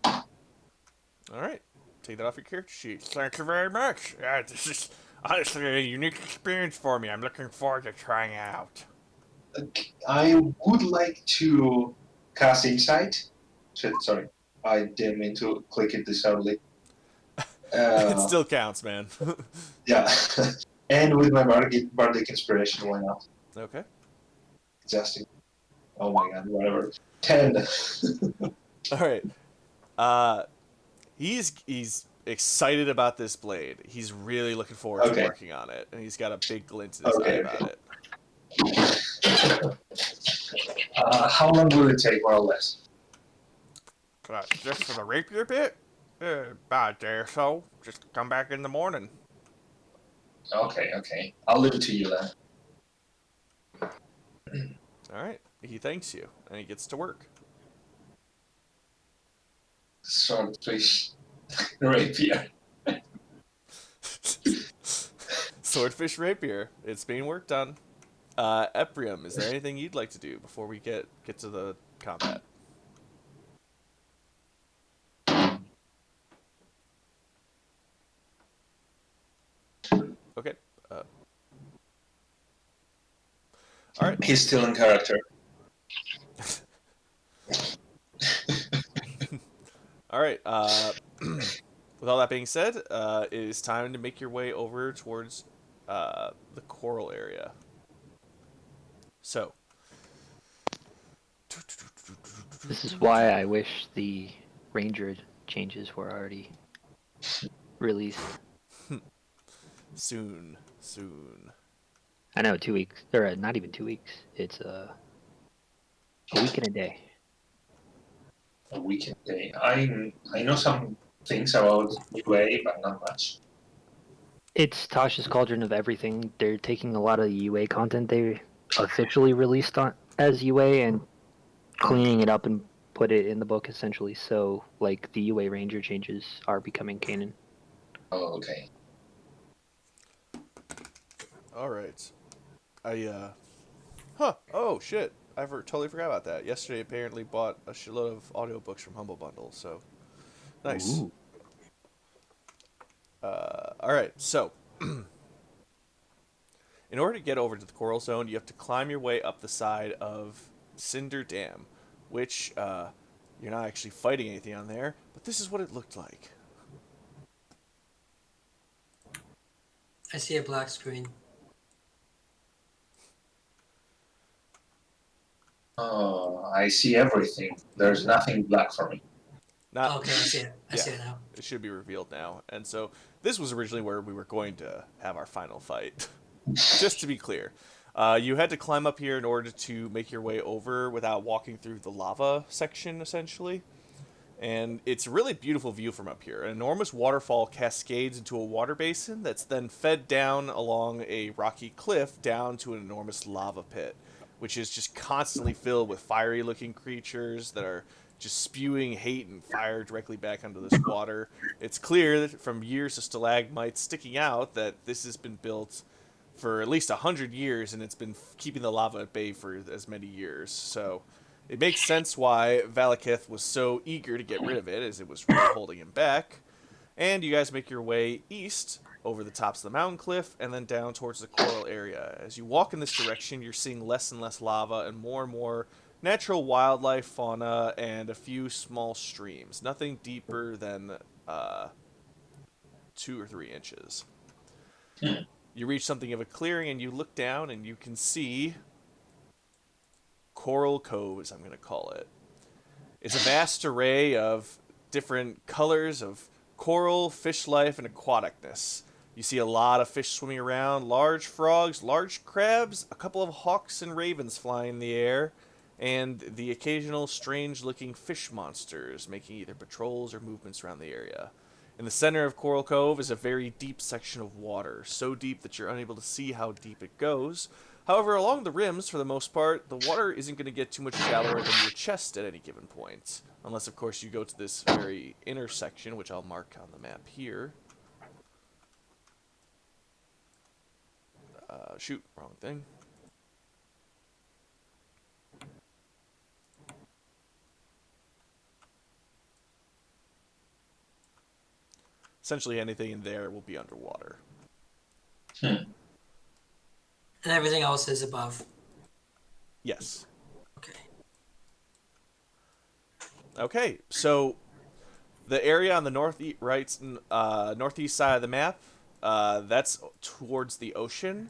Alright, take that off your character sheet. Thank you very much. Yeah, this is honestly a unique experience for me. I'm looking forward to trying it out. I would like to cast insight. Shit, sorry. I didn't mean to click it this early. It Uh, still counts, man. yeah. And with my bardic inspiration, why not? Okay. Just oh my god, whatever. 10. All right. He's excited about this blade. He's really looking forward to Okay. working on it, and he's got a big glint in his eye Okay. about it. How long will it take, more or less? Just for the rapier bit? About a day or so. Just come back in the morning. Okay. I'll leave it to you then. All right. He thanks you, and he gets to work. Swordfish rapier. Swordfish rapier. It's being worked on. Ephraim, is there anything you'd like to do before we get to the combat? Okay. All right. He's still in character. All right. With all that being said, it is time to make your way over towards the coral area. So. This is why I wish the ranger changes were already released. Soon. I know 2 weeks, or not even 2 weeks. It's a week and a day. A weekend day. I know some things about UA, but not much. It's Tasha's Cauldron of everything. They're taking a lot of the UA content they officially released on as UA and cleaning it up and put it in the book essentially. So like the UA Ranger changes are becoming canon. Oh, okay. All right. Oh shit! Totally forgot about that. Yesterday, apparently bought a shitload of audiobooks from Humble Bundle. So nice. Ooh. All right. So, in order to get over to the Coral Zone, you have to climb your way up the side of Cinder Dam, which you're not actually fighting anything on there. But this is what it looked like. I see a black screen. Oh, I see everything. There's nothing black for me. Not Okay, I see it. I see it now. It should be revealed now. And so this was originally where we were going to have our final fight. Just to be clear. You had to climb up here in order to make your way over without walking through the lava section, essentially. And it's a really beautiful view from up here. An enormous waterfall cascades into a water basin that's then fed down along a rocky cliff down to an enormous lava pit, which is just constantly filled with fiery-looking creatures that are just spewing hate and fire directly back onto this water. It's clear that from years of stalagmites sticking out that this has been built for at least 100 years, and it's been keeping the lava at bay for as many years. So it makes sense why Valakith was so eager to get rid of it, as it was really holding him back. And you guys make your way east over the tops of the mountain cliff and then down towards the coral area. As you walk in this direction, you're seeing less and less lava and more natural wildlife, fauna, and a few small streams. Nothing deeper than 2 or 3 inches. You reach something of a clearing and you look down and you can see Coral Cove, as I'm going to call it. It's a vast array of different colors of coral, fish life, and aquaticness. You see a lot of fish swimming around, large frogs, large crabs, a couple of hawks and ravens flying in the air, and the occasional strange-looking fish monsters making either patrols or movements around the area. In the center of Coral Cove is a very deep section of water, so deep that you're unable to see how deep it goes. However, along the rims, for the most part, the water isn't going to get too much shallower than your chest at any given point. Unless, of course, you go to this very intersection, which I'll mark on the map here. Shoot, wrong thing. Essentially anything in there will be underwater. And everything else is above. Yes. Okay. Okay, so The area on the northeast side of the map, that's towards the ocean.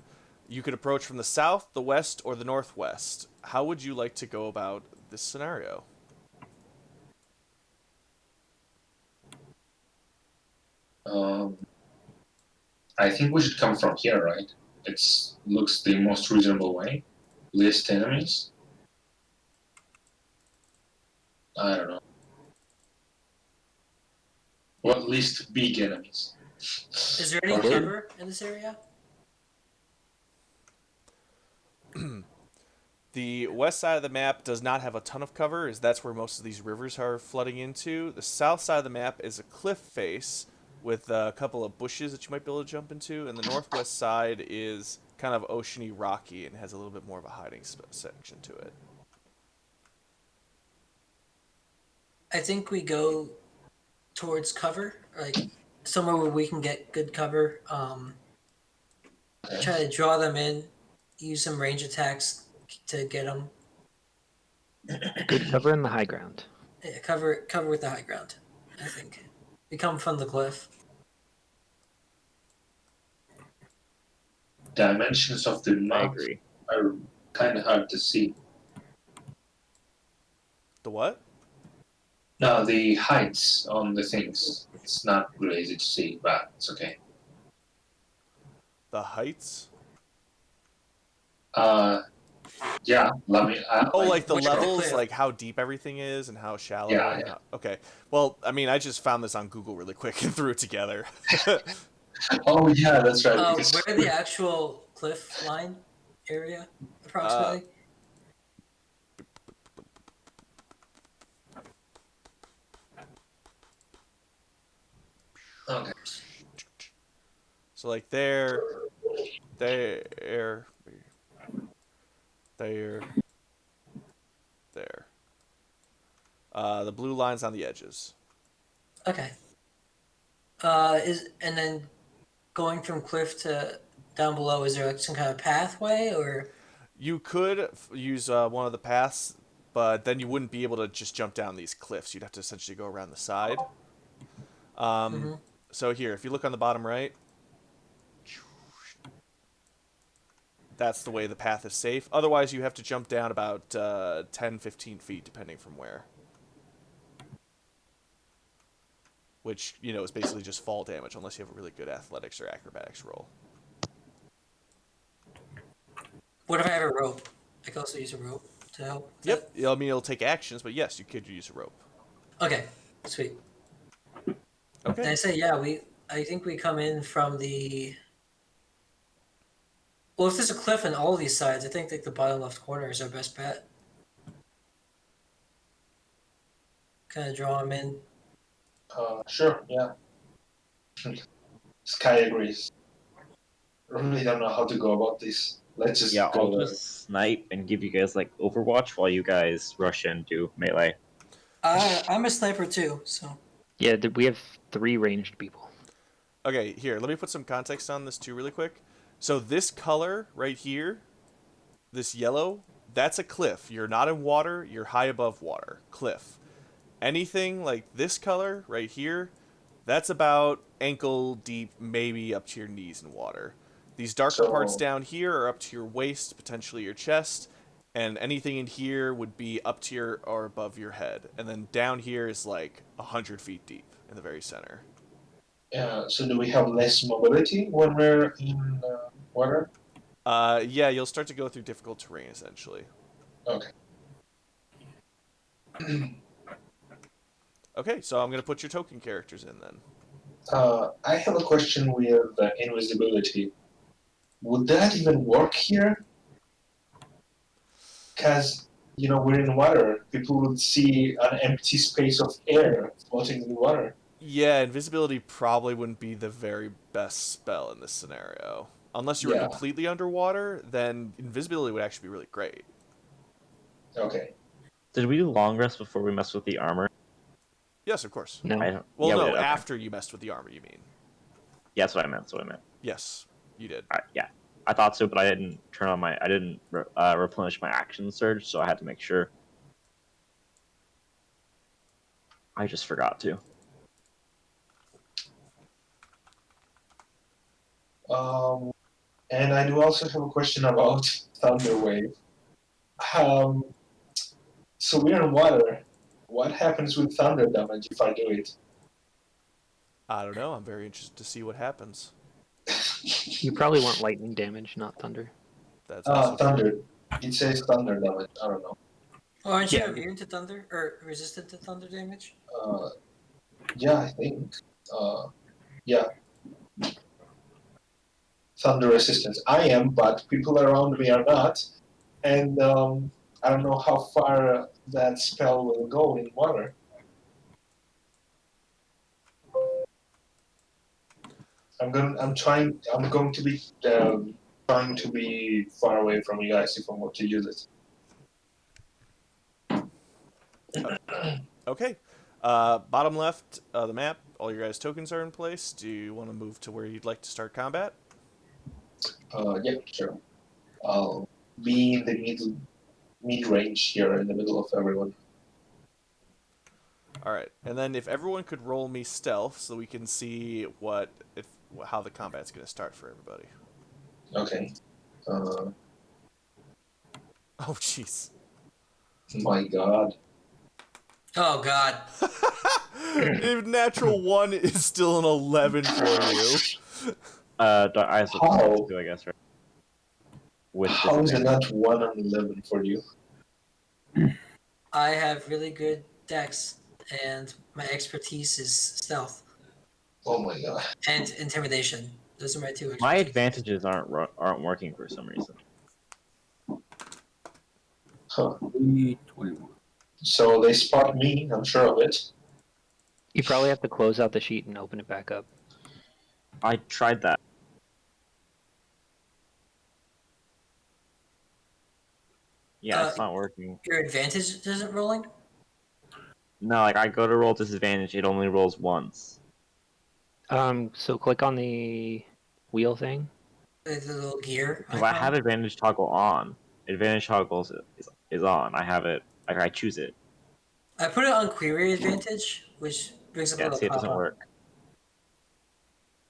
You could approach from the south, the west, or the northwest. How would you like to go about this scenario? Um, I think we should come from here, right? It looks the most reasonable way. Least enemies. I don't know. Well, at least big enemies. Is there any Okay. cover in this area? The west side of the map does not have a ton of cover, as that's where most of these rivers are flooding into. The south side of the map is a cliff face with a couple of bushes that you might be able to jump into, and the northwest side is kind of oceany rocky and has a little bit more of a hiding section to it. I think we go towards cover, like somewhere where we can get good cover. Try to draw them in, use some range attacks to get them. Good cover in the high ground. Yeah, cover with the high ground. I think we come from the cliff. Dimensions of the I map agree. are kind of hard to see. The what? No, the heights on the things. It's not really easy to see, but it's okay. The heights? Yeah, let me. Oh, like the which way? levels, Cliff. like how deep everything is and how shallow. Yeah, and yeah. Okay. Well, I mean, I just found this on Google really quick and threw it together. Oh, yeah, that's right. Because Where the actual cliff line area, approximately? okay. So like there, there, there. The blue line's on the edges. Okay. And then going from cliff to down below, is there like some kind of pathway or? You could use one of the paths, but then you wouldn't be able to just jump down these cliffs. You'd have to essentially go around the side. So here, if you look on the bottom right, that's the way the path is safe. Otherwise, you have to jump down about 10, 15 feet, depending from where. Which, is basically just fall damage, unless you have a really good athletics or acrobatics roll. What if I have a rope? I can also use a rope to help. Yep, I mean, it'll take actions, but yes, you could use a rope. Okay, sweet. Okay. And I say, yeah, I think we come in from the. Well, if there's a cliff on all these sides, I think like the bottom left corner is our best bet. Kind of draw them in. Sure, yeah. Sky agrees. I really don't know how to go about this. Let's just Yeah, go I'll there. just snipe and give you guys like Overwatch while you guys rush into melee. I'm a sniper too, so. Yeah, we have 3 ranged people. Okay, here, let me put some context on this too really quick. So this color right here, this yellow, that's a cliff. You're not in water, you're high above water. Cliff. Anything like this color right here, that's about ankle deep, maybe up to your knees in water. These darker parts down here are up to your waist, potentially your chest, and anything in here would be up to your or above your head. And then down here is like 100 feet deep in the very center. So do we have less mobility when we're in water? Yeah, you'll start to go through difficult terrain essentially. Okay. Okay, so I'm gonna put your token characters in then. I have a question with invisibility. Would that even work here? Because, we're in water. People would see an empty space of air floating in the water. Yeah, invisibility probably wouldn't be the very best spell in this scenario. Unless you were Yeah. completely underwater, then invisibility would actually be really great. Okay. Did we do long rest before we messed with the armor? Yes, of course. No. I don't. Well, yeah, we no, did, okay. after you messed with the armor, you mean. Yeah, that's what I meant. Yes, you did. Yeah, I thought so, but I didn't turn on I didn't replenish my action surge, so I had to make sure. I just forgot to. And I do also have a question about Thunder Wave. Um, so we're in water. What happens with thunder damage if I do it? I don't know. I'm very interested to see what happens. You probably want lightning damage, not thunder. That's also true. Thunder. It says thunder damage. I don't know. Oh, aren't you Yeah. immune to thunder or resistant to thunder damage? Yeah, I think. Yeah, thunder resistance. I am, but people around me are not. And I don't know how far that spell will go in water. I'm going to be trying to be far away from you guys if I'm going to use it. Okay. Bottom left of the map, all your guys' tokens are in place. Do you want to move to where you'd like to start combat? Yeah, sure. I'll be in the mid range here in the middle of everyone. All right. And then if everyone could roll me stealth so we can see how the combat's going to start for everybody. Okay. Oh, jeez. My God. Oh God. If natural 1 is still an 11 for you. I have How? too, I guess, right? With How is it disadvantage. not 1 on 11 for you? I have really good dex, and my expertise is stealth Oh my God. and intimidation. Those are my two My expertise. advantages aren't working for some reason. Huh. 21. So they spot me, I'm sure of it. You probably have to close out the sheet and open it back up. I tried that. Yeah, it's not working. Your advantage isn't rolling? No, like I go to roll disadvantage, it only rolls once. So click on the wheel thing. The little gear If I icon? have advantage toggle on, advantage toggle is on. I have it. Like I choose it. I put it on query advantage, which brings up a Yeah, little see, it doesn't pop-up.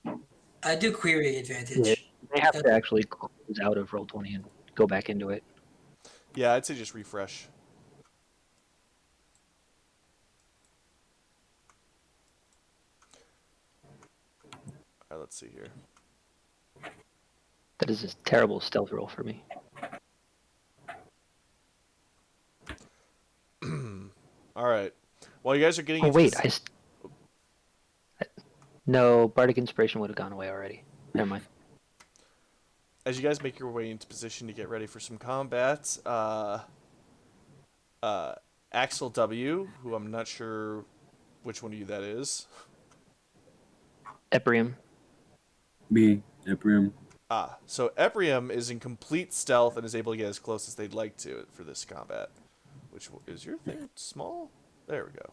work. I do query Yeah, advantage. they have to actually close out of Roll20 and go back into it. Yeah, I'd say just refresh. All right, let's see here. That is a terrible stealth roll for me. All right. While you guys are getting Oh into wait, this- no, Bardic Inspiration would have gone away already. Never mind. as you guys make your way into position to get ready for some combat, Axel W, who I'm not sure which one of you that is. Eprium. Me, Ephraim. So Eprium is in complete stealth and is able to get as close as they'd like to for this combat. Which is your thing small? There we go.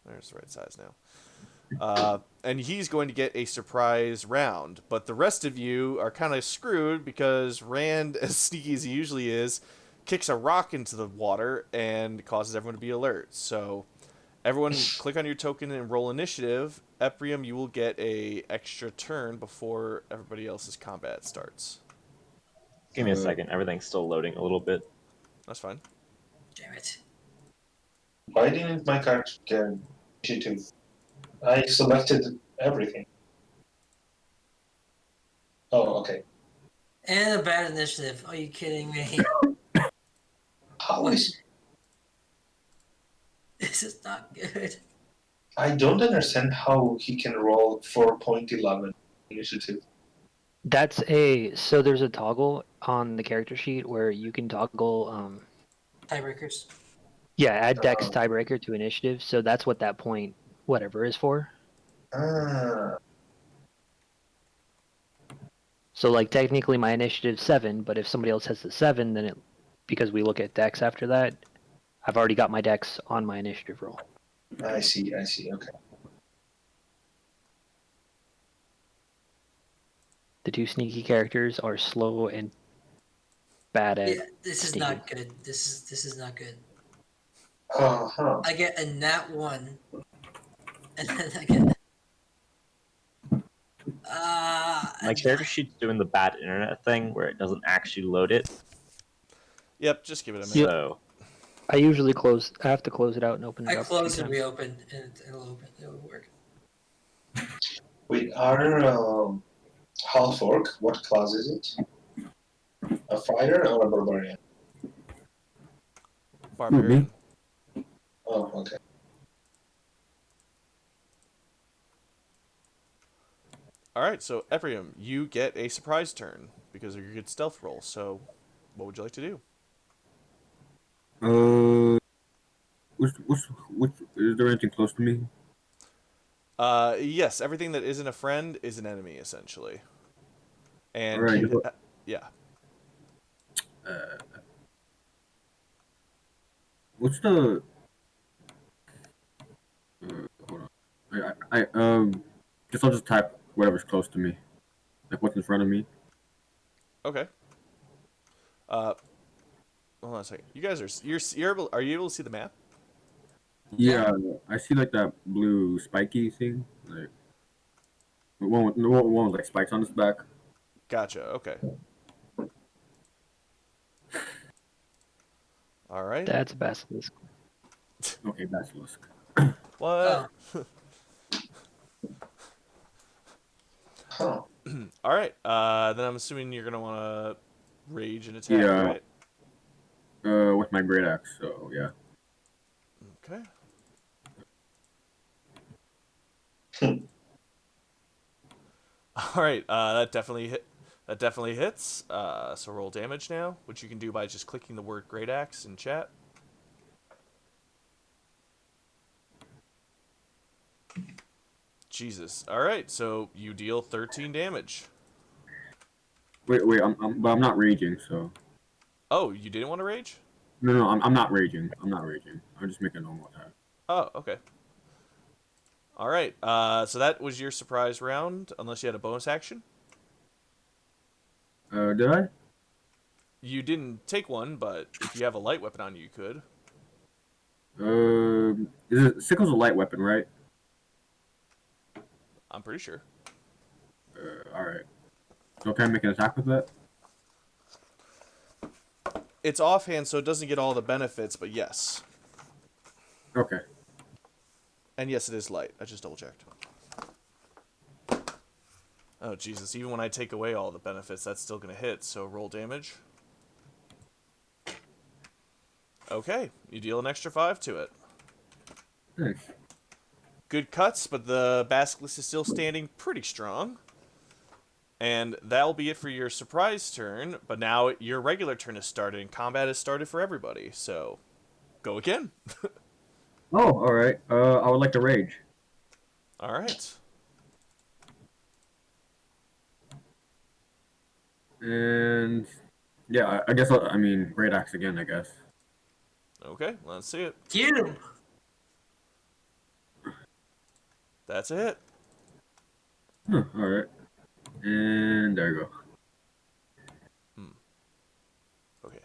There's the right size now. And he's going to get a surprise round, but the rest of you are kind of screwed because Rand, as sneaky as he usually is, kicks a rock into the water and causes everyone to be alert. So everyone click on your token and roll initiative. Eprium, you will get a extra turn before everybody else's combat starts. Give me a second. Everything's still loading a little bit. That's fine. Damn it. Why didn't my character get initiative? I selected everything. Oh, okay. And a bad initiative. Are you kidding me? How is... This is not good. I don't understand how he can roll 4.11 initiative. So there's a toggle on the character sheet where you can toggle Tiebreakers. add Dex tiebreaker to initiative. So that's what that point whatever is for. Ah, So like technically my initiative's 7, but if somebody else has the 7, then because we look at Dex after that, I've already got my Dex on my initiative roll. I see, okay. The two sneaky characters are slow and bad at Yeah, this is sneaking. not good. This is not good. Uh-huh. I get a nat 1. And then I get my character sheet's doing the bad internet thing where it doesn't actually load it. Yep, just give it a minute. Yep. So I usually close. I have to close it out and open it I up. close 2 and times. reopen, and it'll open. It'll work. We are half orc. What class is it? A fighter or a barbarian? Barbarian. Oh, okay. All right, so Ephraim, you get a surprise turn because of your good stealth roll. So, what would you like to do? Which is there anything close to me? Yes, everything that isn't a friend is an enemy, essentially. And All right. yeah. What's the? Hold on. Guess I'll just type whatever's close to me, like what's in front of me. Okay. Hold on a second. You guys you're able? Are you able to see the map? Yeah, I see like that blue spiky thing, like the one with like spikes on its back. Gotcha. Okay. All right. That's a basilisk. Okay, basilisk. What? Oh, Huh. All right. Then I'm assuming you're gonna want to rage and attack, Yeah. right? With my great axe. So yeah. Okay. All right. That definitely hit. That definitely hits. So roll damage now, which you can do by just clicking the word great axe in chat. Jesus. All right. So you deal 13 damage. Wait. But I'm not raging. So Oh, you didn't want to rage? no, I'm not raging. I'm not raging. I'm just making a normal attack. Oh, okay. All right. So that was your surprise round, unless you had a bonus action. Did I? You didn't take one, but if you have a light weapon on you, you could. Is it sickle's a light weapon, right? I'm pretty sure. All right. So can I make an attack with that? It's offhand, so it doesn't get all the benefits, but yes. Okay. And yes, it is light. I just double checked. Oh, Jesus. Even when I take away all the benefits, that's still going to hit, so roll damage. Okay. You deal an extra 5 to it. Nice. Good cuts, but the basilisk is still standing pretty strong. And that'll be it for your surprise turn, but now your regular turn has started, and combat has started for everybody, so go again. Oh, all right. I would like to rage. All right. And yeah, I guess I mean great axe again. I guess. Okay, let's see it. get him! That's a hit. Huh, all right. And there you go. Okay.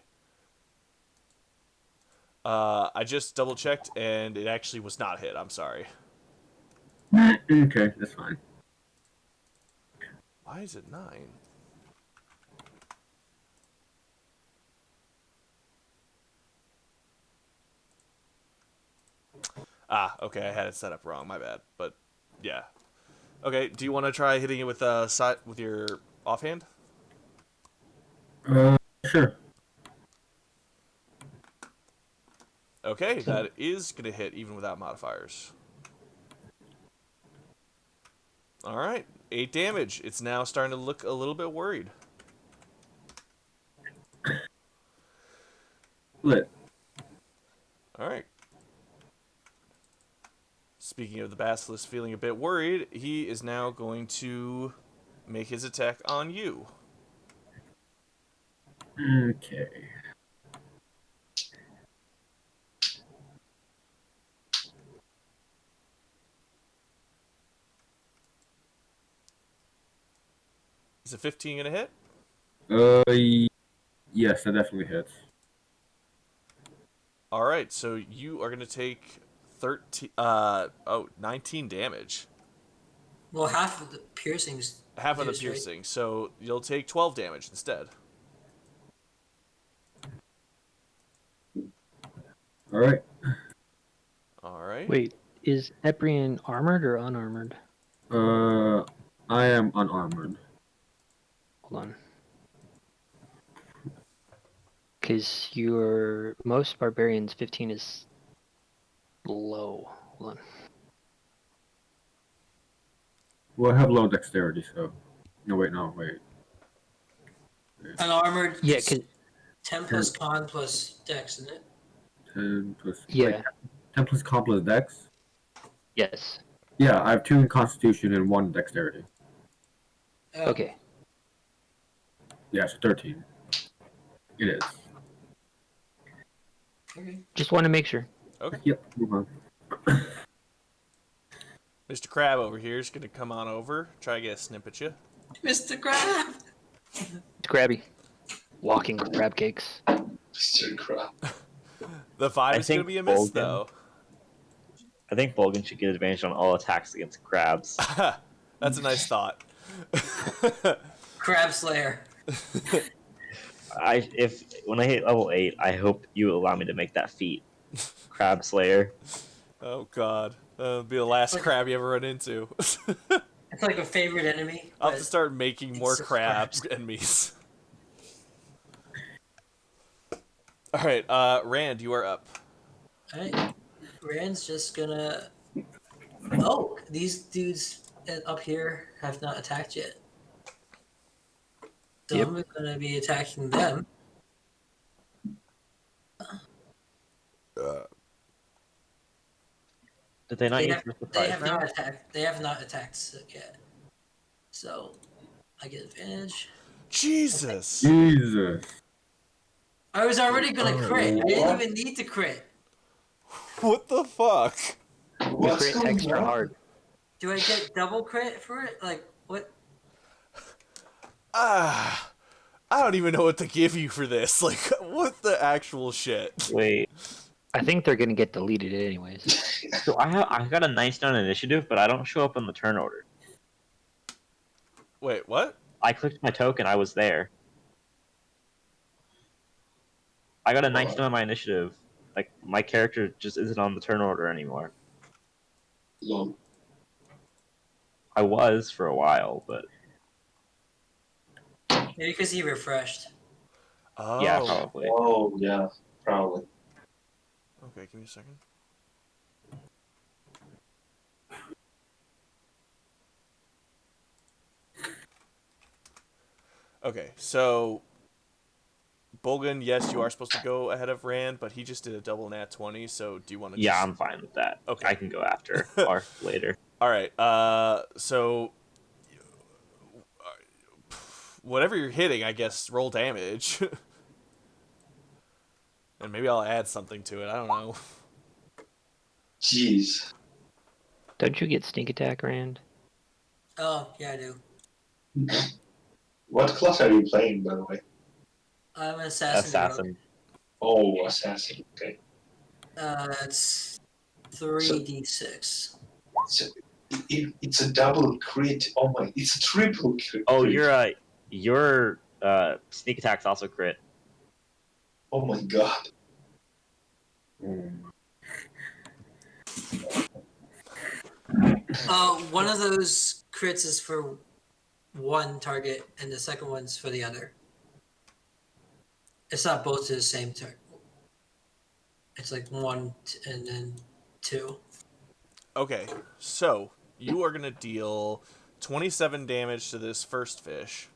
I just double checked, and it actually was not hit. I'm sorry. Okay, that's fine. Why is it 9? Ah, okay, I had it set up wrong. My bad. But yeah. Okay, do you want to try hitting it with with your offhand? Sure. Okay, that is gonna hit even without modifiers. All right, 8 damage. It's now starting to look a little bit worried. Lit. All right. Speaking of the basilisk feeling a bit worried, he is now going to make his attack on you. Okay. Is a 15 gonna hit? Yes, that definitely hits. All right, so you are gonna take 19 damage. Well, half of the piercings half of the Do straight. piercing, so you'll take 12 damage instead. All right. All right. Wait, is Eprian armored or unarmored? I am unarmored. Hold on. Because your most barbarians 15 is low. Hold on. Well, I have low dexterity, so. No, wait. Unarmored. Yeah, it's because 10 plus con plus dex, isn't it? 10 plus. yeah, Wait, 10 plus con plus dex? yes. Yeah, I have 2 in constitution and 1 dexterity. Oh, Okay. Yeah, so 13. It is. okay. Just want to make sure. Okay. Yep, move on. Mr. Crab over here is going to come on over, try to get a snip at you. Mr. Crab. It's Krabby. Walking crab cakes. Mr. Crab. The 5 I is going to think be a miss, Bolgan- though. I think Bolgan should get advantage on all attacks against crabs. That's a nice thought. Crab Slayer. When I hit level 8, I hope you allow me to make that feat. Crab Slayer. Oh, God. That'll be the last crab you ever run into. It's like a favorite enemy. I'll have but to start making more it's a crabs enemies. Alright, Rand, you are up. Alright. Rand's just gonna. Oh, these dudes up here have not attacked yet. So Yep. I'm gonna be attacking them. Did they not use the They surprise have round? not attacked. They have not attacked Silk yet. So I get advantage. Jesus! Jesus. I was already gonna crit. I didn't What? even need to crit. What the fuck? You What's crit going extra on? hard. Do I get double crit for it? Like what? I don't even know what to give you for this. Like, what the actual shit? Wait. I think they're gonna get deleted anyways. So I got a 99 initiative, but I don't show up in the turn order. Wait, what? I clicked my token, I was there. I got a 19 on my initiative. Like, my character just isn't on the turn order anymore. Lol. I was for a while, but Maybe because he refreshed. Oh. yeah, probably. Oh, yeah, probably. Okay, give me a second. Okay, so Bolgan, yes, you are supposed to go ahead of Rand, but he just did a double nat 20, so do you want to Yeah, just... I'm fine with that. Okay. I can go after or later. Alright, so whatever you're hitting, I guess, roll damage. And maybe I'll add something to it, I don't know. Jeez. Don't you get sneak attack, Rand? Oh yeah, I do. What class are you playing, by the way? I'm an assassin. Assassin. Oh, assassin. Okay. It's 3d6. It's a double crit. Oh my! It's a triple crit. Oh, your sneak attack's also crit. Oh my god. One of those crits is for one target, and the second one's for the other. It's not both to the same target. It's like one and then two. Okay, so you are going to deal 27 damage to this first fish,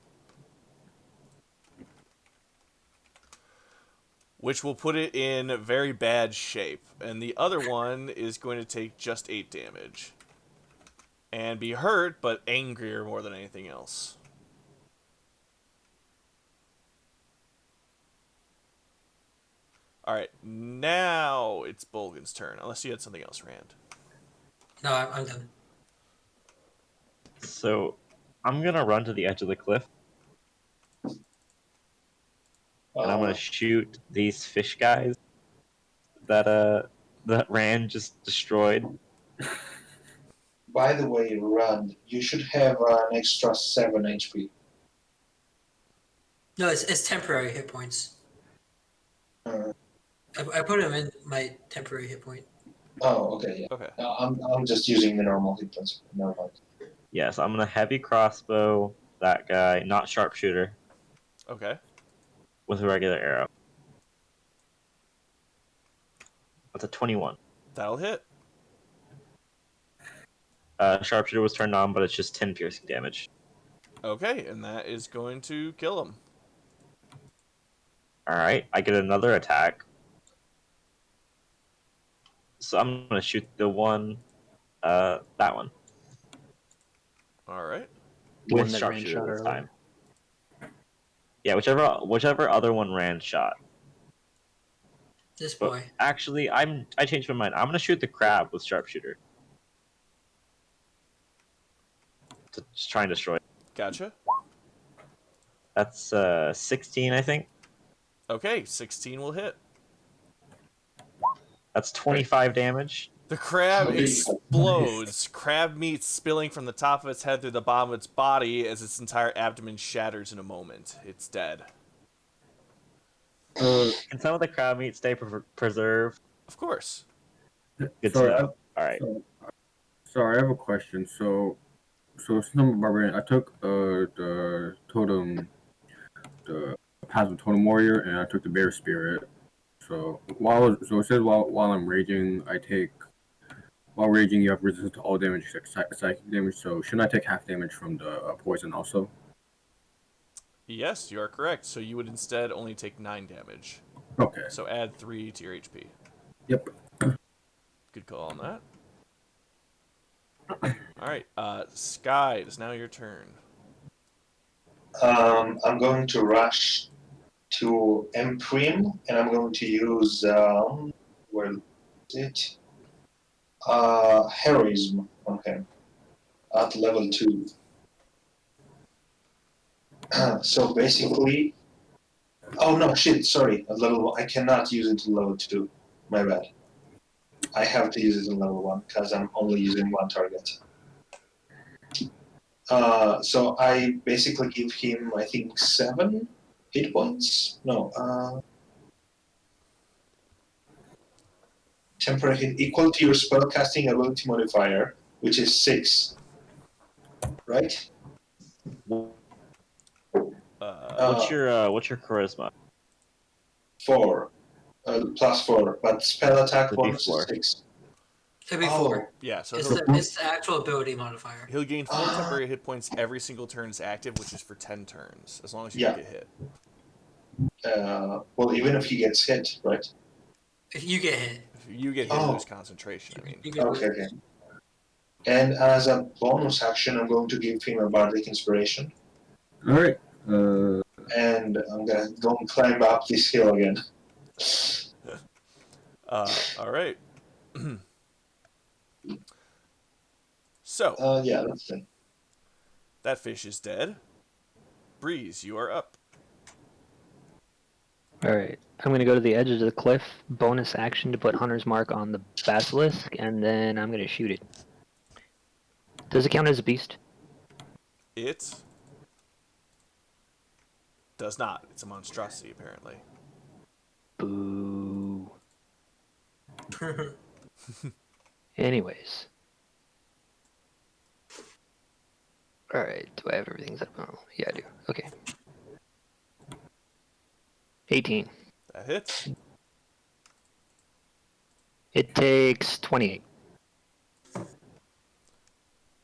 which will put it in very bad shape. And the other one is going to take just 8 damage. And be hurt, but angrier more than anything else. Alright, now it's Bolgan's turn. Unless you had something else, Rand. No, I'm done. So I'm gonna run to the edge of the cliff and I'm gonna shoot these fish guys that Rand just destroyed. By the way, Rand, you should have an extra 7 HP. No, it's temporary hit points. Uh, I put him in my temporary hit point. oh, okay, yeah. Okay. I'm just using the normal hit points. Never mind. Yes, I'm gonna heavy crossbow that guy, not sharpshooter, Okay. with a regular arrow. That's a 21. That'll hit. Sharpshooter was turned on, but it's just 10 piercing damage. Okay, and that is going to kill him. Alright, I get another attack. So I'm gonna shoot the one, that one. All right. The one With that ran sharpshooter shot this earlier. time. Yeah, whichever other one ran shot. This But boy. actually, I changed my mind. I'm gonna shoot the crab with sharpshooter. To just try and destroy it. Gotcha. That's 16, I think. Okay, 16 will hit. That's 25 damage. The crab Okay. explodes, crab meat spilling from the top of its head through the bottom of its body as its entire abdomen shatters in a moment. It's dead. Can some of the crab meat stay preserved? Of course. Good Sorry, to know. Alright. Sorry, I have a question. So since I'm a barbarian, I took the totem, the passive totem warrior, and I took the bear spirit. So it says while I'm raging, while raging you have resistance to all damage except psychic damage. So shouldn't I take half damage from the poison also? Yes, you are correct. So you would instead only take 9 damage. Okay. So add 3 to your HP. Yep. Good call on that. Alright, Sky, it is now your turn. I'm going to rush to Emprim, and I'm going to use where is it? Heroism on him at level 2. So basically, oh no, shit, sorry, at level 1. I cannot use it in level 2. My bad. I have to use it in level 1 because I'm only using one target. So I basically give him, I think, 7 hit points. No, temporary hit equal to your spellcasting ability modifier, which is 6. Right? What's your charisma? 4. Plus 4. But spell attack It'd be bonus is 4. 6. It'd be 4. Yeah, so It's he'll, it's the actual ability modifier. he'll gain 4 temporary hit points every single turn it's active, which is for 10 turns, as long as you Yeah. don't get hit. Well, even if he gets hit, right? If you get hit, If you get hit, you lose concentration, I mean. you get Okay, okay. And as a bonus action, I'm going to give him a bardic inspiration. All right. And I'm gonna go and climb up this hill again. Alright. So, Yeah, that's it. that fish is dead. Breeze, you are up. Alright, I'm gonna go to the edge of the cliff, bonus action to put Hunter's Mark on the basilisk, and then I'm gonna shoot it. Does it count as a beast? It does not. It's a monstrosity, apparently. Boo. Anyways. Alright, do I have everything set up? Oh, yeah, I do. Okay. 18. That hits. It takes 28.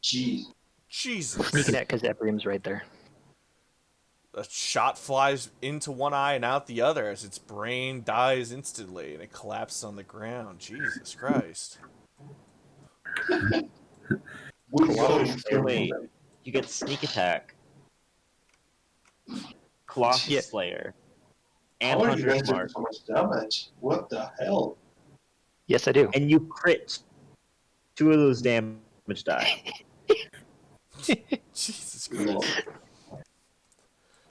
Jeez. Jesus. Sneaking at because Ephraim's right there. A shot flies into one eye and out the other as its brain dies instantly and it collapses on the ground. Jesus Christ. We're Colossus going through Wait, them. you get sneak attack, Colossus Yeah. Slayer, How and are you guys Hunter's doing Mark, so much damage? What the hell? Yes, I do. and you crit 2 of those damage die. Jesus Christ.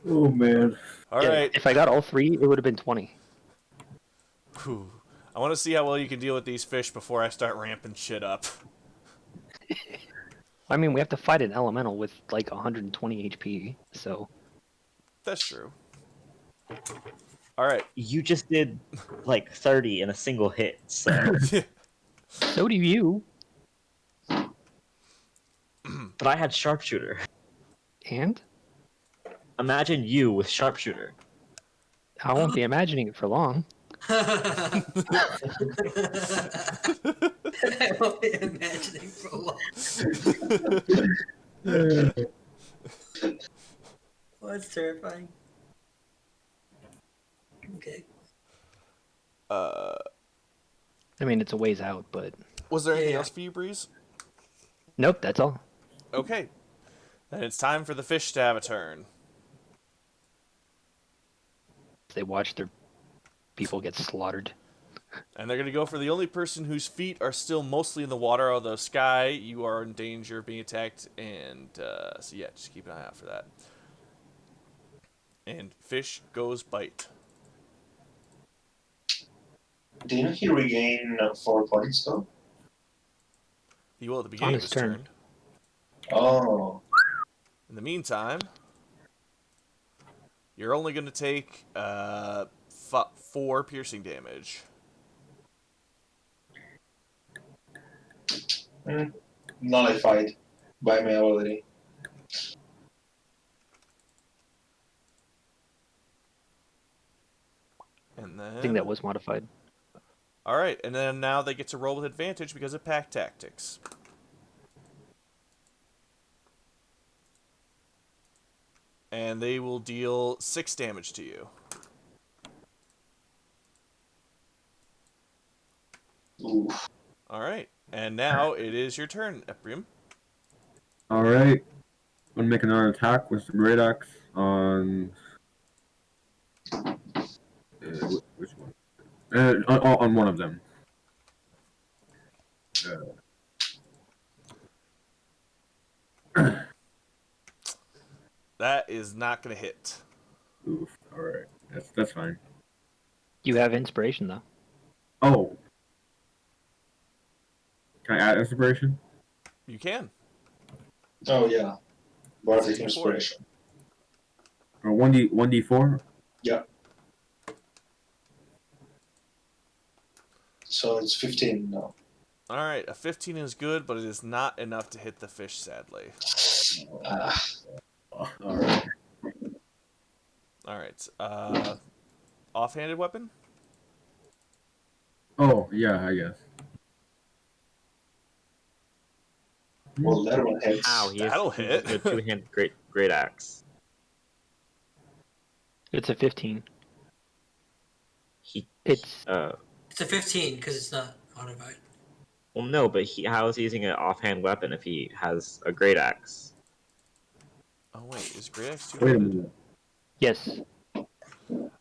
Oh man. Alright. If I got all 3, it would have been 20. Whew. I want to see how well you can deal with these fish before I start ramping shit up. I mean, we have to fight an elemental with like 120 HP, so That's true. All right. You just did like 30 in a single hit, so. so do you. But I had sharpshooter. And Imagine you with sharpshooter. I won't be imagining it for long. I won't be imagining for long. Oh, that's terrifying. Okay. uh, I mean, it's a ways out, but was there anything Yeah. else for you, Breeze? nope, that's all. Okay. Then it's time for the fish to have a turn. They watch their people get slaughtered. And they're going to go for the only person whose feet are still mostly in the water, although Sky, you are in danger of being attacked. And so, yeah, just keep an eye out for that. And fish goes bite. Didn't he regain 4 points though? He will at the beginning of his his turn. turn. Oh, In the meantime, you're only going to take 4 piercing damage. nullified by my ability. And I think then... that was modified. Alright, and then now they get to roll with advantage because of pack tactics. And they will deal 6 damage to you. Oof. Alright, and now it is your turn, Ephraim. Alright. I'm gonna make another attack with the great axe on. Which one? On one of them. That is not going to hit. Oof. Alright. That's fine. You have inspiration though. Oh. Can I add inspiration? You can. Oh yeah, Bardic D4. Inspiration. Or 1d4? Yeah. So it's 15 now. Alright, a 15 is good, but it is not enough to hit the fish, sadly. Alright. Alright, offhanded weapon? Oh, yeah, I guess. Well, that one hits. Ow, he has That'll hit. a two-handed great axe. It's a 15. He It's It's a 15 because it's not modified. well, no, but how is he using an offhand weapon if he has a great axe? Oh, wait, is Great Axe Wait a two-handed? minute. yes.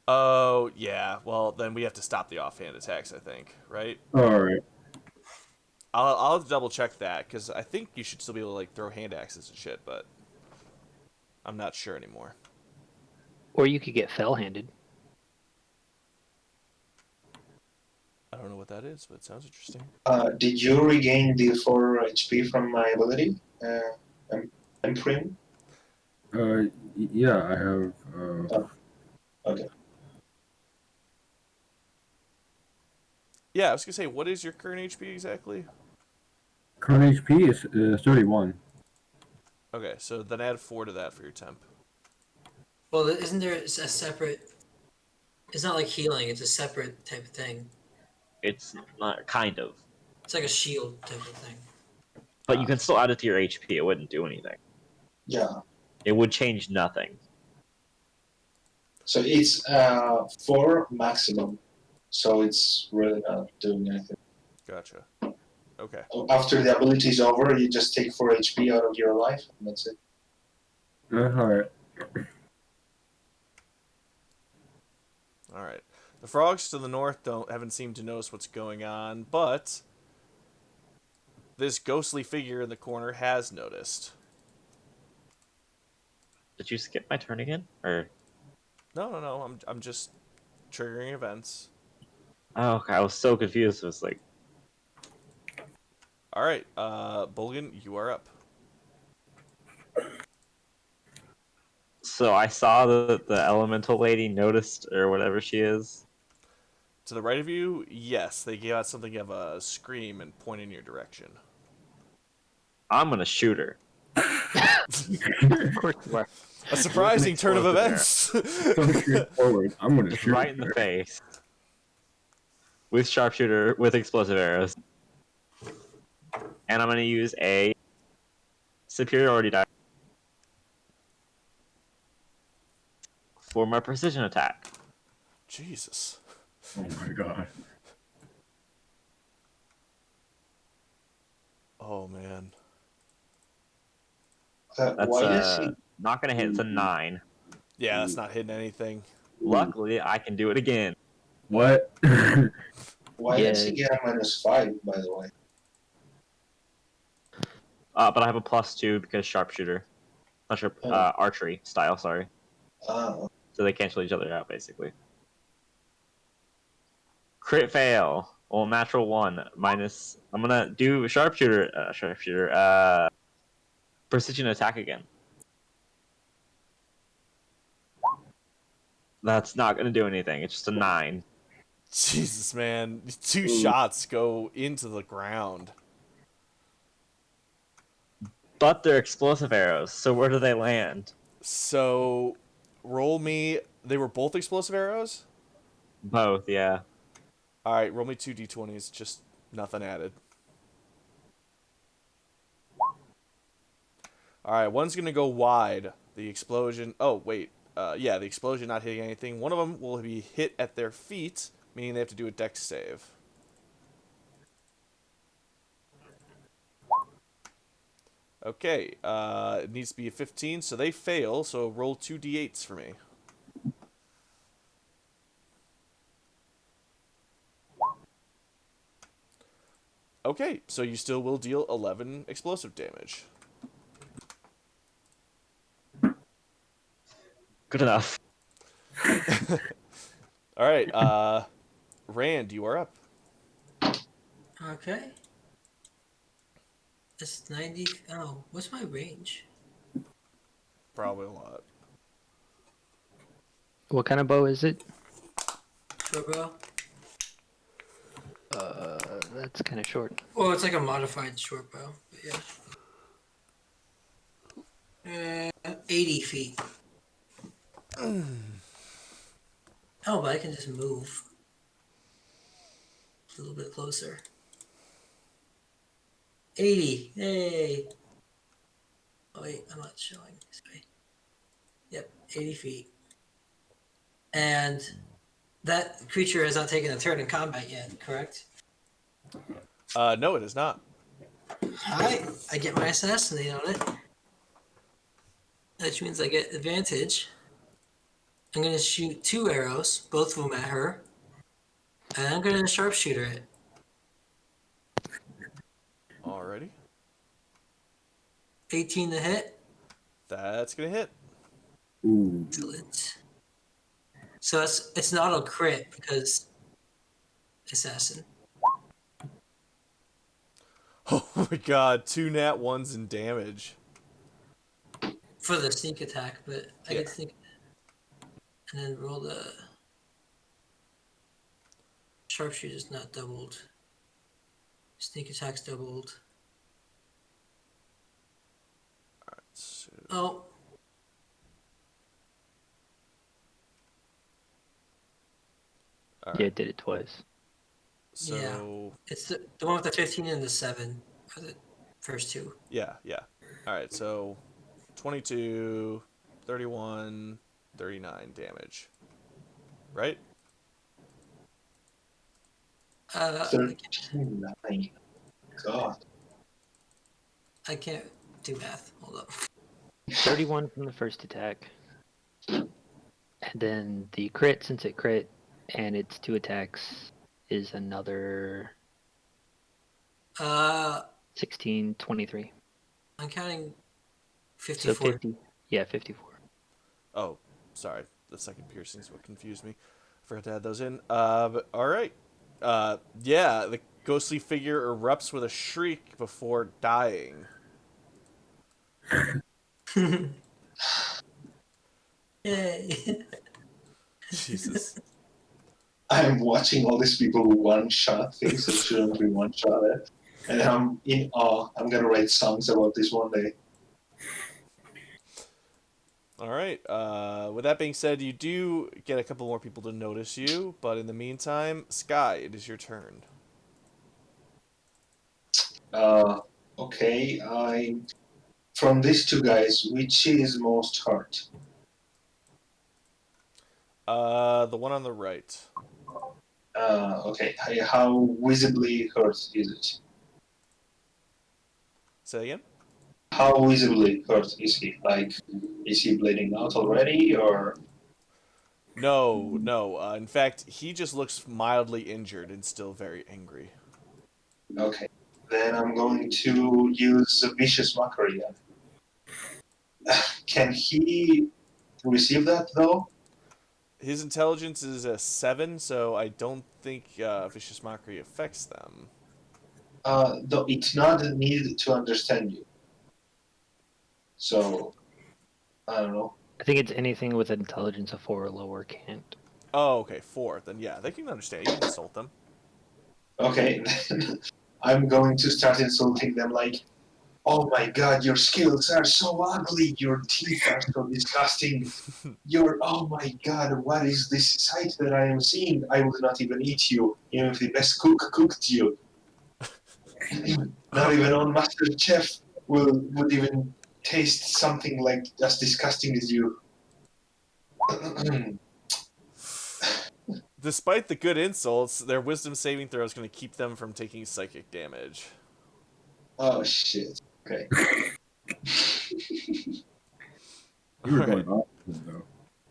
Oh, yeah. Well, then we have to stop the offhand attacks, I think, right? Alright. I'll double check that, because I think you should still be able to, like, throw hand axes and shit, but I'm not sure anymore. Or you could get fell-handed. I don't know what that is, but it sounds interesting. Did you regain the 4 HP from my ability? Imprint? Yeah, I have. Okay. Yeah, I was going to say, what is your current HP exactly? Current HP is 31. Okay, so then add 4 to that for your temp. Well, isn't there a separate? It's not like healing. It's a separate type of thing. It's not kind of, It's like a shield type of thing. but you can still add it to your HP. It wouldn't do anything. Yeah. It would change nothing. So it's 4 maximum. So it's really not doing anything. Gotcha. Okay. After the ability is over, you just take 4 HP out of your life, and that's it. Alright. All right. The frogs to the north haven't seemed to notice what's going on, but this ghostly figure in the corner has noticed. Did you skip my turn again? Or No. I'm just triggering events. oh, okay, I was so confused. It was like, All right, Bolgan, you are up. So I saw the elemental lady noticed, or whatever she is. To the right of you, yes, they gave out something of a scream and point in your direction. I'm gonna shoot her. Of course you are. A surprising turn of explosive events. So straightforward. I'm gonna Just shoot right in the her. face. With sharpshooter, with explosive arrows. And I'm gonna use a superiority die for my precision attack. Jesus. Oh my god. Oh man. That's Why does he? not gonna hit. It's a 9. Yeah, that's not hitting anything. Luckily, I can do it again. What? Why Yeah. does he get a -5? By the way. But I have a +2 because sharpshooter. Not sure. Oh. Archery style. Sorry. Uh, So they cancel each other out basically. Crit fail. Well, natural 1 minus. I'm gonna do sharpshooter. Precision attack again. That's not gonna do anything. It's just a 9. Jesus, man. 2 shots go into the ground. But they're explosive arrows. So where do they land? So, roll me. They were both explosive arrows? Both. Yeah. Alright, roll me 2 d20s, just nothing added. Alright, one's gonna go wide. The explosion. Oh, wait. Yeah, the explosion not hitting anything. One of them will be hit at their feet, meaning they have to do a dex save. Okay, it needs to be a 15, so they fail, so roll 2 d8s for me. Okay, so you still will deal 11 explosive damage. Good enough. Alright, Rand, you are up. Okay. It's 90. Oh, what's my range? Probably a lot. What kind of bow is it? Short bow? That's kind of short. Well, it's like a modified short bow. But yeah. 80 feet. Oh, but I can just move a little bit closer. 80. Hey. Oh, wait, I'm not showing. Sorry. Yep, 80 feet. And that creature has not taken a turn in combat yet, correct? No, it is not. Alright, I get my assassinate on it. Which means I get advantage. I'm going to shoot 2 arrows, both of them at her. And I'm going to sharpshooter it. Alrighty. 18 to hit. That's gonna hit. Ooh. Excellent. So it's not a crit because assassin. Oh my god, 2 nat 1s in damage. For the sneak attack, but I Yeah. get sneak. And then roll the sharpshooter's not doubled. Sneak attack's doubled. So, Oh. alright. Yeah, it did it twice. So It's the one with the 15 and the 7 are the first 2. yeah. Alright, so 22, 31, 39 damage. Right? 39. God. I can't do math. Hold up. 31 from the first attack. And then the crit, since it crit, and its 2 attacks, is another Uh, 16, 23. I'm counting So 54. 50. Yeah, 54. Oh, sorry. The second piercing's what confused me. Forgot to add those in. But alright. Yeah, the ghostly figure erupts with a shriek before dying. Yay! Jesus. I'm watching all these people one-shot things that shouldn't be one-shotted, and I'm in awe. I'm gonna write songs about this one day. All right. With that being said, you do get a couple more people to notice you, but in the meantime, Sky, it is your turn. Okay, from these two guys, which is most hurt? The one on the right. Okay, how visibly hurt is it? Say again? How visibly hurt is he? Like, is he bleeding out already, or? No, no. In fact, he just looks mildly injured and still very angry. Okay, then I'm going to use vicious mockery. Can he receive that though? His intelligence is a 7, so I don't think vicious mockery affects them. Though it's not a need to understand you. So I don't know. I think it's anything with intelligence of 4 or lower can't. Oh, okay, 4. Then yeah, they can understand. You can insult them. Okay, then I'm going to start insulting them like, "Oh my God, your skills are so ugly. Your teeth are so disgusting. Oh my God, what is this sight that I am seeing? I would not even eat you, even if the best cook cooked you. Not even on Master Chef would even taste something like as disgusting as you." Despite the good insults, their wisdom saving throw is going to keep them from taking psychic damage. Oh shit. Okay. You were Alright. going off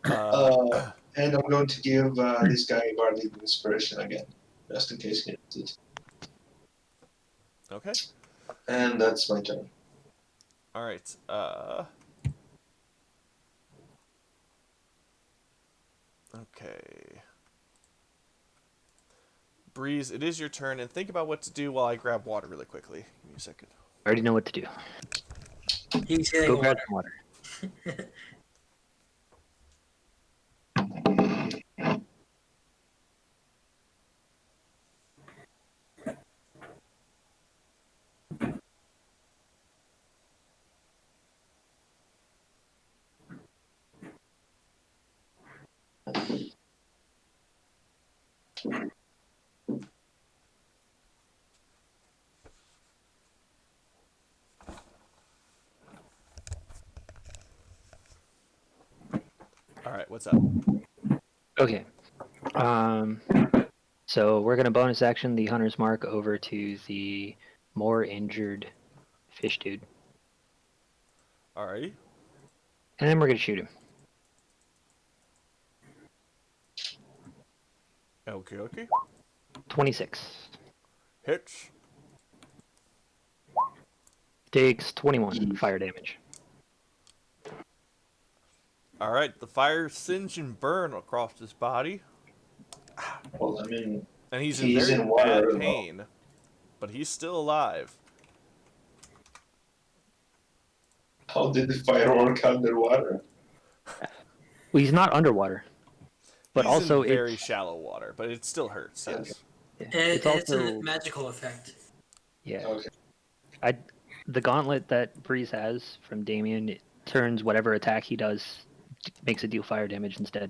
though. And I'm going to give this guy Bardic Inspiration again, just in case he needs it. Okay. And that's my turn. Alright. Okay. Breeze, it is your turn, and think about what to do while I grab water really quickly. Give me a second. I already know what to do. He's getting Go grab water. some water. Alright, what's up? Okay. So we're gonna bonus action the Hunter's Mark over to the more injured fish dude, Alrighty. and then we're gonna shoot him. Okay, okay. 26. Hits. Takes 21 fire damage. Alright, the fire singe and burn across his body, Well, I mean, and he's he's in in very water, bad pain, but he's still alive. how did the firework underwater? Well, he's not underwater, but He's also in very it's shallow water, but it still hurts, yes. yeah, And it's it's a also magical effect. yeah. Okay. The gauntlet that Breeze has from Damien, it turns whatever attack he does, makes it deal fire damage instead.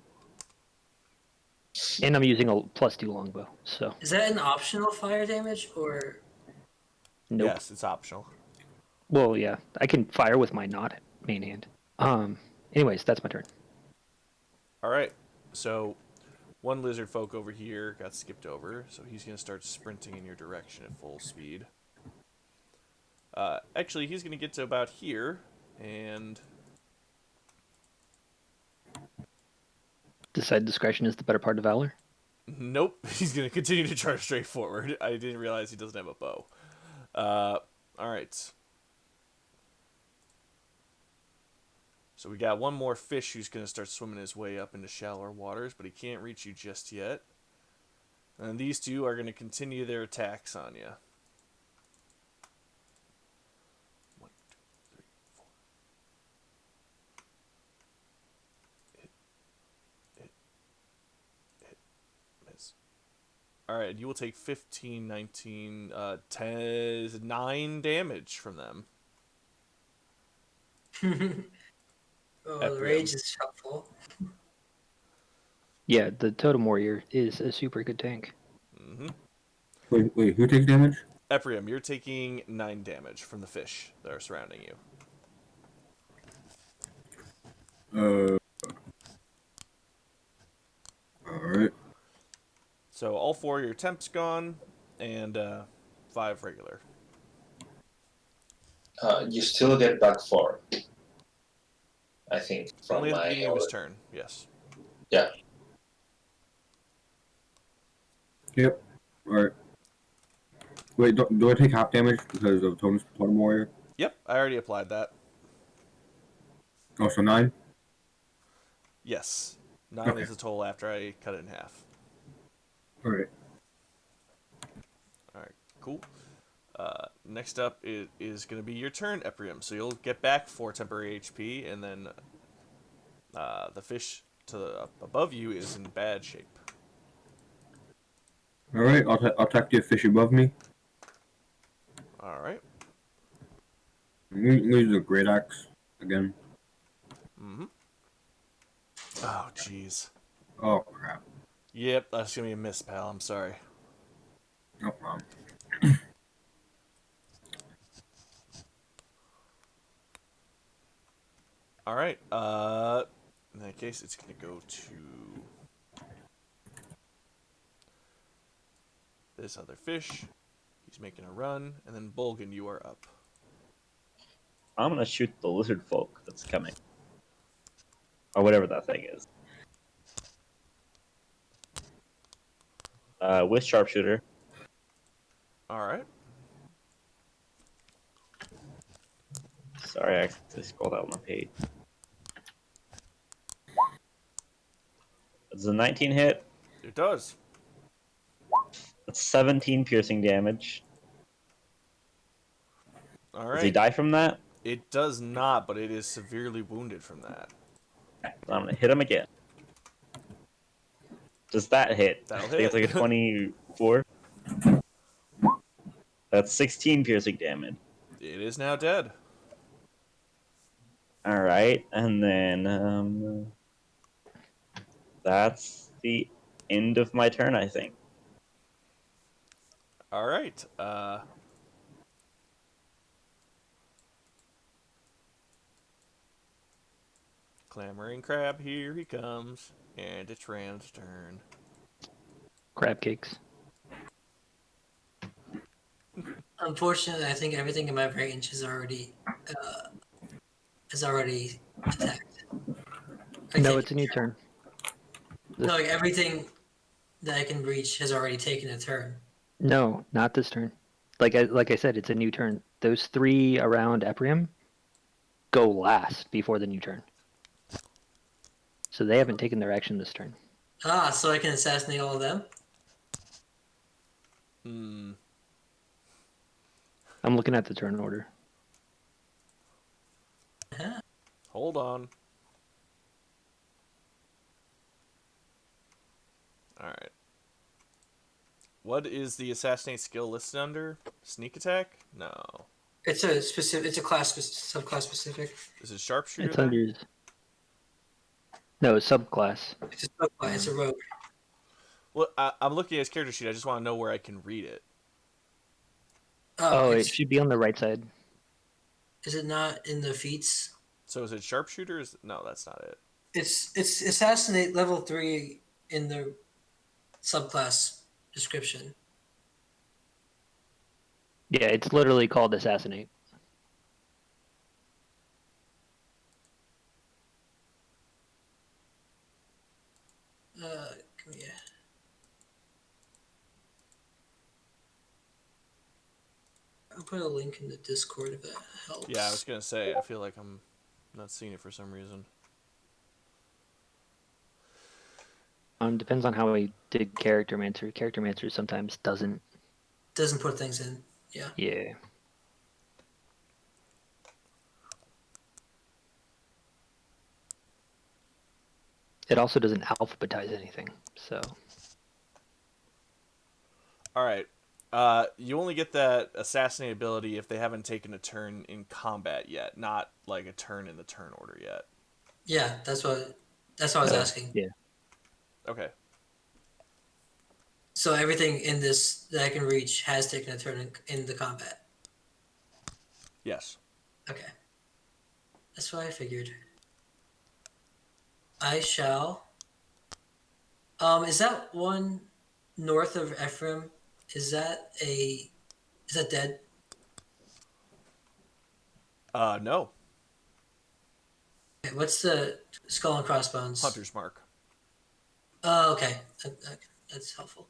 And I'm using a +2 longbow, so Is that an optional fire damage or? nope. Yes, it's optional. Well, yeah, I can fire with my not main hand. Anyways, that's my turn. Alright, so one lizard folk over here got skipped over, so he's going to start sprinting in your direction at full speed. Actually, he's going to get to about here, and Decide discretion is the better part of valor. nope, he's going to continue to charge straight forward. I didn't realize he doesn't have a bow. Alright. So we got one more fish who's going to start swimming his way up into shallower waters, but he can't reach you just yet. And these two are going to continue their attacks on you. 1, 2, 3, 4. Hit. All right, you will take 15, 19, 10, 9 damage from them. Oh, the rage is helpful. Yeah, the Totem Warrior is a super good tank. Mm-hmm. Wait, who takes damage? Ephraim, you're taking 9 damage from the fish that are surrounding you. All right. So all 4 of your temps gone, and 5 regular. You still get back 4, I think, from Only at the my beginning of his order. turn, yes. Yeah. Yep. All right. Wait, do I take half damage because of Totem Warrior? Yep, I already applied that. Oh, so 9? Yes. 9 Okay. is the total after I cut it in half. All right. Alright, cool. Next up is going to be your turn, Ephraim. So you'll get back 4 temporary HP, and then the fish up above you is in bad shape. All right. I'll attack the fish above me. Alright. I'm gonna use the great axe again. Mm-hmm. Oh, jeez. Oh crap. Yep, that's going to be a miss, pal. I'm sorry. No problem. Alright, in that case, it's going to go to this other fish. He's making a run, and then Bolgan, you are up. I'm gonna shoot the lizard folk that's coming, or whatever that thing is. With sharpshooter. Alright. Sorry, I accidentally scrolled out my page. It's a 19 hit. It does. That's 17 piercing damage. Alright. Does he die from that? It does not, but it is severely wounded from that. I'm gonna hit him again. Does that hit? That'll I think it's like a hit. 24. That's 16 piercing damage. It is now dead. All right, and then that's the end of my turn, I think. Alright, Clamoring Crab, here he comes. And it's Rand's turn. Crab cakes. Unfortunately, I think everything in my range is already attacked. No, it's a new turn. No, like everything that I can reach has already taken a turn. No, not this turn. Like I said, it's a new turn. Those 3 around Ephraim go last before the new turn. So they haven't taken their action this turn. Ah, so I can assassinate all of them? Hmm. I'm looking at the turn order. Uh-huh. Hold on. Alright. What is the assassinate skill listed under? Sneak attack? No. It's a specific. It's a subclass specific. Is it sharpshooter? It's then? under. No, subclass. It's a subclass. It's a rogue. Well, I'm looking at his character sheet. I just want to know where I can read it. Oh, it should be on the right side. Is it not in the feats? So is it sharpshooter? No, that's not it. It's assassinate level 3 in the subclass description. Yeah, it's literally called assassinate. Come here. I'll put a link in the Discord if that helps. Yeah, I was gonna say. I feel like I'm not seeing it for some reason. Depends on how he did Character Mancer. Character Mancer sometimes doesn't put things in. Yeah. Yeah. It also doesn't alphabetize anything, so. All right. You only get that assassinate ability if they haven't taken a turn in combat yet, not like a turn in the turn order yet. Yeah, that's what I was asking. Yeah. Okay. So everything in this that I can reach has taken a turn in the combat. Yes. Okay, that's what I figured. I shall. Is that one north of Ephraim? Is that a? Is that dead? No. Okay, what's the skull and crossbones? Hunter's mark. Oh, okay. That's helpful.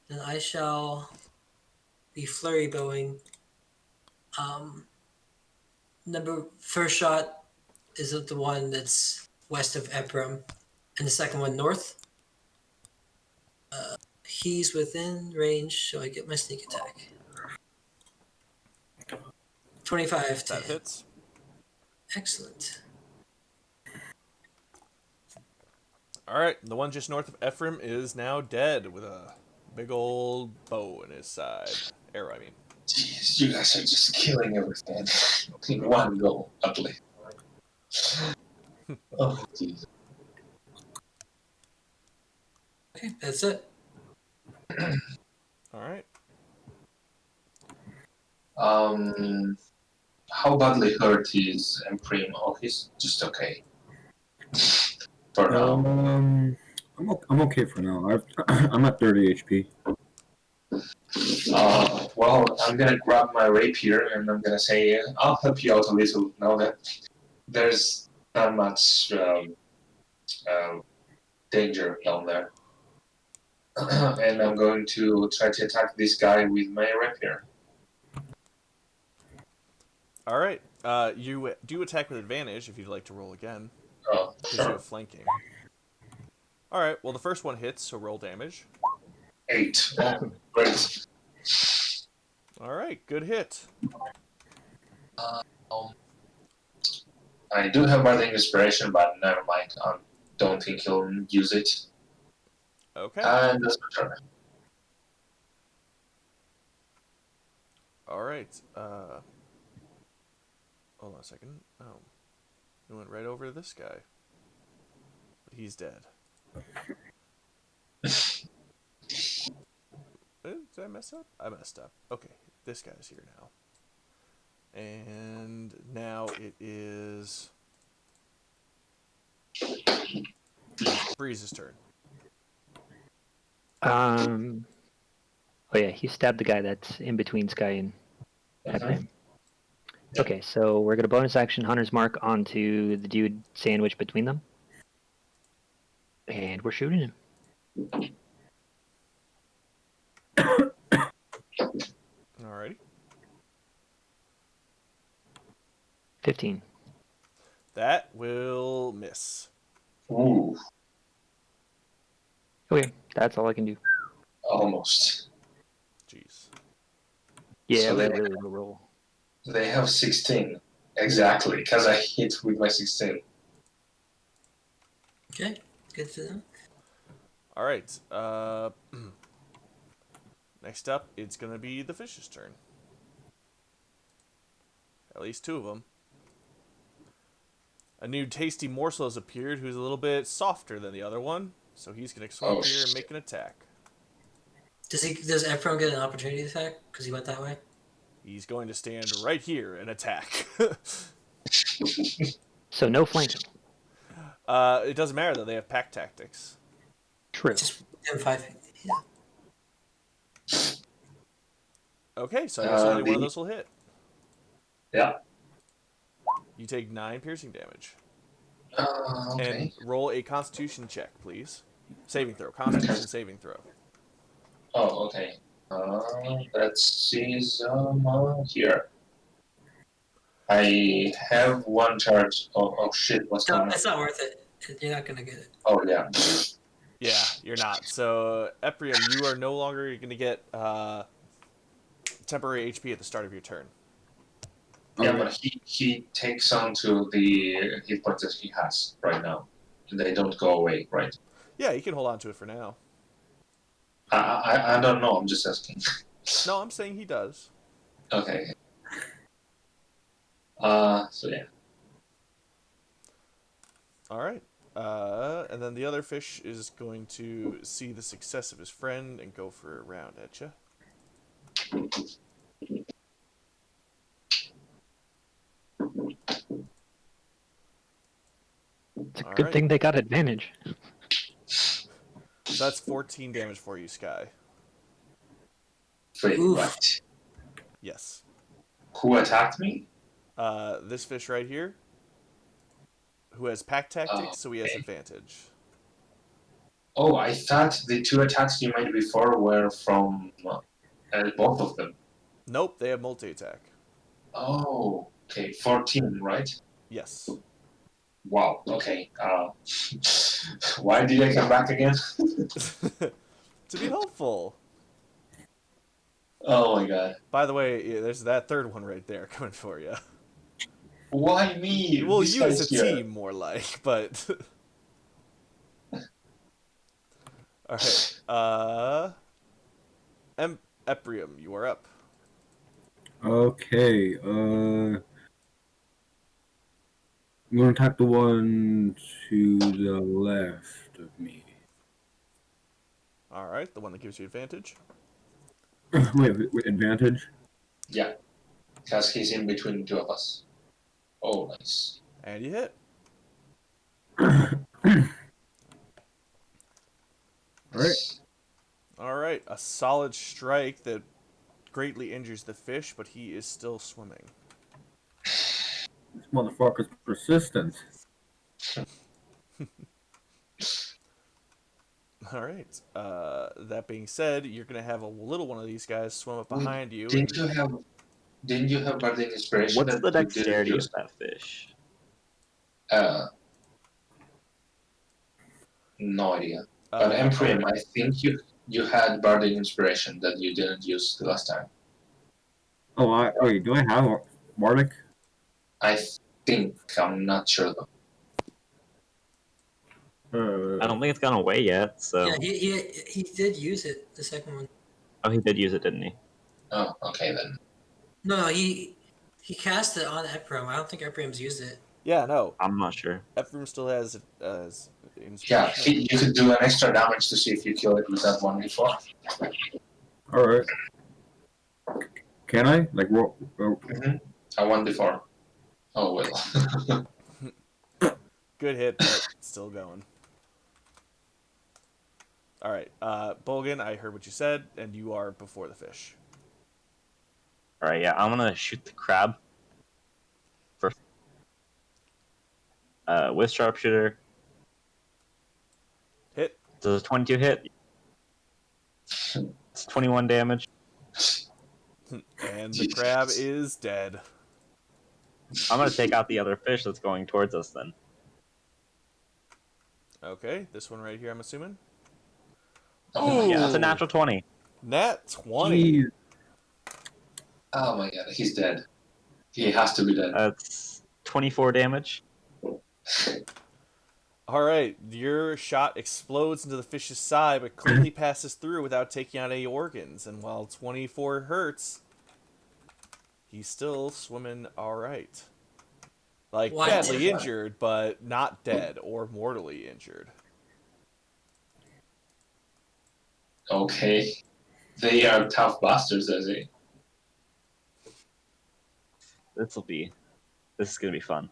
Then I shall be flurry bowing. Um, first shot is the one that's west of Ephraim, and the second one north. He's within range, so I get my sneak attack. 25 to That hit. hits. Excellent. All right. The one just north of Ephraim is now dead with a big old bow in his side. Arrow, I mean. Jeez, you guys are just killing everything in one go, at least. Oh, jeez. Okay, that's it. All right. How badly hurt is Emprim? Oh, he's just okay. For now. I'm okay for now. I'm at 30 HP. Well, I'm gonna grab my rapier and I'm gonna say, I'll help you out a little now that there's not much danger down there. And I'm going to try to attack this guy with my rapier. All right. You do attack with advantage if you'd like to roll again, Oh, because you sure. have flanking. All right. Well, the first one hits, so roll damage. 8. Oh, great. All right. Good hit. I do have Bardic Inspiration, but never mind. I don't think he'll use it. Okay. And that's my turn. All right. Hold on a second. Oh, we went right over to this guy, but he's dead. Did I mess up? I messed up. Okay, this guy's here now. And now it is Breeze's turn. Oh yeah, he stabbed the guy that's in between Sky and Ephraim. Okay, so we're gonna bonus action Hunter's Mark onto the dude sandwiched between them, and we're shooting him. Alrighty. 15. That will miss. Ooh, Okay, that's all I can do. almost. Jeez. Yeah, So it was a they- really low roll. They have 16. Exactly, because I hit with my 16. Okay, good to know. All right. Next up, it's gonna be the fish's turn. At least two of them. A new tasty morsel has appeared, who's a little bit softer than the other one, so he's gonna swing Oh, up here and shit. make an attack. Does Ephraim get an opportunity attack because he went that way? He's going to stand right here and attack. So no flanking. It doesn't matter though; they have pack tactics. True. Just him 5. Yeah. Okay, so I guess only one of those will hit. Yeah. You take 9 piercing damage. Okay. And roll a Constitution check, please. Saving throw. Constitution saving throw. Oh, okay. Let's see some here. I have one charge. Oh shit, what's No, going on? it's not worth it. You're not gonna get it. Oh, yeah. Yeah, you're not. So, Ephraim, you are no longer going to get temporary HP at the start of your turn. Yeah, Okay. but he takes on to the hit points that he has right now. They don't go away, right? Yeah, you can hold on to it for now. I don't know. I'm just asking. No, I'm saying he does. Okay. So yeah. All right. And then the other fish is going to see the success of his friend and go for a round at you. It's a All good right. thing they got advantage. So that's 14 damage for you, Sky. Wait, Oof. what? Yes. Who attacked me? This fish right here, who has pack Oh, tactics, so he has okay. advantage. Oh, I thought the 2 attacks you made before were from both of them. Nope, they have multi-attack. Oh, okay. 14, right? Yes. Wow. Okay. Why did I come back again? To be helpful. Oh my god. By the way, yeah, there's that third one right there coming for you. Why me? Well, This you as a guy's here. team, more like, but. All right. Eprium, you are up. Okay. I'm gonna attack the one to the left of me. All right, the one that gives you advantage. Wait, advantage. Yeah, because he's in between the two of us. Oh, nice. And you hit. All right. All right, a solid strike that greatly injures the fish, but he is still swimming. This motherfucker's persistent. All right. That being said, you're gonna have a little one of these guys swim up Wait, behind you. didn't you have bardic inspiration What's that the you didn't dexterity use? of that fish? No idea. But Empyrean, I think you had bardic inspiration that you didn't use the last time. Oh, wait. Do I have Bardic? I think. I'm not sure though. I don't think it's gone away yet. So, Yeah, he did use it, the second one. oh, he did use it, didn't he? Oh, okay then. No, he cast it on Ephraim. I don't think Ephraim's used it. Yeah, no. I'm not sure. Ephraim still has Yeah, inspiration. you could do an extra damage to see if you kill it with that one before. All right. Can I roll? I won before. Oh well. Good hit, but still going. All right, Bolgan, I heard what you said, and you are before the fish. All right, yeah, I'm gonna shoot the crab first. With sharpshooter. Hit. Does a 22 hit? It's 21 damage. And the crab is dead. I'm gonna take out the other fish that's going towards us then. Okay, this one right here, I'm assuming. Oh my Yeah, god. that's a natural 20. Nat 20. Jeez. Oh my god, he's dead. He has to be dead. That's 24 damage. All right, your shot explodes into the fish's side, but cleanly passes through without taking out any organs. And while 24 hurts, he's still swimming all right. Like, Why badly did- injured, but not dead or mortally injured. Okay. They are tough bastards, I say. This is gonna be fun.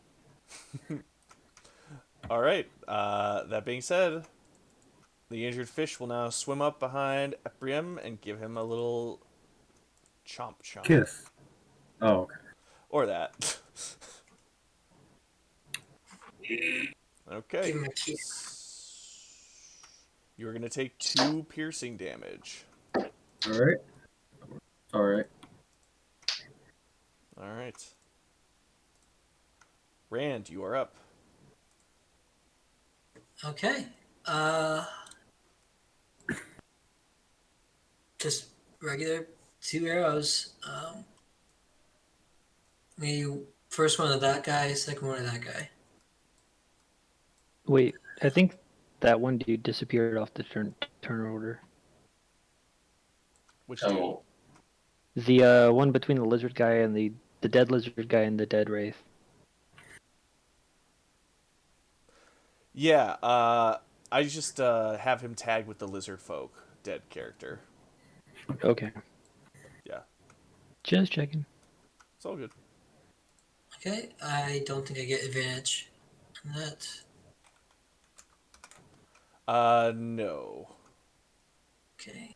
All right, that being said, the injured fish will now swim up behind Ephraim and give him a little chomp chomp. Kiss. Oh, okay. Or that. Okay. Give him a kiss. You're going to take 2 piercing damage. All right. All right. All right. Rand, you are up. Okay. Just regular 2 arrows. Maybe first one of that guy, second one of that guy. Wait, I think that one dude disappeared off the turn order. Which dude? Oh, The one between the lizard guy and the dead lizard guy and the dead wraith. Yeah, I just have him tagged with the lizard folk dead character. Okay. Yeah, Just checking. it's all good. Okay, I don't think I get advantage on that. No. Okay.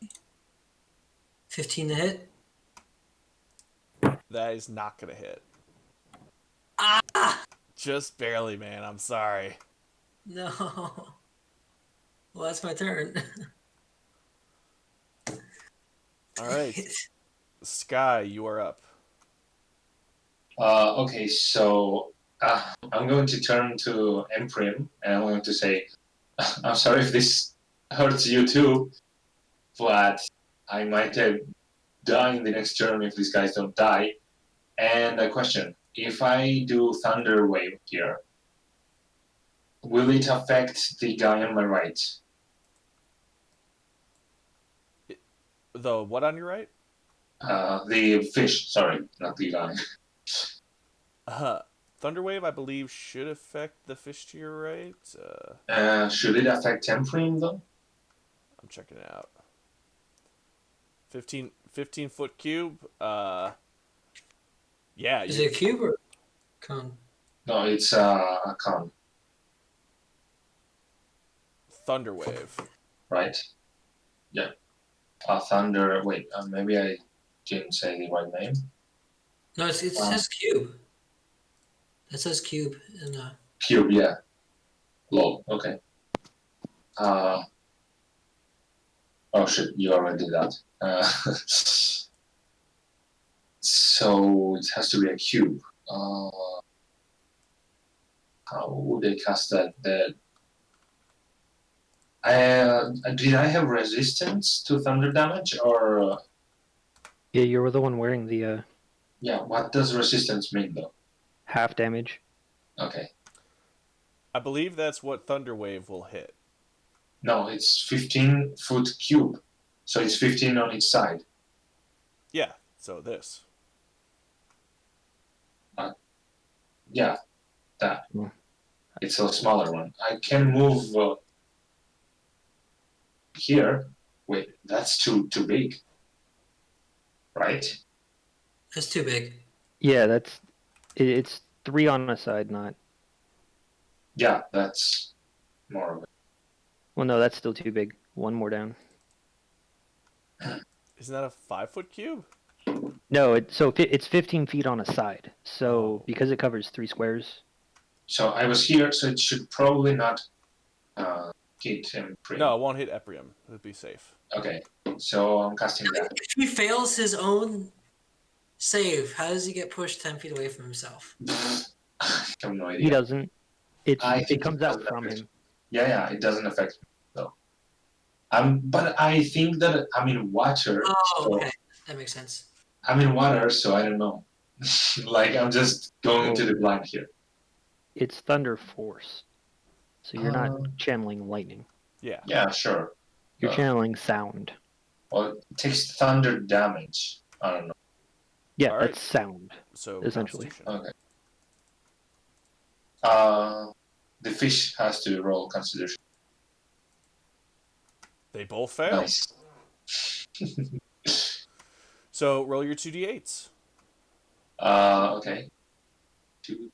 15 to hit. That is not gonna hit. Ah! Just barely, man. I'm sorry. No. Well, that's my turn. All right, Sky, you are up. okay, so I'm going to turn to Emprim and I'm going to say, I'm sorry if this hurts you too, but I might die in the next turn if these guys don't die. And a question, if I do Thunder Wave here, will it affect the guy on my right? The what on your right? The fish, sorry, not the guy. Thunderwave, I believe, should affect the fish to your right. Should it affect Emprim though? I'm checking it out. 15 foot cube. Yeah. Is it a cube or cone? No, it's a con, Thunderwave. right? Yeah. Thunder, wait, maybe I didn't say the right name. No, it says cube. It says cube in Cube, yeah. Lol, okay. Oh shit, you already did that. So it has to be a cube. How would I cast that? Did I have resistance to thunder damage or? Yeah, you were the one wearing the Yeah, what does resistance mean though? half damage. Okay. I believe that's what Thunderwave will hit. No, it's 15-foot cube. So it's 15 on each side. Yeah, so this. Yeah, that. Hmm. It's a smaller one. I can move here. Wait, that's too big. Right? That's too big. Yeah, it's 3 on a side, not. Yeah, that's more of it. Well, no, that's still too big. One more down. Isn't that a 5-foot cube? No, it's 15 feet on a side. So Oh. because it covers 3 squares. So I was here, so it should probably not hit him. No, it won't hit Eprium. It'll be safe. Okay, so I'm casting that. If he fails his own save, how does he get pushed 10 feet away from himself? I have no idea. He doesn't. I think It comes it out doesn't from affect him. Yeah, it doesn't affect me though. But I think that I'm in water. Oh, so, okay. That makes sense. I'm in water, so I don't know. Like I'm just going into the blind here. It's Thunder Force. So you're not channeling lightning. Yeah. Yeah, sure. You're channeling sound. Well, it takes thunder damage. I don't know. Yeah, All right. that's sound. So Essentially. Constitution. Okay. The fish has to roll Constitution. They both fail. Nice. So roll your 2d8s. Okay. 2.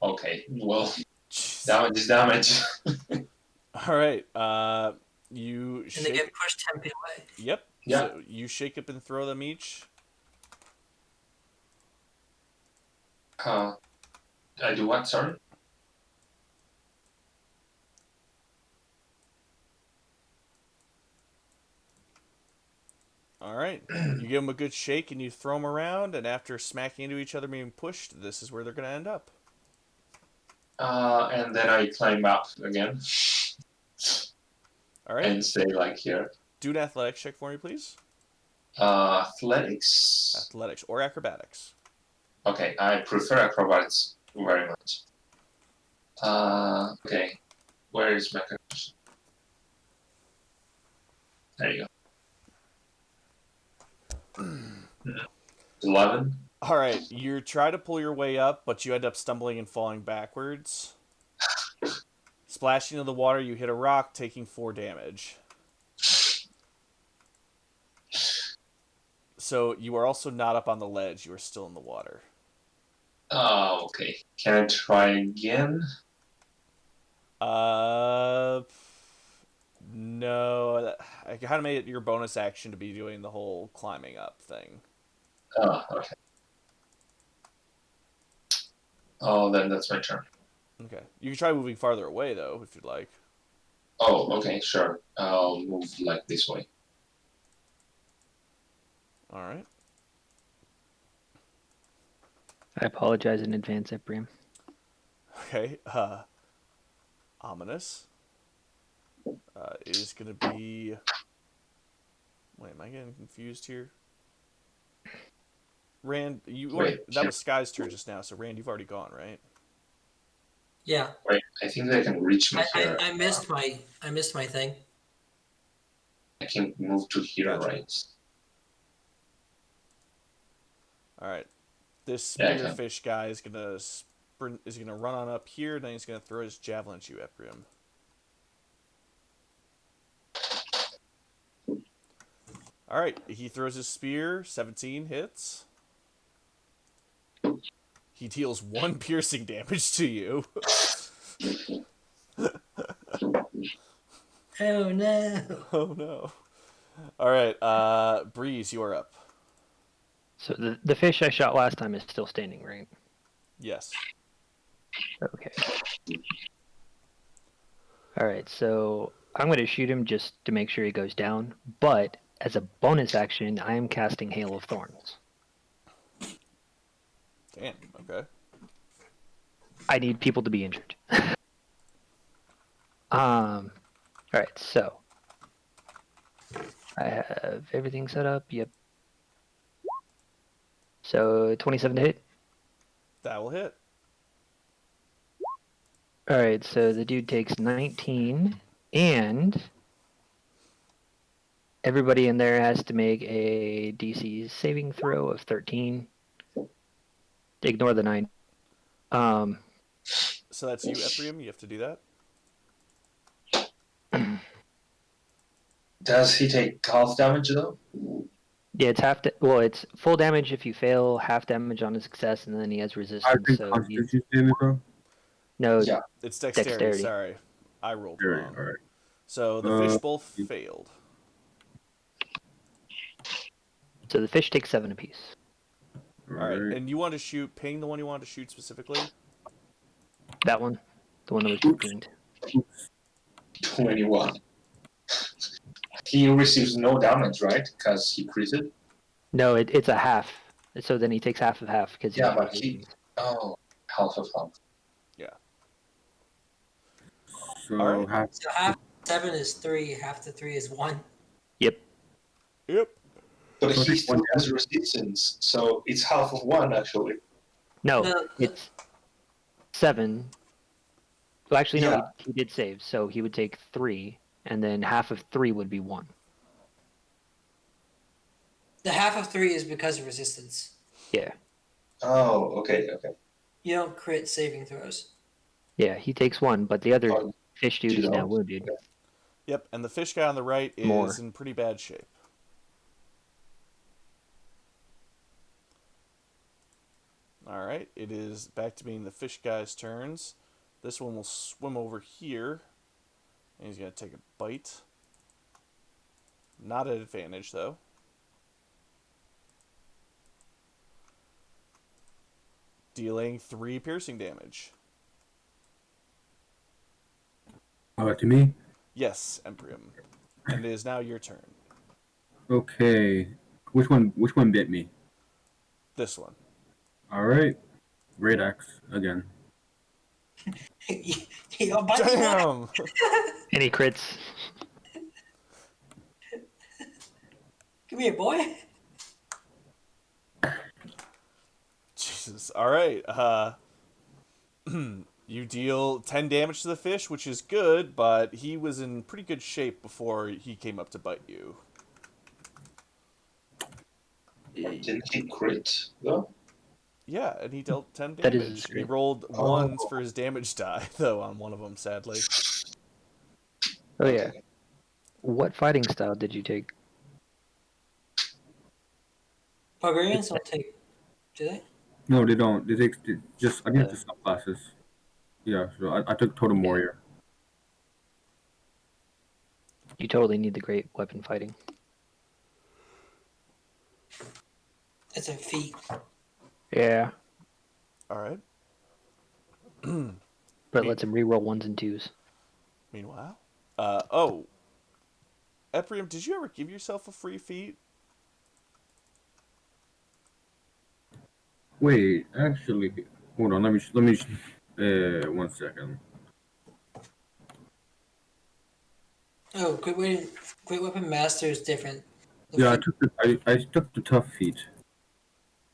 Okay. Well, Jeez. damage is damage. All right. You And they shake. get pushed 10 feet away. Yep. Yeah. So you shake up and throw them each. I do what? Sorry. All right. You give them a good shake and you throw them around, and after smacking into each other, being pushed, this is where they're going to end up. And then I climb up again. All right. And stay like here. Do an athletics check for me, please. Athletics. Athletics or acrobatics. Okay, I prefer acrobatics very much. Okay, where is my conclusion? 11. All right, you try to pull your way up, but you end up stumbling and falling backwards. Splashing into the water, you hit a rock, taking 4 damage. So you are also not up on the ledge. You are still in the water. Oh, okay. Can I try again? No. I kind of made it your bonus action to be doing the whole climbing up thing. Oh, okay. Oh, then that's my turn. Okay. You can try moving farther away, though, if you'd like. Oh, okay, sure. I'll move like this way. All right. I apologize in advance, Ephraim. Okay. Ominous. Is going to be... Wait, am I getting confused here? Rand, that was Sky's turn just now, so Rand, you've already gone, right? Yeah, Wait, I think they can reach me here. I missed my thing. I can move to here, Gotcha. right? All right. This Yeah, I can. spearfish guy is gonna sprint. Is gonna run on up here, and then he's gonna throw his javelin at you, Ephraim. All right. He throws his spear. 17 hits. He deals 1 piercing damage to you. Oh no! Oh no. All right. Breeze, you are up. So the fish I shot last time is still standing, right? Yes. Okay. All right, so I'm going to shoot him just to make sure he goes down, but as a bonus action, I am casting Hail of Thorns. Damn. Okay. I need people to be injured. All right, so I have everything set up. Yep. So 27 to hit. That will hit. All right, so the dude takes 19, and everybody in there has to make a DC saving throw of 13. Ignore the 9. So that's you, Ephraim. You have to do that. Does he take half damage though? Yeah, it's it's full damage if you fail, half damage on a success, and then he has I resistance. think So Constitution saving throw. no, Yeah. It's dexterity. Dexterity. Sorry, I rolled There, wrong. all right. So the fish both failed. so the fish takes 7 apiece. All right, and you want to shoot, ping the one you want to shoot specifically? That one, the one that was just pinged. 21. He receives no damage, right? Because he critted? No, it's a half. So then he takes half of half because Yeah, but he... Oh, half of half. Yeah. So All right. half. So half 7 is 3. Half the 3 is 1. Yep. Yep. But So he it's still one has resistance, so it's half of 1 actually. No, No. it's 7. Well, actually, no, Yeah. he did save, so he would take 3, and then half of 3 would be 1. The half of 3 is because of resistance. Yeah. Oh, okay. You don't crit saving throws. Yeah, he takes 1, but the other Oh, fish dude you is now don't? wounded. Yep, and the fish guy on the right is More. in pretty bad shape. All right, it is back to being the fish guy's turns. This one will swim over here, and he's going to take a bite. Not at advantage, though. Dealing 3 piercing damage. To me. Yes, Emprium. And it is now your turn. Okay. Which one bit me? This one. All right. Great axe again. He'll bite you. Damn! Any crits? Come here, boy. Jesus. All right. You deal 10 damage to the fish, which is good, but he was in pretty good shape before he came up to bite you. Did he crit though? Yeah, and he dealt 10 That is damage. his And he crit. rolled Oh. ones for his damage die, though, on one of them, sadly. Oh Okay. yeah. What fighting style did you take? Barbarians don't take, do they? No, they don't. They take just against Uh, the subclasses. Yeah, so I took Totem Yeah. Warrior. You totally need the great weapon fighting. It's a feat. Yeah, All right. but Me- lets him reroll ones and twos. Meanwhile, oh, Ephraim, did you ever give yourself a free feat? Wait, actually, hold on. Let me. 1 second. Oh, great weapon master is different. The Yeah, feat- I took the tough feat.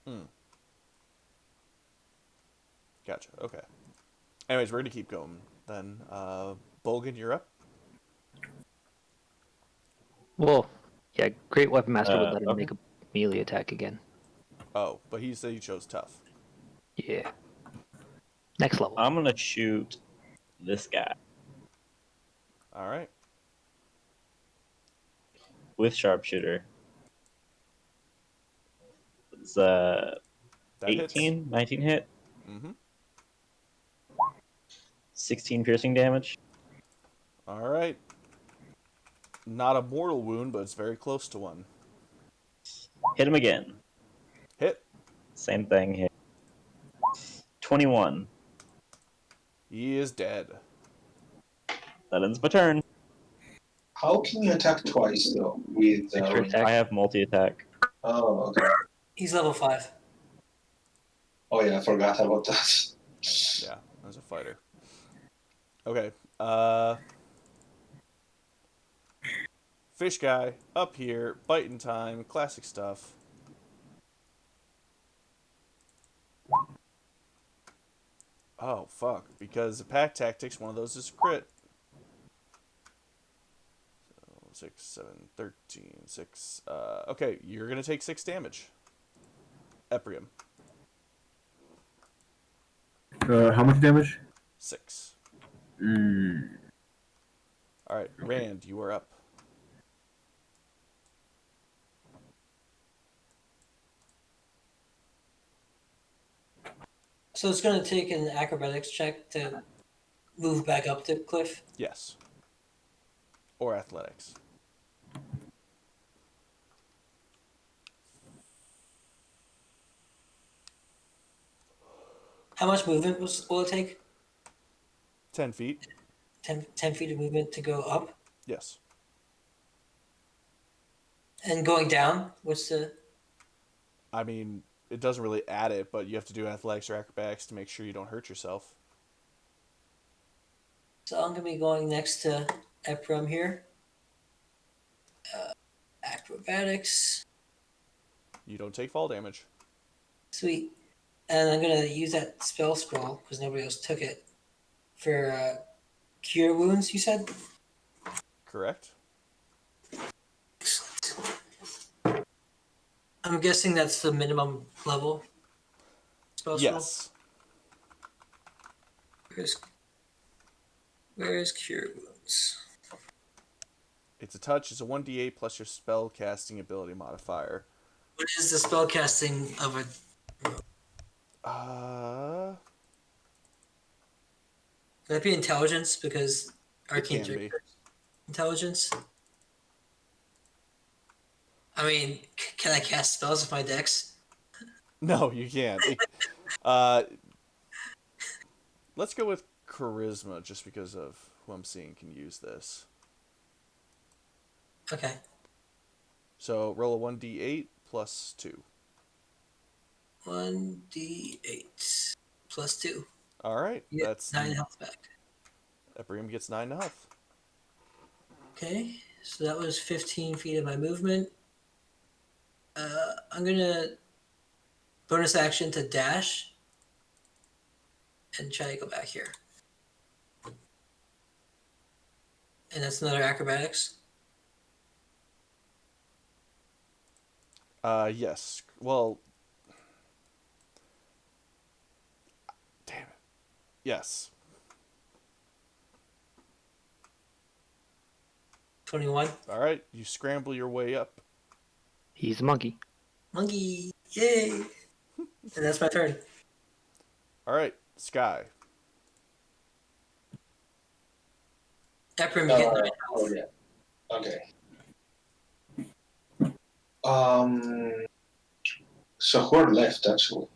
Hmm. Gotcha. Okay. Anyways, we're gonna keep going then. Bolgan, you're up. Well, yeah, great weapon master would let him okay. make a melee attack again. Oh, but he said he chose tough. Yeah. Next level. I'm gonna shoot this guy All right. with sharpshooter. It's That hits. 18, 19 hit, Mm-hmm. 16 piercing damage. All right. Not a mortal wound, but it's very close to one. Hit him again. Hit. Same thing. Hit. 21. He is dead. That ends my turn. How can you attack twice though? With Extra attack. I have multi attack. Oh, okay. He's level 5. Oh yeah, I forgot about that. Yeah, as a fighter. Okay. Fish guy up here, biting time, classic stuff. Oh fuck! Because the pack tactics, one of those is crit. So 6, 7, 13, 6. Okay, you're gonna take 6 damage. Eprium, How much damage? 6. Mm, All right, Rand, you are up. So it's going to take an acrobatics check to move back up the cliff. Yes. Or athletics. How much movement will it take? 10 feet. 10 feet of movement to go up? Yes. And going down? What's the... I mean, it doesn't really add it, but you have to do athletics or acrobatics to make sure you don't hurt yourself. So I'm going to be going next to Ephraim here. Acrobatics. You don't take fall damage. Sweet. And I'm going to use that spell scroll, because nobody else took it, for cure wounds, you said? Correct? Excellent. I'm guessing that's the minimum level spell scroll? Yes. Where's cure wounds? It's a touch. It's a 1d8 plus your spell casting ability modifier. What is the spell casting of a... Could that be intelligence? Because arcane can be. trick intelligence. I mean, can I cast spells with my dex? No, you can't. Let's go with charisma, just because of who I'm seeing can use this. Okay. So roll a 1d8 plus 2. 1d8 plus 2. All right, You get that's 9 health back. Ephraim gets 9 health. Okay, so that was 15 feet of my movement. I'm gonna bonus action to dash and try to go back here. And that's another acrobatics. Yes. Well, damn it. Yes. 21. All right. You scramble your way up. He's a monkey. Monkey. Yay. And that's my turn. All right, Sky. Ephraim, you get 9 Oh health. yeah. Okay. Um. So who are left actually?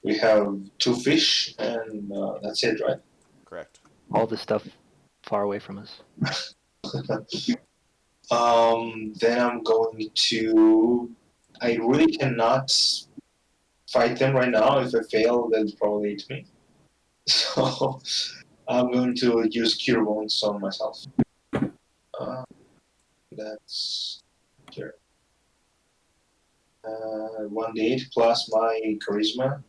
We have 2 fish, and that's it, right? Correct. All the stuff far away from us. Then I'm going to. I really cannot fight them right now. If I fail, they'll probably eat me. So I'm going to use Cure Wounds on myself. That's here. 1d8 plus my charisma.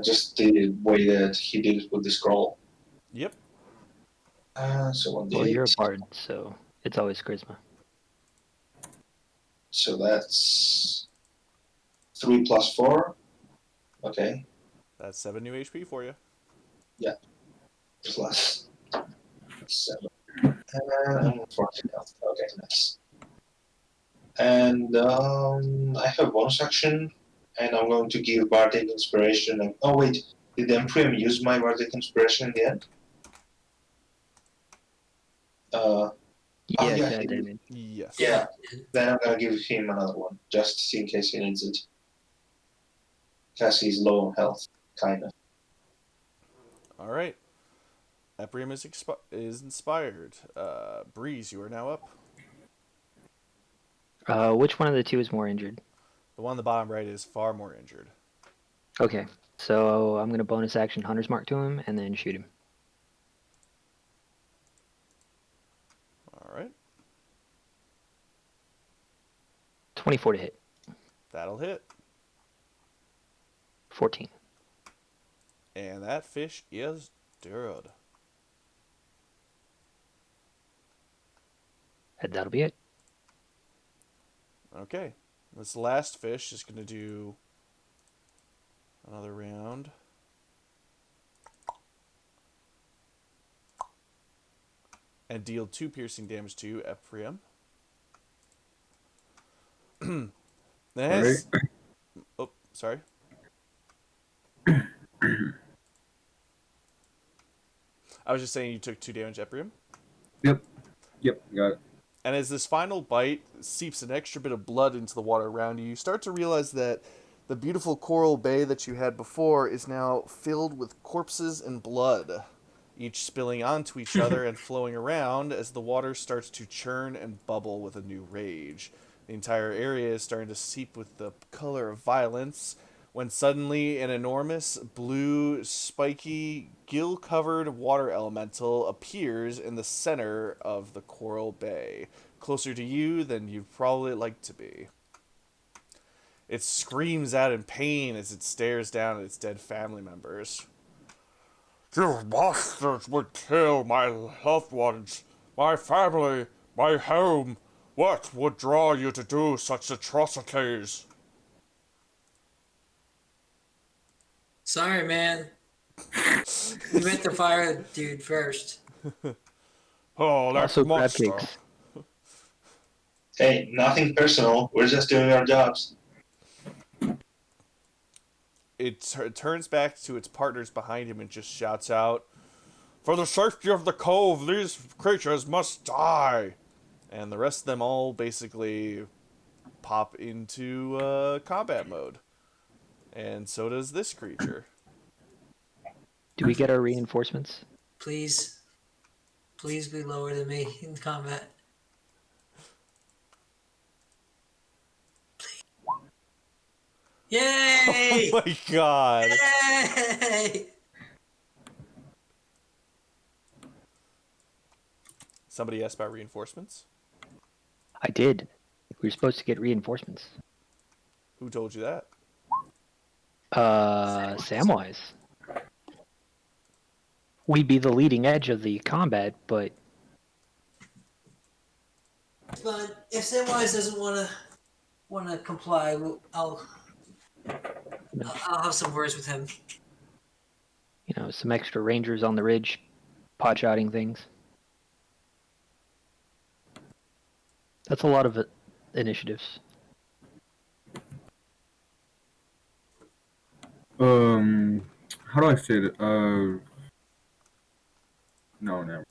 Just the way that he did it with the scroll. Yep. So 1d8. Well, you're a bard, so it's always charisma. So that's 3 plus 4. Okay. That's 7 new HP for you. Plus 7. 14 health. Okay, nice. And I have bonus action, and I'm going to give Bardic Inspiration. And, oh, wait. Did Emprium use my Bardic Inspiration in the end? Yes, yeah, yeah, he did. Damon. Yes. Yeah. Then I'm going to give him another one, just in case he needs it. Because he's low on health, kind of. All right. Ephraim is inspired. Breeze, you are now up. Which one of the two is more injured? The one on the bottom right is far more injured. Okay, so I'm gonna bonus action Hunter's Mark to him and then shoot him. All right. 24 to hit. That'll hit. 14. And that fish is dead. And that'll be it. Okay. This last fish is going to do another round. And deal 2 piercing damage to Ephraim. This. Right. Oh, sorry. I was just saying you took 2 damage, Ephraim. Yep, got it. And as this final bite seeps an extra bit of blood into the water around you, you start to realize that the beautiful coral bay that you had before is now filled with corpses and blood, each spilling onto each other and flowing around as the water starts to churn and bubble with a new rage. The entire area is starting to seep with the color of violence, when suddenly an enormous, blue, spiky, gill-covered water elemental appears in the center of the coral bay, closer to you than you'd probably like to be. It screams out in pain as it stares down at its dead family members. You bastards would kill my loved ones, my family, my home. What would draw you to do such atrocities? Sorry, man. You meant to fire the dude first. Oh, that Also, crab monster. cakes. Hey, nothing personal. We're just doing our jobs. It turns back to its partners behind him and just shouts out, For the safety of the cove, these creatures must die. and the rest of them all basically pop into combat mode. And so does this creature. Do we get our reinforcements? Please. Please be lower than me in combat. Yay! Oh my god! Yay! Somebody asked about reinforcements? I did. We were supposed to get reinforcements. Who told you that? Samwise. We'd be the leading edge of the combat, but fine. If Samwise doesn't want to comply, I'll have some words with him. Some extra rangers on the ridge, pot-shotting things. That's a lot of initiatives. How do I say that? No, never.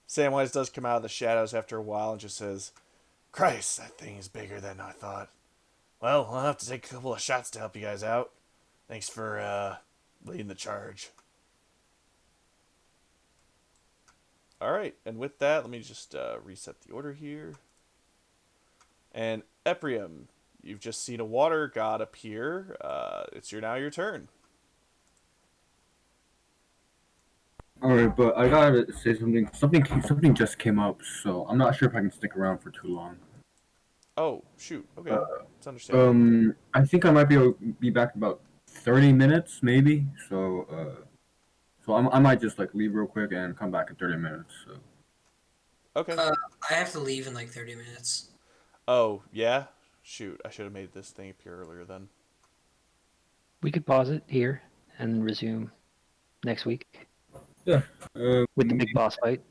Samwise does come out of the shadows after a while and just says, Christ, that thing is bigger than I thought. Well, I'll have to take a couple of shots to help you guys out. Thanks for leading the charge. Alright, and with that, let me just reset the order here. And Ephraim, you've just seen a water god appear. It's now your turn. Alright, but I gotta say something. Something just came up, so I'm not sure if I can stick around for too long. Oh, shoot. Okay. It's understandable. I think I might be back in about 30 minutes, maybe. So, I might just like leave real quick and come back in 30 minutes. So. Okay. I have to leave in like 30 minutes. Oh, yeah? Shoot, I should have made this thing appear earlier then. We could pause it here and resume next week. Yeah. With the big boss fight.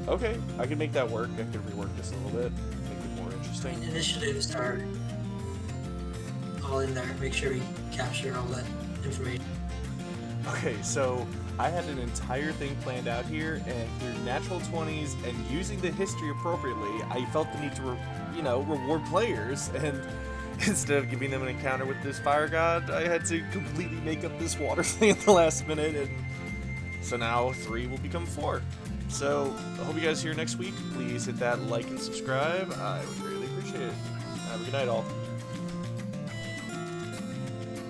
Okay, I can make that work. I can rework this a little bit, make it more I interesting. mean, initiatives are all in there. Make sure we capture all that information. Okay, so I had an entire thing planned out here, and through natural 20s and using the history appropriately, I felt the need to, reward players, and instead of giving them an encounter with this fire god, I had to completely make up this water thing at the last minute, and so now 3 will become 4. So, I hope you guys are here next week. Please hit that like and subscribe. I would greatly appreciate it. Have a good night, all.